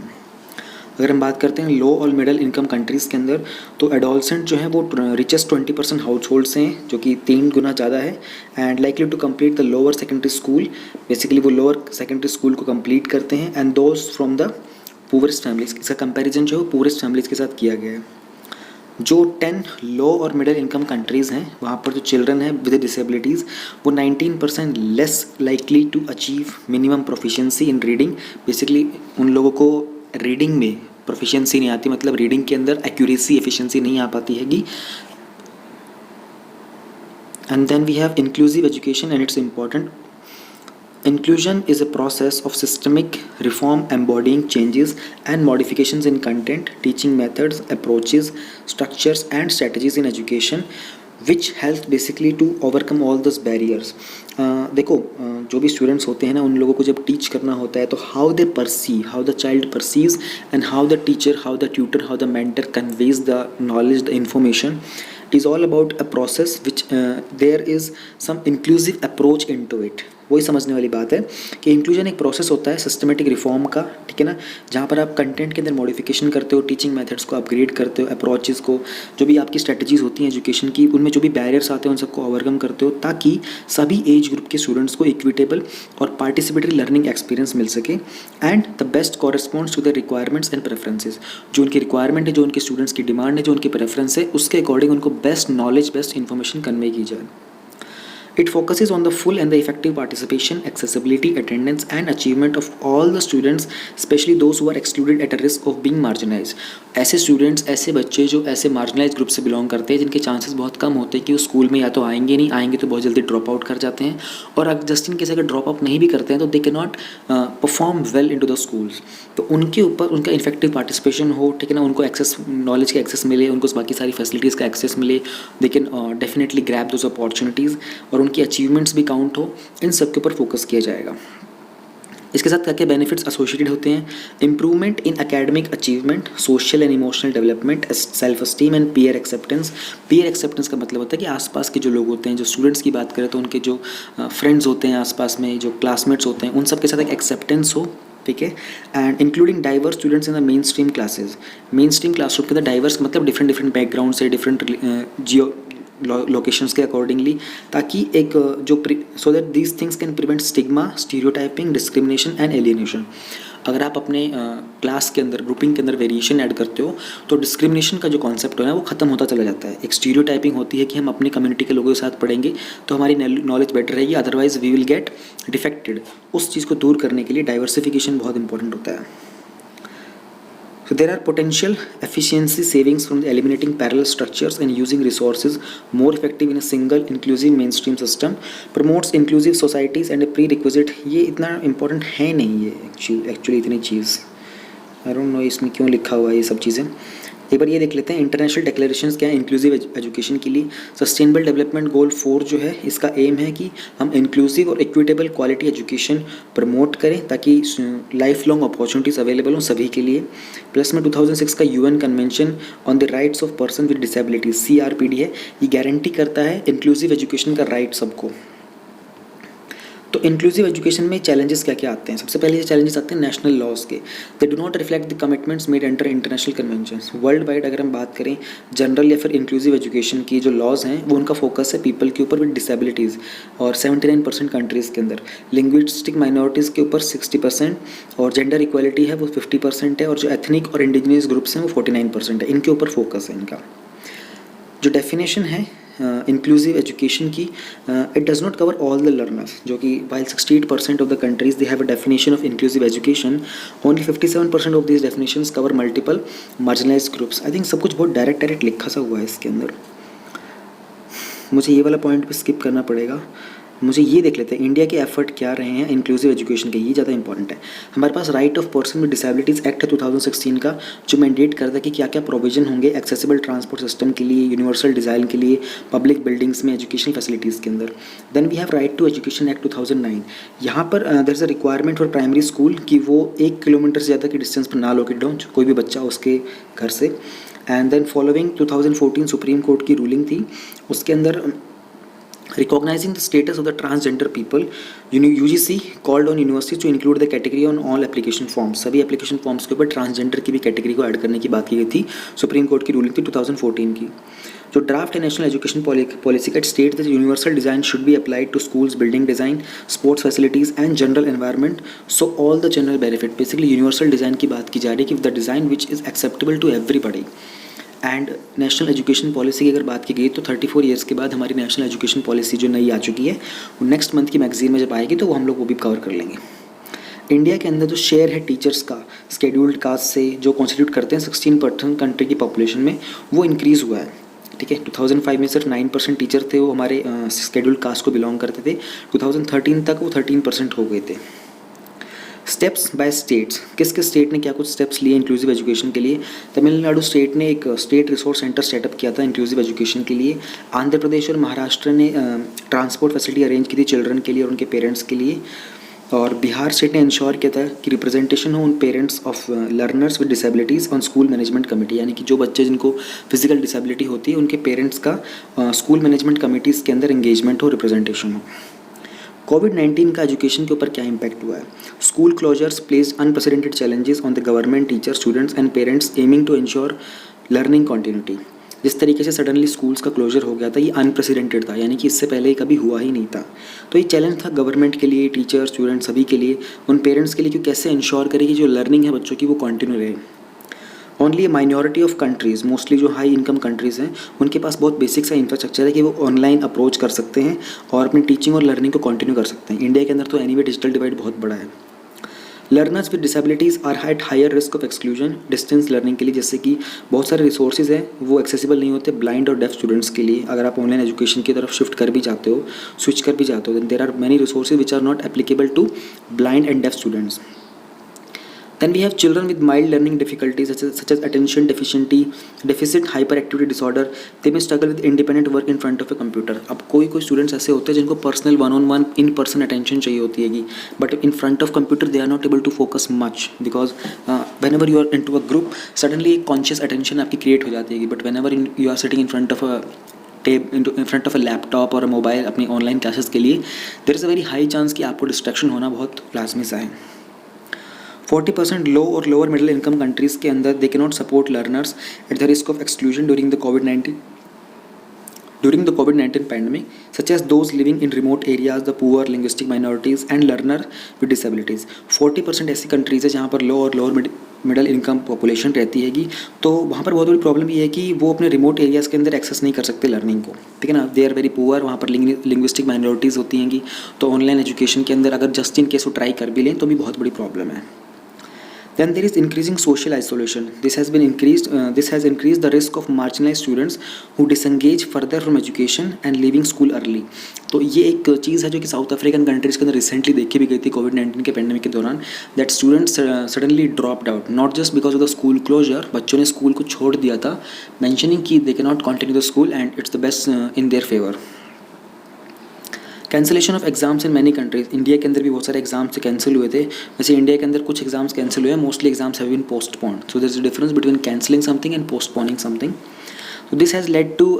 अगर हम बात करते हैं लो और मिडिल इनकम कंट्रीज़ के अंदर, तो एडोलसेंट जो है वो रिचेस्ट 20% हाउस होल्ड्स हैं, जो कि 3 गुना ज़्यादा है। And likely to complete the lower secondary school, basically वो लोअर सेकेंडरी स्कूल को कंप्लीट करते हैं। And those from the poorest families, इसका कंपैरिजन जो है पुअरेस्ट फैमिलीज़ के साथ किया गया है। जो 10 लो और मिडिल इनकम कंट्रीज़ हैं, वहाँ पर जो चिल्ड्रन हैं विद डिसेबिलिटीज़ वो 19% less likely to achieve minimum proficiency in reading. Basically उन लोगों को रीडिंग में प्रोफिशिएंसी नहीं आती, मतलब रीडिंग के अंदर एक्यूरेसी, एफिशिएंसी नहीं आ पाती हैगी। And then we have inclusive education and it's important. Inclusion is a process of systemic reform embodying changes and modifications in content, teaching methods, approaches, structures and strategies in education which help basically to overcome all those barriers। देखो जो भी स्टूडेंट्स होते हैं ना, उन लोगों को जब टीच करना होता है तो how they perceive, how the child perceives and how the teacher, how the tutor, how the mentor conveys the knowledge, the information is all about a process which there is some inclusive approach into it। वही समझने वाली बात है कि इंक्लूजन एक प्रोसेस होता है सिस्टमेटिक रिफॉर्म का, ठीक है ना, जहाँ पर आप कंटेंट के अंदर मॉडिफिकेशन करते हो, टीचिंग मेथड्स को अपग्रेड करते हो, अप्रोचेस को, जो भी आपकी स्ट्रेटजीज होती हैं एजुकेशन की, उनमें जो भी बैरियर्स आते हैं उन सबको ओवरकम करते हो, ताकि सभी एज ग्रुप के स्टूडेंट्स को इक्विटेबल और पार्टिसिपेटरी लर्निंग एक्सपीरियंस मिल सके। And the best corresponds to the requirements and preferences, जो उनकी रिक्वायरमेंट है, जो उनके स्टूडेंट्स की डिमांड है, जो उनकी प्रेफरेंस है, उसके अकॉर्डिंग उनको best knowledge, best information convey की जाए। It focuses on the full and the effective participation, accessibility, attendance and achievement of all the students, especially those who are excluded at a risk of being marginalized. ऐसे स्टूडेंट्स, ऐसे बच्चे जो ऐसे मार्जिनलाइज ग्रुप से बिलोंग करते हैं, जिनके चांसेस बहुत कम होते हैं कि वो स्कूल में या तो आएंगे नहीं, आएंगे तो बहुत जल्दी ड्रॉप आउट कर जाते हैं, और अगर जस्ट इन केस अगर ड्रॉप आउट नहीं भी करते हैं तो they can not perform well in to the schools. तो उनके ऊपर उनका इफेक्टिव पार्टिसिपेशन हो, ठीक है ना, उनको एक्सेस, नॉलेज का एक्सेस मिले, उनको बाकी सारी फैसिलिटीज़ का एक्सेस मिले, they can definitely grab those opportunities, और उनकी अचीवमेंट्स भी काउंट हो, इन सब के ऊपर फोकस किया जाएगा. इसके साथ क्या क्या बेनिफिट्स एसोसिएटेड होते हैं? Improvement in academic achievement, social and emotional development, self esteem and peer acceptance. Peer acceptance का मतलब होता है कि आसपास के जो लोग होते हैं, जो स्टूडेंट्स की बात करें तो उनके जो फ्रेंड्स होते हैं आसपास में, जो क्लासमेट्स होते हैं, उन सब के साथ एक एक्सेप्टेंस हो, ठीक है. And including diverse students in the main stream classes. Main stream classroom के अंदर डाइवर्स मतलब डिफरेंट डिफरेंट बैकग्राउंड से, डिफरेंट जियो लोकेशंस के अकॉर्डिंगली, ताकि एक जो so that these things can prevent stigma, stereotyping, discrimination and alienation. अगर आप अपने क्लास के अंदर, ग्रुपिंग के अंदर वेरिएशन ऐड करते हो तो डिस्क्रिमिनेशन का जो कॉन्सेप्ट है ना वो खत्म होता चला जाता है. एक स्टीरियोटाइपिंग होती है कि हम अपनी कम्युनिटी के लोगों के साथ पढ़ेंगे तो हमारी नॉलेज बेटर रहेगी, otherwise we will get defected. उस चीज़ को दूर करने के लिए डाइवर्सिफिकेशन बहुत इंपॉर्टेंट होता है. So there are potential efficiency savings from eliminating parallel structures and using resources more effective in a single inclusive mainstream system. Promotes inclusive societies and a prerequisite. ये इतना important है नहीं ये actually इतनी चीज़. I don't know इसमें क्यों लिखा हुआ है ये सब चीज़ें. एक बार ये देख लेते हैं इंटरनेशनल डिक्लेरेशंस क्या है इंक्लूसिव एजुकेशन के लिए. सस्टेनेबल डेवलपमेंट गोल 4 जो है, इसका एम है कि हम इंक्लूसिव और इक्विटेबल क्वालिटी एजुकेशन प्रमोट करें ताकि लाइफ लॉन्ग अपॉर्चुनिटीज़ अवेलेबल हों सभी के लिए. प्लस में 2006 का UN convention on the rights of person with disabilities, CRPD है, ये गारंटी करता है इंक्लूसिव एजुकेशन का राइट सबको. तो इंक्लूसिव एजुकेशन में चैलेंजेस क्या क्या आते हैं? सबसे पहले ये चैलेंजेस आते हैं नेशनल लॉज के. They do not reflect the commitments made under international conventions. World wide अगर हम बात करें जनरल या फिर इंक्लूसिव एजुकेशन की जो लॉज हैं वो उनका फोकस है पीपल के ऊपर विद डिसेबिलिटीज़, और 79% कंट्रीज़ के अंदर. लिंग्विस्टिक माइनॉरिटीज़ के ऊपर 60%, और जेंडर इक्वालिटी है वो 50% है, और जो एथनिक और इंडिजिनियस ग्रुप्स हैं वो 49% है. इनके ऊपर फोकस है इनका. जो डेफिनेशन है इंक्लूसिव एजुकेशन की, it does not cover all the learners, जो कि while 68% of the countries they have a definition of inclusive education, only 57% of this definitions cover multiple marginalised groups. I think सब कुछ बहुत डायरेक्ट लिखा सा हुआ है इसके अंदर. मुझे ये वाला पॉइंट भी स्किप करना पड़ेगा. मुझे ये देख लेते हैं इंडिया के एफर्ट क्या रहे हैं इंक्लूसिव एजुकेशन के. ये ज़्यादा इंपॉर्टेंट है. हमारे पास right of person with disabilities act है 2016 का, जो मैंडेट करता है कि क्या क्या प्रोविजन होंगे एक्सेसिबल ट्रांसपोर्ट सिस्टम के लिए, यूनिवर्सल डिज़ाइन के लिए, पब्लिक बिल्डिंग्स में, एजुकेशनल फैसिलिटीज़ के अंदर. Then we have right to education act 2009. यहाँ पर there is a requirement for primary school कि वो 1 किलोमीटर से ज़्यादा की डिस्टेंस पर ना लोकेट हो कोई भी बच्चा उसके घर से. And then following 2014 Supreme Court की रूलिंग थी, उसके अंदर recognizing the status of the transgender people, UGC called on universities to include the category on all application forms. सभी application forms के ऊपर ट्रांसजेंडर की भी कैटेगरी को ऐड करने की बात की गई थी. सुप्रीम कोर्ट की रूलिंग थी 2014 की. जो ड्राफ्ट है नेशनल एजुकेशन पॉलिसी का, state that universal design should be applied to schools, building design, sports facilities and general environment. So all the general benefit, basically universal design की बात की जा रही है कि the design which is acceptable to everybody. And National Education Policy की अगर बात की गई तो 34 ईयर्स के बाद हमारी नेशनल एजुकेशन पॉलिसी जो नई आ चुकी है वो नेक्स्ट मंथ की मैगजीन में जब आएगी तो वो हम लोग वो भी कवर कर लेंगे. इंडिया के अंदर जो शेयर है टीचर्स का स्केड्यूल्ड कास्ट से, जो कॉन्स्टिट्यूट करते हैं 16% कंट्री की पॉपुलेशन में, वो इंक्रीज़ हुआ है. ठीक है, 2005 में सिर्फ 9% टीचर थे वो हमारे स्केड्यूल्ड कास्ट को बिलोंग करते थे. 2013 तक वो 13% हो गए थे. स्टेप्स बाय स्टेट्स, किस किस स्टेट ने क्या कुछ स्टेप्स लिए इंक्लूसिव एजुकेशन के लिए? तमिलनाडु स्टेट ने एक स्टेट रिसोर्स सेंटर सेटअप किया था इंक्लूसिव एजुकेशन के लिए. आंध्र प्रदेश और महाराष्ट्र ने ट्रांसपोर्ट फैसिलिटी अरेंज की थी चिल्ड्रन के लिए और उनके पेरेंट्स के लिए. और बिहार स्टेट ने इंश्योर किया था कि रिप्रेजेंटेशन हो उन parents of learners with disabilities on school management committee, यानी कि जो बच्चे जिनको फिजिकल डिसेबिलिटी होती है उनके पेरेंट्स का स्कूल मैनेजमेंट कमेटीज़ के अंदर एंगेजमेंट हो, रिप्रेजेंटेशन हो. कोविड-19 का एजुकेशन के ऊपर क्या इम्पैक्ट हुआ है? School closures placed unprecedented challenges on the government, teachers, students and parents aiming to ensure learning continuity. जिस तरीके से सडनली स्कूल्स का क्लोजर हो गया था ये अनप्रेसिडेंटेड था, यानी कि इससे पहले कभी हुआ ही नहीं था. तो ये चैलेंज था गवर्नमेंट के लिए, टीचर्स, स्टूडेंट्स सभी के लिए, उन पेरेंट्स के लिए कि कैसे इंश्योर करें कि जो लर्निंग है बच्चों की वो कंटिन्यू रहे. Only A minority of countries, mostly जो हाई इनकम कंट्रीज़ हैं उनके पास बहुत बेसिक सा इंफ्रास्ट्रक्चर है कि वो ऑनलाइन अप्रोच कर सकते हैं और अपनी टीचिंग और लर्निंग को कंटिन्यू कर सकते हैं। इंडिया के अंदर तो एनीवे डिजिटल डिवाइड बहुत बड़ा है। Learners with disabilities are at higher risk of exclusion distance learning के लिए, जैसे कि बहुत सारे रिसोर्सेज हैं वो एक्सेसिबल नहीं होते ब्लाइंड और डेफ स्टूडेंट्स के लिए। अगर आप ऑनलाइन एजुकेशन की तरफ शिफ्ट कर भी जाते हो, स्विच कर भी जाते हो, then there are many resources which are not applicable to blind and deaf students. Then we have children with mild learning difficulties such as attention deficit hyperactivity disorder. They may struggle with independent work in front of a computer. अब कोई स्टूडेंट्स ऐसे होते हैं जिनको personal one on one in person attention चाहिए होती है, but in front of computer they are not able to focus much because whenever you are in to a group suddenly एक कॉन्शियस अटेंशन आपकी क्रिएट हो जाती है, but whenever you are sitting in front of a in front of a laptop और मोबाइल अपनी ऑनलाइन क्लासेस के लिए there is a very high chance कि आपको डिस्ट्रैक्शन होना बहुत लाजमी सा है। 40% लो और लोअर मिडिल इनकम कंट्रीज़ के अंदर दे can not support learners at the risk of exclusion during the COVID-19 pandemic, such as those living in remote areas, the poor, linguistic minorities and learner with disabilities. 40% ऐसी कंट्रीज़ है जहाँ पर लो और लोअर मिडिल इनकम पॉपुलेशन रहती हैगी, तो वहाँ पर बहुत बड़ी प्रॉब्लम ये है कि वो अपने रिमोट एरियाज़ के अंदर एक्सेस नहीं कर सकते लर्निंग को, ठीक है ना। दे आर वेरी पुअर, वहाँ पर लिंग्विस्टिक माइनॉरिटीज़ होती हैंगी, तो ऑनलाइन एजुकेशन के अंदर अगर जस्ट इन केस वो ट्राई कर भी लें तो भी बहुत बड़ी प्रॉब्लम है। Then there is increasing social isolation. This has increased the risk of marginalized students who disengage further from education and leaving school early. तो ये एक चीज़ है जो कि साउथ अफ्रीकन कंट्रीज़ के अंदर रिसेंटली देखी भी गई थी COVID-19 के पेंडेमिक के दौरान, that students suddenly dropped out not just because of the school closure, बच्चों ने स्कूल को छोड़ दिया था mentioning that they can not continue the school and it's the best in their favour. Cancellation of exams in many countries, India के अंदर भी बहुत सारे एग्जाम्स कैंसिल हुए थे। वैसे इंडिया के अंदर कुछ एग्जाम्स कैंसिल हुए हैं, mostly exams have been postponed, so there is a difference between cancelling something and postponing something. So this has led to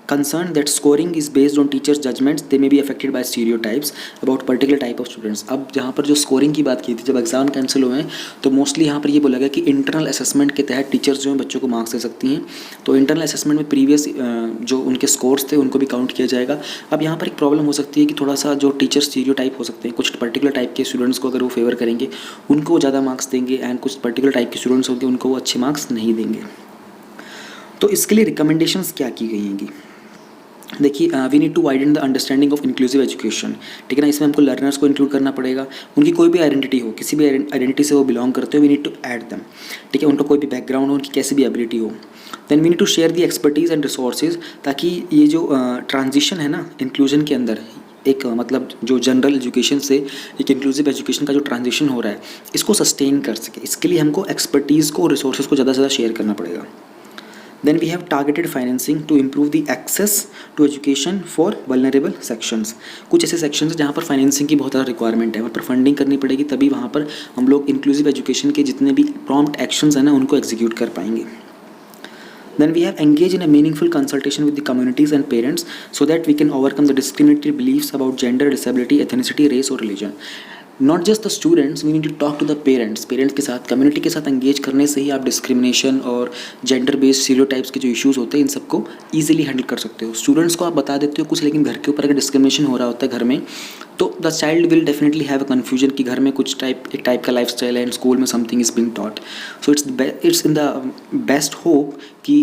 concern that scoring is based on teachers' judgments. They may be affected by stereotypes about particular type of students. अब जहाँ पर जो स्कोरिंग की बात की थी, जब एग्ज़ाम कैंसिल हुए हैं तो मोस्टली यहाँ पर ये बोला गया कि इंटरनल असेसमेंट के तहत टीचर्स जो हैं बच्चों को मार्क्स दे सकती हैं, तो इंटरनल असेसमेंट में प्रीवियस जो उनके स्कोर्स थे उनको भी काउंट किया जाएगा। अब यहाँ पर एक प्रॉब्लम हो सकती है कि थोड़ा सा जो टीचर स्टीरियोटाइप हो सकते हैं, कुछ पर्टिकुलर टाइप के स्टूडेंट्स को अगर वो फेवर करेंगे उनको वो ज़्यादा मार्क्स देंगे, एंड कुछ पर्टिकुलर टाइप के स्टूडेंट्स होंगे उनको वो अच्छे मार्क्स नहीं देंगे। तो इसके लिए रिकमेंडेशंस क्या की गई हैं? देखिए, we need to widen the understanding of inclusive education, ठीक है ना। इसमें हमको लर्नर्स को इंक्लूड करना पड़ेगा, उनकी कोई भी आइडेंटिटी हो, किसी भी आइडेंटिटी से वो बिलोंग करते हो, we need to add them, ठीक है। उनका कोई भी बैकग्राउंड हो, उनकी कैसी भी एबिलिटी हो। Then we need to share the expertise and resources, ताकि ये जो ट्रांजिशन है ना इंक्लूजन के अंदर, एक मतलब जो जनरल एजुकेशन से एक इंक्लूसिव एजुकेशन का जो ट्रांजिशन हो रहा है, इसको सस्टेन कर सके। इसके लिए हमको एक्सपर्टीज़ को, रिसोर्सेज को ज़्यादा से ज़्यादा शेयर करना पड़ेगा। Then we have targeted financing to improve the access to education for vulnerable sections. कुछ ऐसे सेक्शंस हैं जहाँ पर फाइनेंसिंग की बहुत ज़्यादा रिक्वायरमेंट है, वहाँ पर फंडिंग करनी पड़ेगी, तभी वहाँ पर हम लोग इंक्लूसिव एजुकेशन के जितने भी प्रॉम्प्ट एक्शंस हैं ना उनको एग्जीक्यूट कर पाएंगे। Then we have engaged in a meaningful consultation with the communities and parents so that we can overcome the discriminatory beliefs about gender, disability, ethnicity, race or religion. Not just the students, we need to talk to the parents के साथ, कम्युनिटी के साथ एंगेज करने से ही आप डिस्क्रिमिनेशन और जेंडर बेस्ड स्टीरियोटाइप्स के जो इश्यूज़ होते हैं इन सबको ईजिली हैंडल कर सकते हो। स्टूडेंट्स को आप बता देते हो कुछ, लेकिन घर के ऊपर अगर डिस्क्रिमिनेशन हो रहा होता है घर में, तो the child will definitely have a confusion कि घर में कुछ एक टाइप का लाइफ स्टाइल है एंड स्कूल में something is being taught. So it's in the best hope कि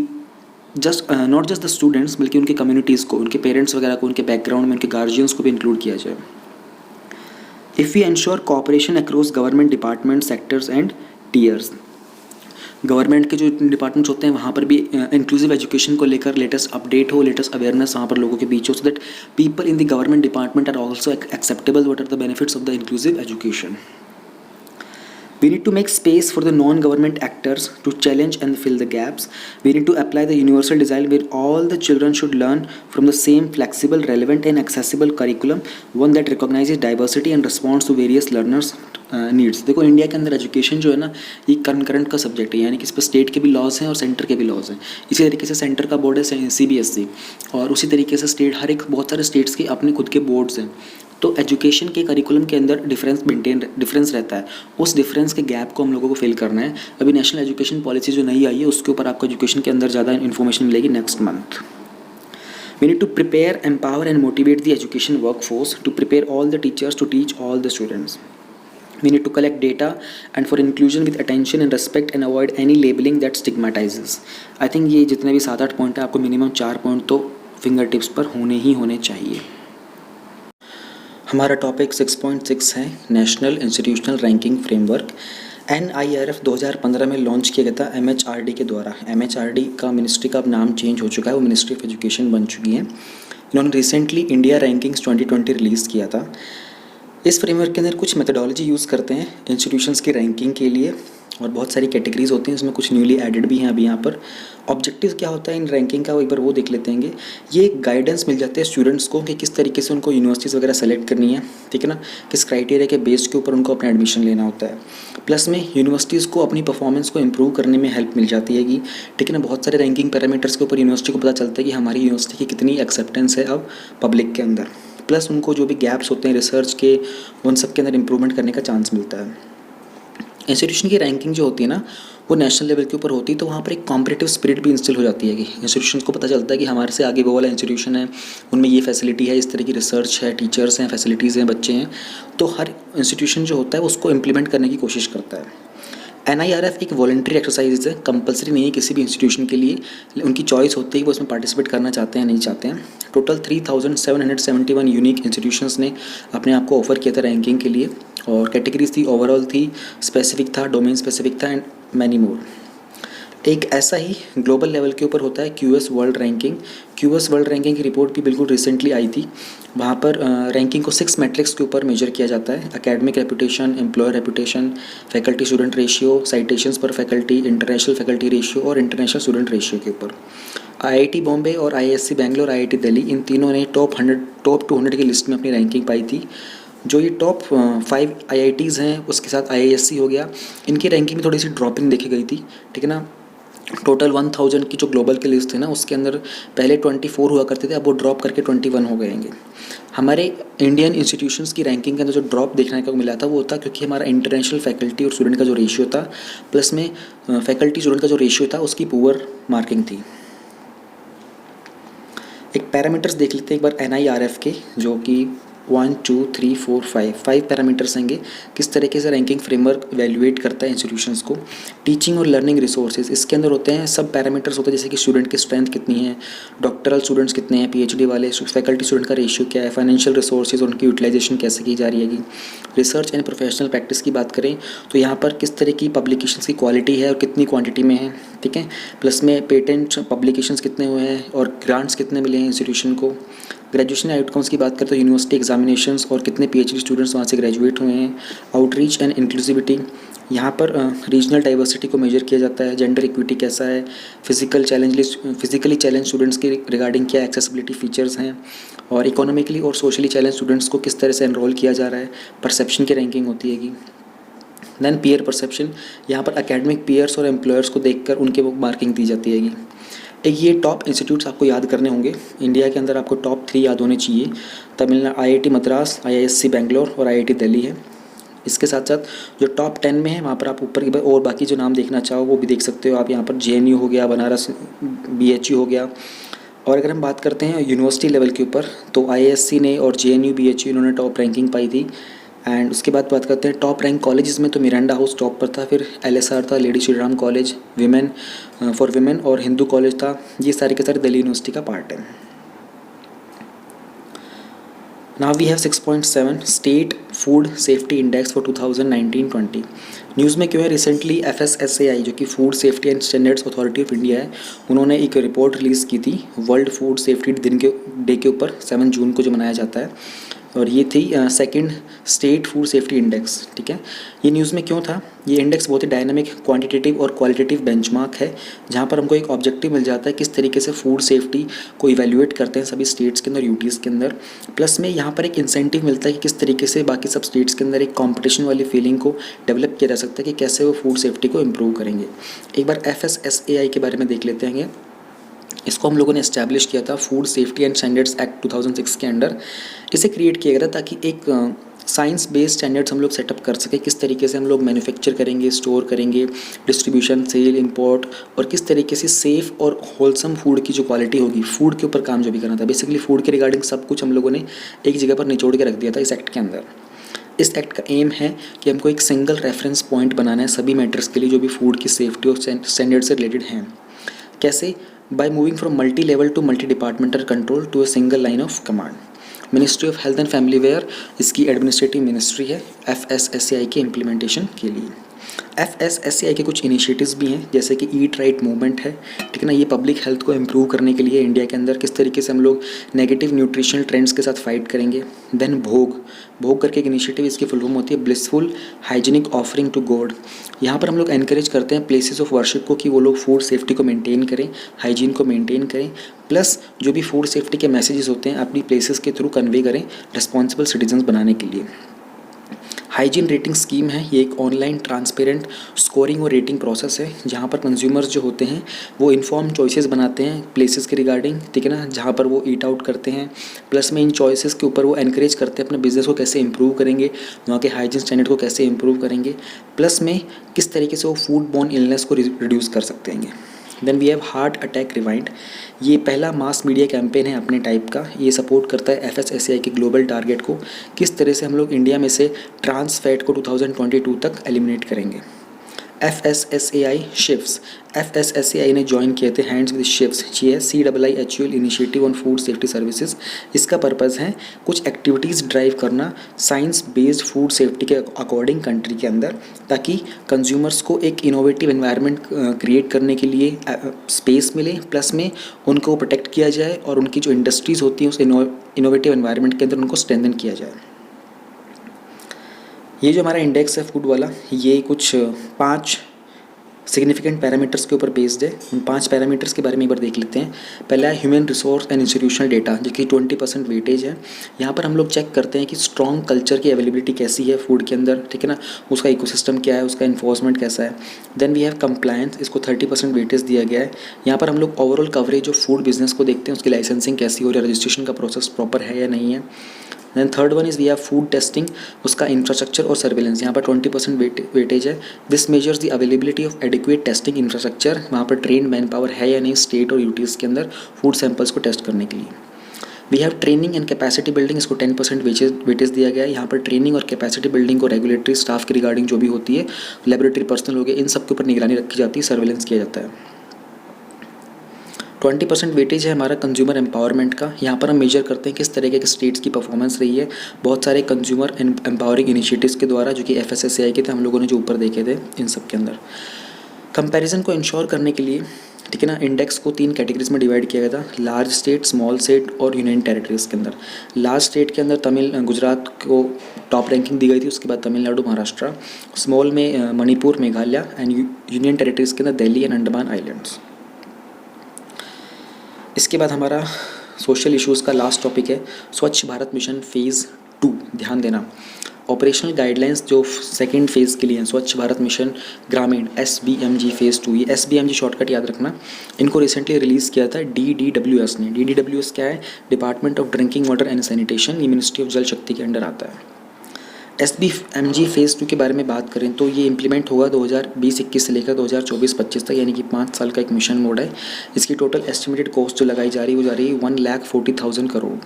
नॉट जस्ट द स्टूडेंट्स बल्कि उनके कम्युनिटीज़ को, उनके पेरेंट्स वगैरह को, उनके बैकग्राउंड में उनके गार्जियंस को भी इंक्लूड किया जाए। If we ensure cooperation across government departments, sectors and tiers, government के जो डिपार्टमेंट्स होते हैं वहाँ पर भी इंक्लूसिव एजुकेशन को लेकर लेटेस्ट अपडेट हो, लेटेस्ट अवेयरनेस वहाँ पर लोगों के बीच हो, so that people in the government department are also acceptable what are the benefits of the inclusive education. We need to make space for the non-government actors to challenge and fill the gaps. We need to apply the universal design where all the children should learn from the same flexible, relevant and accessible curriculum, one that recognizes diversity and responds to various learners' needs. देखो इंडिया के अंदर एजुकेशन जो है ना ये कंकरेंट का सब्जेक्ट है, यानी कि इस पर स्टेट के भी लॉज हैं और सेंटर के भी लॉज हैं। इसी तरीके से सेंटर का बोर्ड है CBSE, और उसी तरीके से स्टेट, हर एक बहुत सारे स्टेट्स के अपने खुद के बोर्ड्स हैं। तो एजुकेशन के करिकुलम के अंदर डिफरेंस रहता है, उस डिफरेंस के गैप को हम लोगों को फिल करना है। अभी नेशनल एजुकेशन पॉलिसी जो नई आई है उसके ऊपर आपको एजुकेशन के अंदर ज़्यादा इन्फॉर्मेशन मिलेगी next month. We need to prepare, empower and motivate the education workforce to prepare all the teachers to teach all the students. We need to collect data and for inclusion with attention and respect and avoid any labeling that stigmatizes. I think ये जितने भी 7-8 पॉइंट हैं आपको मिनिमम 4 पॉइंट तो फिंगर टिप्स पर होने ही होने चाहिए। हमारा टॉपिक 6.6 है national institutional ranking framework. NIRF 2015 में लॉन्च किया गया था MHRD के द्वारा। MHRD का मिनिस्ट्री का अब नाम चेंज हो चुका है, वो मिनिस्ट्री ऑफ एजुकेशन बन चुकी है। इन्होंने रिसेंटली इंडिया रैंकिंग्स 2020 रिलीज़ किया था। इस फ्रेमवर्क के अंदर कुछ मेथोडोलॉजी यूज़ करते हैं इंस्टीट्यूशंस की रैंकिंग के लिए और बहुत सारी कैटेगरीज होती हैं, इसमें कुछ न्यूली एडेड भी हैं अभी यहाँ पर। ऑब्जेक्टिव क्या होता है इन रैंकिंग का, वो एक बार वो देख लेते हैं। ये एक गाइडेंस मिल जाती है स्टूडेंट्स को कि किस तरीके से उनको यूनिवर्सिटीज़ वगैरह सेलेक्ट करनी है, ठीक है ना, किस क्राइटेरिया के बेस के ऊपर उनको अपना एडमिशन लेना होता है। प्लस में यूनिवर्सिटीज़ को अपनी परफॉर्मेंस को इम्प्रूव करने में हेल्प मिल जाती है कि ठीक है ना, बहुत सारे रैंकिंग पैरामीटर्स के ऊपर यूनिवर्सिटी को पता चलता है कि हमारी यूनिवर्सिटी की कितनी एक्सेप्टेंस है अब पब्लिक के अंदर। प्लस उनको जो भी गैप्स होते हैं रिसर्च के, उन सब के अंदर इम्प्रूवमेंट करने का चांस मिलता है। इंस्टीट्यूशन की रैंकिंग जो होती है ना, वो नेशनल लेवल के ऊपर होती है, तो वहाँ पर एक कॉम्पिटिटिव स्पिरिट भी इंस्टिल हो जाती है कि इंस्टीट्यूशंस को पता चलता है कि हमारे से आगे वो वाला इंस्टीट्यूशन है, उनमें ये फैसिलिटी है, इस तरह की रिसर्च है, टीचर्स हैं, फैसिलिटीज़ हैं, बच्चे हैं। तो हर इंस्टीट्यूशन जो होता है उसको इम्प्लीमेंट करने की कोशिश करता है। NIRF एक वॉलंटरी एक्सरसाइज है, कंपलसरी नहीं है किसी भी इंस्टीट्यूशन के लिए, उनकी चॉइस होती है कि वो इसमें पार्टिसिपेट करना चाहते हैं नहीं चाहते हैं। टोटल 3771 यूनिक इंस्टीट्यूशंस ने अपने आप को ऑफर किया था रैंकिंग के लिए, और कैटेगरीज थी, ओवरऑल थी, स्पेसिफिक था, डोमेन स्पेसिफिक था एंड मैनी मोर। एक ऐसा ही ग्लोबल लेवल के ऊपर होता है QS world ranking. QS world ranking की रिपोर्ट भी बिल्कुल रिसेंटली आई थी। वहाँ पर रैंकिंग को 6 मैट्रिक्स के ऊपर मेजर किया जाता है: academic reputation, employer reputation, faculty student ratio, citations पर फैकल्टी, इंटरनेशनल फैकल्टी रेशियो और इंटरनेशनल स्टूडेंट रेशियो के ऊपर। IIT बॉम्बे और IISc बैंगलोर, IIT दिल्ली, इन तीनों ने टॉप 200 की लिस्ट में अपनी रैंकिंग पाई थी। जो ये टॉप 5 IITs हैं उसके साथ IISc हो गया, इनकी रैंकिंग में थोड़ी सी ड्रॉपिंग देखी गई थी, ठीक है ना। टोटल 1000 की जो ग्लोबल की लिस्ट है ना, उसके अंदर पहले 24 हुआ करते थे, अब वो ड्रॉप करके 21 हो गएंगे। हमारे इंडियन इंस्टीट्यूशंस की रैंकिंग के अंदर जो ड्रॉप देखने को मिला था वो था क्योंकि हमारा इंटरनेशनल फैकल्टी और स्टूडेंट का जो रेशियो था, प्लस में फैकल्टी स्टूडेंट का जो रेशियो था उसकी पुअर मार्किंग थी। एक पैरामीटर्स देख लेते हैं एक बार NIRF के, जो कि 1 2 3 4 5 पैरामीटर्स होंगे, किस तरीके से रैंकिंग फ्रेमवर्क इवैल्यूएट करता है इंस्टीट्यूशंस को। टीचिंग और लर्निंग रिसोर्सेज, इसके अंदर होते हैं सब पैरामीटर्स होते हैं, जैसे कि स्टूडेंट की स्ट्रेंथ कितनी है, डॉक्टरल स्टूडेंट्स कितने हैं, PhD वाले, फैकल्टी स्टूडेंट का रेशियो क्या है, फाइनेंशियल रिसोर्सेज और उनकी यूटिलाइजेशन कैसे की जा रही है। रिसर्च एंड प्रोफेशनल प्रैक्टिस की बात करें तो यहाँ पर किस तरह की पब्लिकेशंस की क्वालिटी है और कितनी क्वांटिटी में है, ठीक है। प्लस में पेटेंट पब्लिकेशंस कितने हुए हैं और ग्रांट्स कितने मिले हैं इंस्टीट्यूशन को। ग्रेजुएशन आउटकम्स की बात करें तो यूनिवर्सिटी एग्जामिनेशंस और कितने PhD स्टूडेंट्स वहाँ से ग्रेजुएट हुए हैं। आउटरीच एंड इंक्लूसिविटी, यहाँ पर रीजनल डाइवर्सिटी को मेजर किया जाता है। जेंडर इक्विटी कैसा है, फिजिकली चैलेंज स्टूडेंट्स के रिगार्डिंग क्या एक्सेसिबिलिटी फीचर्स हैं, और इकोनॉमिकली और सोशली चैलेंज स्टूडेंट्स को किस तरह से एनरोल किया जा रहा है। परसेप्शन की रैंकिंग होती है। देन पीयर परसेप्शन, यहाँ पर एकेडमिक पीयर्स और एम्प्लॉयर्स को देखकर उनके वो मार्किंग दी जाती है। ये टॉप इंस्टीट्यूट्स आपको याद करने होंगे इंडिया के अंदर, आपको टॉप 3 याद होने चाहिए। तमिलनाडु IIT मद्रास, IISc बैंगलोर और IIT दिल्ली है। इसके साथ साथ जो टॉप 10 में है वहाँ पर आप ऊपर की और बाकी जो नाम देखना चाहो वो भी देख सकते हो आप। यहाँ पर JNU हो गया, बनारस BHU हो गया। और अगर हम बात करते हैं यूनिवर्सिटी लेवल के ऊपर तो IISc ने और JNU BHU इन्होंने टॉप रैंकिंग पाई थी। एंड उसके बाद बात करते हैं टॉप रैंक कॉलेजेस में, तो मिरांडा हाउस टॉप पर था, फिर LSR था, Lady Shri Ram College for Women और हिंदू कॉलेज था। ये सारे के सारे दिल्ली यूनिवर्सिटी का पार्ट है। Now we have 6.7 state food safety index for 2019-20। News में क्यों है, रिसेंटली FSSAI जो कि Food Safety and Standards Authority of India है, उन्होंने एक रिपोर्ट रिलीज़ की थी वर्ल्ड फूड सेफ्टी डे के ऊपर 7 जून को जो मनाया जाता है, और ये थी second state food safety index, ठीक है। ये न्यूज़ में क्यों था, ये इंडेक्स बहुत ही डायनामिक क्वांटिटेटिव और क्वालिटेटिव बेंचमार्क है, जहाँ पर हमको एक ऑब्जेक्टिव मिल जाता है किस तरीके से फूड सेफ्टी को इवैल्यूएट करते हैं सभी स्टेट्स के अंदर, यूटीज़ के अंदर। प्लस में यहाँ पर एक इंसेंटिव मिलता है कि किस तरीके से बाकी सब स्टेट्स के अंदर एक कॉम्पिटिशन वाली फीलिंग को डेवलप किया जा सकता है कि कैसे वो फूड सेफ्टी को इम्प्रूव करेंगे। एक बार FSSAI के बारे में देख लेते हैं। इसको हम लोगों ने इस्टेब्लिश किया था food Safety and standards act 2006 के अंडर। इसे क्रिएट किया गया था ताकि एक साइंस बेस्ड स्टैंडर्ड्स हम लोग सेटअप कर सकें, किस तरीके से हम लोग मैन्युफैक्चर करेंगे, स्टोर करेंगे, डिस्ट्रीब्यूशन, सेल, इंपोर्ट, और किस तरीके से सेफ़ और होलसम फूड की जो क्वालिटी होगी, फूड के ऊपर काम जो भी करना था। बेसिकली फूड के रिगार्डिंग सब कुछ हम लोगों ने एक जगह पर निचोड़ के रख दिया था इस एक्ट के अंदर। इस एक्ट का एम है कि हमको एक सिंगल रेफरेंस पॉइंट बनाना है सभी मैटर्स के लिए जो भी फूड की सेफ्टी और स्टैंडर्ड से रिलेटेड हैं। कैसे? By moving from multi level to multi departmental control to a single line of command. Ministry of health and family वेयर इसकी एडमिनिस्ट्रेटिव मिनिस्ट्री है FSSAI के इम्प्लीमेंटेशन के लिए। FSSAI के कुछ इनिशिएटिव्स भी हैं, जैसे कि ईट राइट मूवमेंट है, ठीक है ना। ये पब्लिक हेल्थ को इम्प्रूव करने के लिए इंडिया के अंदर किस तरीके से हम लोग नेगेटिव न्यूट्रिशनल ट्रेंड्स के साथ फाइट करेंगे। देन भोग करके एक इनिशिएटिव, इसकी फुल फॉर्म होती है blissful hygienic offering to God. यहाँ पर हम लोग एनकरेज करते हैं प्लेसेस ऑफ वर्शिप को कि वो लोग फूड सेफ्टी को मेंटेन करें, हाइजीन को मेंटेन करें, प्लस जो भी फूड सेफ्टी के मैसेजेस होते हैं अपनी प्लेसेस के थ्रू कन्वे करें रिस्पॉन्सिबल सिटीजन्स बनाने के लिए। हाइजीन रेटिंग स्कीम है, ये एक ऑनलाइन ट्रांसपेरेंट स्कोरिंग और रेटिंग प्रोसेस है जहाँ पर कंज्यूमर्स जो होते हैं वो इन्फॉर्म चॉइसेस बनाते हैं प्लेसेस के रिगार्डिंग, ठीक है ना, जहाँ पर वो ईट आउट करते हैं। प्लस में इन चॉइसेस के ऊपर वो एनकरेज करते हैं अपने बिजनेस को कैसे इंप्रूव करेंगे, वहाँ के हाइजीन स्टैंडर्ड को कैसे इंप्रूव करेंगे, प्लस में किस तरीके से वो फूड बॉर्न इलनेस को रिड्यूस कर सकते हैं। Then we have heart attack rewind, ये पहला मास मीडिया कैंपेन है अपने टाइप का। ये सपोर्ट करता है FSSAI के ग्लोबल टारगेट को, किस तरह से हम लोग इंडिया में से ट्रांस फैट को 2022 तक एलिमिनेट करेंगे। FSSAI शिफ्स, FSSAI ने ज्वाइन किए थे hands with chefs, CIIHUL initiative on food safety services. इसका पर्पज़ है कुछ एक्टिविटीज़ ड्राइव करना साइंस बेस्ड फूड सेफ्टी के अकॉर्डिंग कंट्री के अंदर, ताकि कंज्यूमर्स को एक इनोवेटिव एनवायरनमेंट क्रिएट करने के लिए स्पेस मिले, प्लस में उनको प्रोटेक्ट किया जाए और उनकी जो इंडस्ट्रीज़ होती हैं उस इनोवेटिव एनवायरनमेंट के अंदर उनको स्ट्रेंथन किया जाए। ये जो हमारा इंडेक्स है फूड वाला, ये कुछ 5 सिग्निफिकेंट पैरामीटर्स के ऊपर बेस्ड है। उन 5 पैरामीटर्स के बारे में एक बार देख लेते हैं। पहला है human resource and institutional data, जो कि 20% वेटेज है। यहाँ पर हम लोग चेक करते हैं कि स्ट्रॉन्ग कल्चर की अवेलेबिलिटी कैसी है फूड के अंदर, ठीक है ना, उसका इकोसिस्टम क्या है, उसका इन्फोर्समेंट कैसा है। देन वी हैव कंप्लायंस, इसको 30% वेटेज दिया गया है। यहाँ पर हम लोग overall coverage of food business को देखते हैं, उसकी लाइसेंसिंग कैसी हो रही है, रजिस्ट्रेशन का प्रोसेस प्रॉपर है या नहीं है। Then third one is we have food testing, उसका इंफ्रास्ट्रक्चर और सर्विलेंस, यहाँ पर 20% वेटेज है। This measures the availability of adequate testing infrastructure, वहाँ पर ट्रेन मैन पावर है या नहीं स्टेट और यूटीज़ के अंदर फूड सैंपल्स को टेस्ट करने के लिए। We have training and capacity building, इसको 10% वेटेज दिया गया है। यहाँ पर ट्रेनिंग और कैपेसिटी बिल्डिंग को रेगुलेटरी स्टाफ की रिगार्डिंग जो भी होती है, लेबोरेटरी पर्सनल हो गए, इन सब के ऊपर निगरानी रखी जाती है, सर्विलेंस किया जाता है। 20% वेटेज है हमारा कंज्यूमर एम्पावरमेंट का। यहाँ पर हम मेजर करते हैं किस तरीके के स्टेट्स की परफॉर्मेंस रही है बहुत सारे कंज्यूमर एम्पावरिंग इनिशिएटिव्स के द्वारा, जो कि FSSAI के थे, हम लोगों ने जो ऊपर देखे थे इन सब के अंदर। कंपैरिजन को इंश्योर करने के लिए, ठीक है ना, इंडेक्स को 3 कैटेगरीज में डिवाइड किया गया था, लार्ज स्टेट, स्मॉल स्टेट और यूनियन टेरिटरीज़ के अंदर। लार्ज स्टेट के अंदर गुजरात को टॉप रैंकिंग दी गई थी, उसके बाद तमिलनाडु, महाराष्ट्र। स्मॉल में Manipur, Meghalaya and union territories के अंदर दिल्ली एंड अंडमान आइलैंड्स। इसके बाद हमारा सोशल इश्यूज़ का लास्ट टॉपिक है स्वच्छ भारत मिशन फेज़ 2। ध्यान देना, ऑपरेशनल गाइडलाइंस जो सेकंड फेज़ के लिए हैं, स्वच्छ भारत मिशन ग्रामीण SBMG फेज़ 2, ये SBMG शॉर्टकट याद रखना। इनको रिसेंटली रिलीज़ किया था DDWS ने। DDWS क्या है? Department of drinking water and sanitation, ये मिनिस्ट्री ऑफ जल शक्ति के अंडर आता है। SBMG फेज़ 2 के बारे में बात करें तो ये इंप्लीमेंट होगा 2020-21 से लेकर 2024-25 तक, यानी कि 5 साल का एक मिशन मोड है। इसकी टोटल एस्टिमेटेड कॉस्ट जो लगाई जा रही है वो जा रही है 1,40,000 करोड़।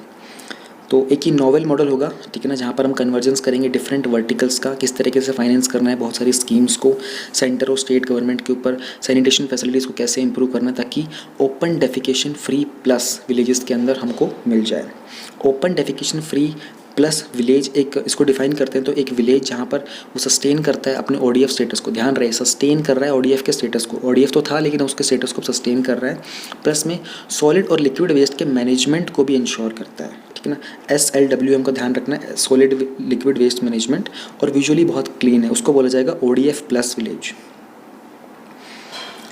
तो एक ही नॉवल मॉडल होगा, ठीक है ना, जहाँ पर हम कन्वर्जेंस करेंगे डिफरेंट वर्टिकल्स का, किस तरीके से फाइनेंस करना है बहुत सारी स्कीम्स को सेंटर और स्टेट गवर्नमेंट के ऊपर, सैनिटेशन फैसिलिटीज़ को कैसे इंप्रूव करना है ताकि open defecation free plus villages के अंदर हमको मिल जाए। Open defecation free plus village, एक इसको डिफाइन करते हैं तो एक विलेज जहाँ पर वो सस्टेन करता है अपने ODF स्टेटस को, ध्यान रहे सस्टेन कर रहा है ODF के स्टेटस को, ODF तो था लेकिन उसके स्टेटस को सस्टेन कर रहा है, प्लस में सॉलिड और लिक्विड वेस्ट के मैनेजमेंट को भी इंश्योर करता है, ठीक है ना। SLWM का ध्यान रखना है, सॉलिड लिक्विड वेस्ट मैनेजमेंट, और विजुअली बहुत क्लीन है, उसको बोला जाएगा ODF plus village.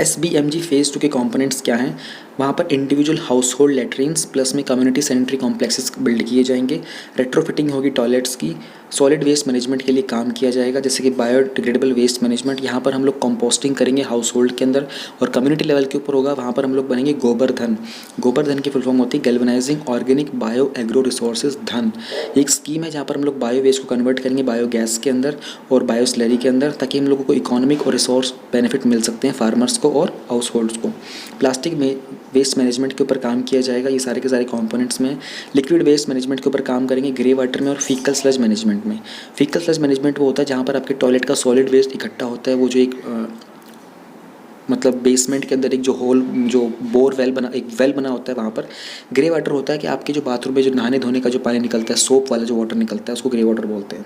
SBMG phase 2 के कंपोनेंट्स क्या हैं? वहाँ पर इंडिविजुअल हाउस होल्ड लेटरिन्स प्लस में कम्युनिटी सैनिटरी कॉम्प्लेक्सेस बिल्ड किए जाएंगे, रेट्रोफिटिंग होगी टॉयलेट्स की, सॉलिड वेस्ट मैनेजमेंट के लिए काम किया जाएगा जैसे कि बायोडिग्रेडेबल वेस्ट मैनेजमेंट, यहाँ पर हम लोग कंपोस्टिंग करेंगे हाउस होल्ड के अंदर, और कम्युनिटी लेवल के ऊपर होगा वहाँ पर हम लोग बनेंगे गोबरधन। गोबरधन की फुल फॉर्म होती है galvanising organic bio agro resources धन। एक स्कीम है जहाँ पर हम लोग बायो वेस्ट को कन्वर्ट करेंगे बायोगैस के अंदर और बायो स्लरी के अंदर, ताकि हम लोगों को इकोनॉमिक और रिसोर्स बेनिफिट मिल सकते हैं फार्मर्स को और हाउस होल्ड्स को। प्लास्टिक में वेस्ट मैनेजमेंट के ऊपर काम किया जाएगा, ये सारे के सारे कंपोनेंट्स में। लिक्विड वेस्ट मैनेजमेंट के ऊपर काम करेंगे ग्रे वाटर में और फीकल स्लज मैनेजमेंट में। फीकल स्लज मैनेजमेंट वो होता है जहाँ पर आपके टॉयलेट का सॉलिड वेस्ट इकट्ठा होता है, वो जो एक मतलब बेसमेंट के अंदर एक जो होल जो बोर वेल बना एक वेल बना होता है वहाँ पर। ग्रे वाटर होता है कि आपके जो बाथरूम में जो नहाने धोने का जो पानी निकलता है, सोप वाला जो वाटर निकलता है, उसको ग्रे वाटर बोलते हैं।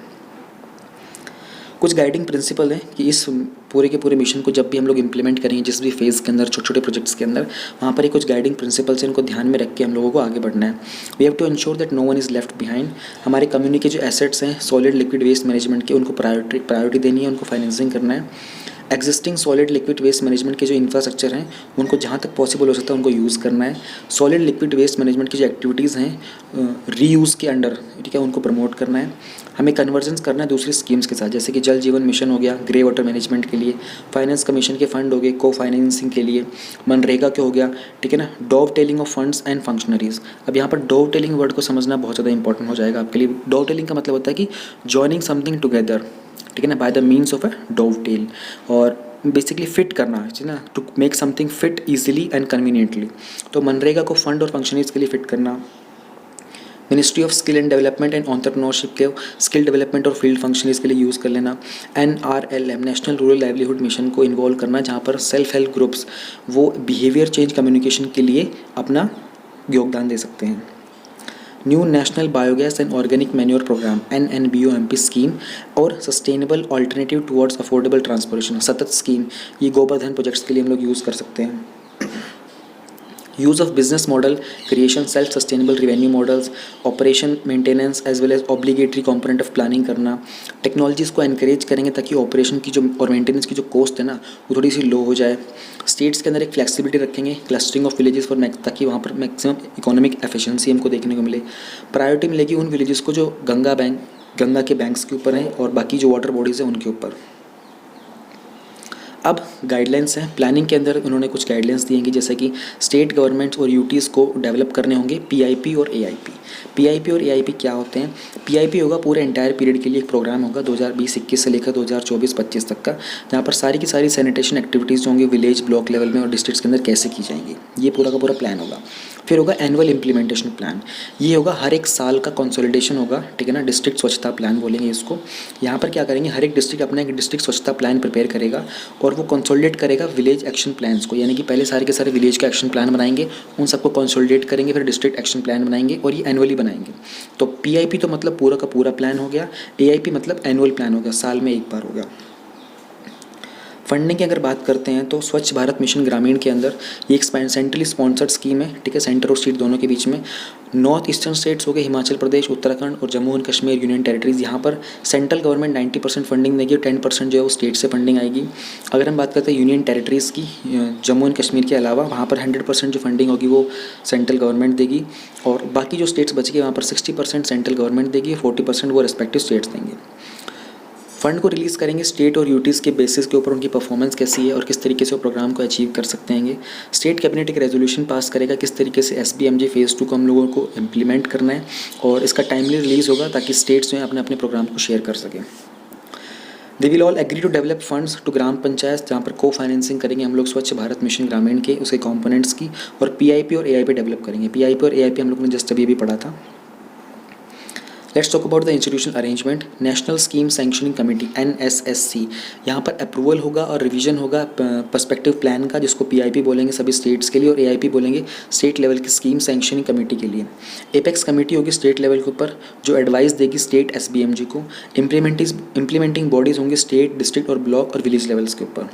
कुछ गाइडिंग प्रिंसिपल हैं कि इस पूरे के पूरे मिशन को जब भी हम लोग इंप्लीमेंट करेंगे, जिस भी फेज़ के अंदर, छोटे छोटे प्रोजेक्ट्स के अंदर, वहाँ पर ही कुछ गाइडिंग प्रिंसिपल्स हैं, इनको ध्यान में रख के हम लोगों को आगे बढ़ना है। We have to ensure that no one is left behind. हमारे कम्युनिटी के जो एसेट्स हैं सॉलिड लिक्विड वेस्ट मैनेजमेंट के, उनको प्रायोरिटी देनी है, उनको फाइनेंसिंग करना है। Existing solid liquid waste management के जो इंफ्रास्ट्रक्चर हैं उनको जहाँ तक पॉसिबल हो सकता है उनको यूज़ करना है। सॉलिड लिक्विड वेस्ट मैनेजमेंट की जो एक्टिविटीज़ हैं रीयूज़ के अंडर, ठीक है, उनको प्रमोट करना है। हमें कन्वर्जेंस करना है दूसरी स्कीम्स के साथ, जैसे कि जल जीवन मिशन हो गया ग्रे वाटर मैनेजमेंट के लिए, फाइनेंस कमीशन के फंड हो गए को फाइनेंसिंग के लिए, मनरेगा के हो गया, ठीक है ना, dove telling of funds and functionaries. अब यहाँ पर डोव टेलिंग वर्ड को समझना बहुत ज़्यादा इंपॉर्टेंट हो जाएगा आपके लिए। डोव टेलिंग का मतलब होता है कि जॉइनिंग समथिंग टुगेदर, ठीक है ना, by the means of a dovetail, और बेसिकली फिट करना है ना, to make something fit easily and conveniently. तो मनरेगा को फंड और फंक्शनरीज के लिए फिट करना। Ministry of skill and development and entrepreneurship के स्किल डेवलपमेंट और फील्ड फंक्शनरीज के लिए यूज़ कर लेना। NRLM national rural livelihood mission को इन्वॉल्व करना, जहाँ पर सेल्फ हेल्प ग्रुप्स वो बिहेवियर चेंज कम्युनिकेशन के लिए अपना योगदान दे सकते हैं। New national biogas and organic manure programme NNBOMP scheme और sustainable alternative towards affordable transportation सतत स्कीम, ये गोबरधन प्रोजेक्ट्स के लिए हम लोग यूज़ कर सकते हैं। Use of business model creation, self sustainable revenue models, operation maintenance as well as obligatory component of planning करना। टेक्नोलॉजीज़ को एनकरेज करेंगे ताकि ऑपरेशन की जो और मेंटेनेंस की जो कॉस्ट है ना वो थोड़ी सी लो हो जाए। स्टेट्स के अंदर एक फ्लेक्सिबिलिटी रखेंगे, क्लस्टरिंग ऑफ विलेजेस फॉर ताकि वहाँ पर मैक्सिमम इकोनॉमिक एफिशिएंसी हमको देखने को मिले। प्रायोरिटी मिलेगी उन विलेजेस को जो गंगा के बैंक्स के ऊपर हैं और बाकी जो वाटर बॉडीज़ हैं उनके ऊपर। अब गाइडलाइंस हैं प्लानिंग के अंदर, उन्होंने कुछ गाइडलाइंस दी हैं कि जैसे कि स्टेट गवर्नमेंट्स और यूटीज़ को डेवलप करने होंगे PIP और AIP। PIP और AIP क्या होते हैं? PIP होगा पूरे एंटायर पीरियड के लिए एक प्रोग्राम होगा 2020-21 से लेकर 2024-25 तक का, जहाँ पर सारी की सारी सैनिटेशन एक्टिविटीज़ होंगी विलेज ब्लॉक लेवल में और डिस्ट्रिक्ट्स के अंदर कैसे की जाएंगी, ये पूरा का पूरा प्लान होगा। फिर होगा एनुअल इम्प्लीमेंटेशन प्लान, ये होगा हर एक साल का कंसोलिडेशन होगा, ठीक है ना, डिस्ट्रिक्ट स्वच्छता प्लान बोलेंगे इसको। यहाँ पर क्या करेंगे, हर एक डिस्ट्रिक्ट अपना एक डिस्ट्रिक्ट स्वच्छता प्लान प्रिपेयर करेगा और वो कंसोलिडेट करेगा विलेज एक्शन प्लान्स को, यानी कि पहले सारे के सारे विलेज का एक्शन प्लान बनाएंगे, उन सबको कंसोलिडेट करेंगे, फिर डिस्ट्रिक्ट एक्शन प्लान बनाएंगे और ये एनुअली बनाएंगे। तो PIP तो मतलब पूरा का पूरा प्लान हो गया, AIP मतलब एनुअल प्लान हो गया, साल में एक बार होगा। फंडिंग की अगर बात करते हैं तो स्वच्छ भारत मिशन ग्रामीण के अंदर ये एक सेंट्रली स्पॉन्सर्ड स्कीम है, ठीक है, सेंटर और स्टेट दोनों के बीच में। नॉर्थ ईस्टर्न स्टेट्स हो गए हिमाचल प्रदेश, उत्तराखंड और Jammu and Kashmir union territories, यहाँ पर सेंट्रल गवर्नमेंट 90% फंडिंग देगी और 10% जो है वो स्टेट से फंडिंग आएगी। अगर हम बात करते हैं यूनियन टेरिटरीज़ की, जम्मू एंड कश्मीर के अलावा, वहाँ पर 100% जो फंडिंग होगी वो सेंट्रल गवर्नमेंट देगी और बाकी जो स्टेट्स बच गए वहाँ पर 60% सेंट्रल गवर्नमेंट देगी, 40% वो रिस्पेक्टिव स्टेट्स देंगे। फंड को रिलीज़ करेंगे स्टेट और यूटीज़ के बेसिस के ऊपर उनकी परफॉर्मेंस कैसी है और किस तरीके से वो प्रोग्राम को अचीव कर सकते हैं। स्टेट कैबिनेट एक रेजोल्यूशन पास करेगा किस तरीके से SBMG फेज़ 2 को हम लोगों को इम्प्लीमेंट करना है और इसका टाइमली रिलीज़ होगा ताकि स्टेट्स जो हैं अपने अपने प्रोग्राम को शेयर कर सकें। They will all agree to develop funds to gram panchayat, जहाँ पर को फाइनेंसिंग करेंगे हम लोग स्वच्छ भारत मिशन ग्रामीण के उसके कंपोनेंट्स की, और PIP और AIP डेवलप करेंगे। PIP और AIP हम लोग ने जस्ट अभी भी पढ़ा था। Let's talk about the institutional arrangement. National scheme sanctioning committee NSSC, यहाँ पर अप्रूवल होगा और रिवीजन होगा पर्सपेक्टिव प्लान का, जिसको PIP बोलेंगे सभी स्टेट्स के लिए और AIP बोलेंगे स्टेट लेवल की स्कीम सैंक्शनिंग कमेटी के लिए। एपेक्स कमेटी होगी स्टेट लेवल के ऊपर जो एडवाइस देगी स्टेट SBMG को। इम्प्लीमेंटिंग बॉडीज़ होंगे स्टेट, डिस्ट्रिक्ट और ब्लॉक और विलेज लेवल्स के ऊपर।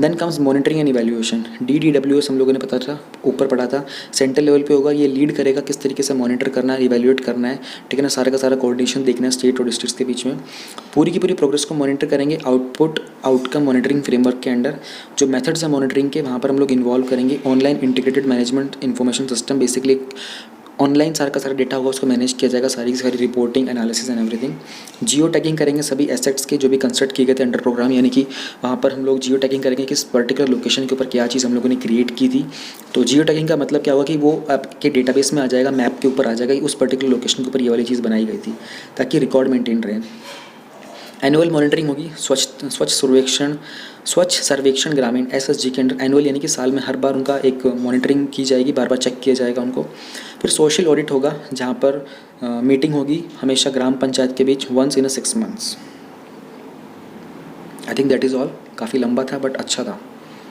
Then comes monitoring and evaluation, DDWS हम लोगों ने पता था ऊपर पढ़ा था, सेंट्रल लेवल पे होगा, ये लीड करेगा किस तरीके से मॉनिटर करना है, इवैल्यूएट करना है, ठीक है ना, सारा का सारा कोऑर्डिनेशन देखना है स्टेट और डिस्ट्रिक्ट्स के बीच में। पूरी की पूरी प्रोग्रेस को मॉनिटर करेंगे आउटकम मॉनिटरिंग फ्रेमवर्क के अंडर। जो मेथड्स हैं मॉनिटरिंग के वहाँ पर हम लोग इन्वॉल्व करेंगे online integrated management information system, basically online सारा का सारा डेटा होगा उसको मैनेज किया जाएगा, सारी की सारी reporting analysis and everything. Geo tagging करेंगे सभी एसेट्स के जो भी कंस्ट्रक्ट किए गए थे अंडर प्रोग्राम, यानी कि वहाँ पर हम लोग जियो टैगिंग करेंगे कि इस पर्टिकुलर लोकेशन के ऊपर क्या चीज़ हम लोगों ने क्रिएट की थी। तो जियो टैगिंग का मतलब क्या होगा कि वो आपके डेटाबेस में आ जाएगा, मैप के ऊपर आ जाएगा, उस पर्टिकुलर लोकेशन के ऊपर ये वाली चीज़ बनाई गई थी ताकि रिकॉर्ड मेंटेन रहे। एनुअल मॉनिटरिंग होगी स्वच्छ सर्वेक्षण ग्रामीण SSG के अंडर। एनुअल यानी कि साल में हर बार उनका एक मॉनिटरिंग की जाएगी, बार बार चेक किया जाएगा उनको। फिर सोशल ऑडिट होगा जहाँ पर मीटिंग होगी हमेशा ग्राम पंचायत के बीच once in 6 months। I think that is all. काफ़ी लंबा था बट अच्छा था।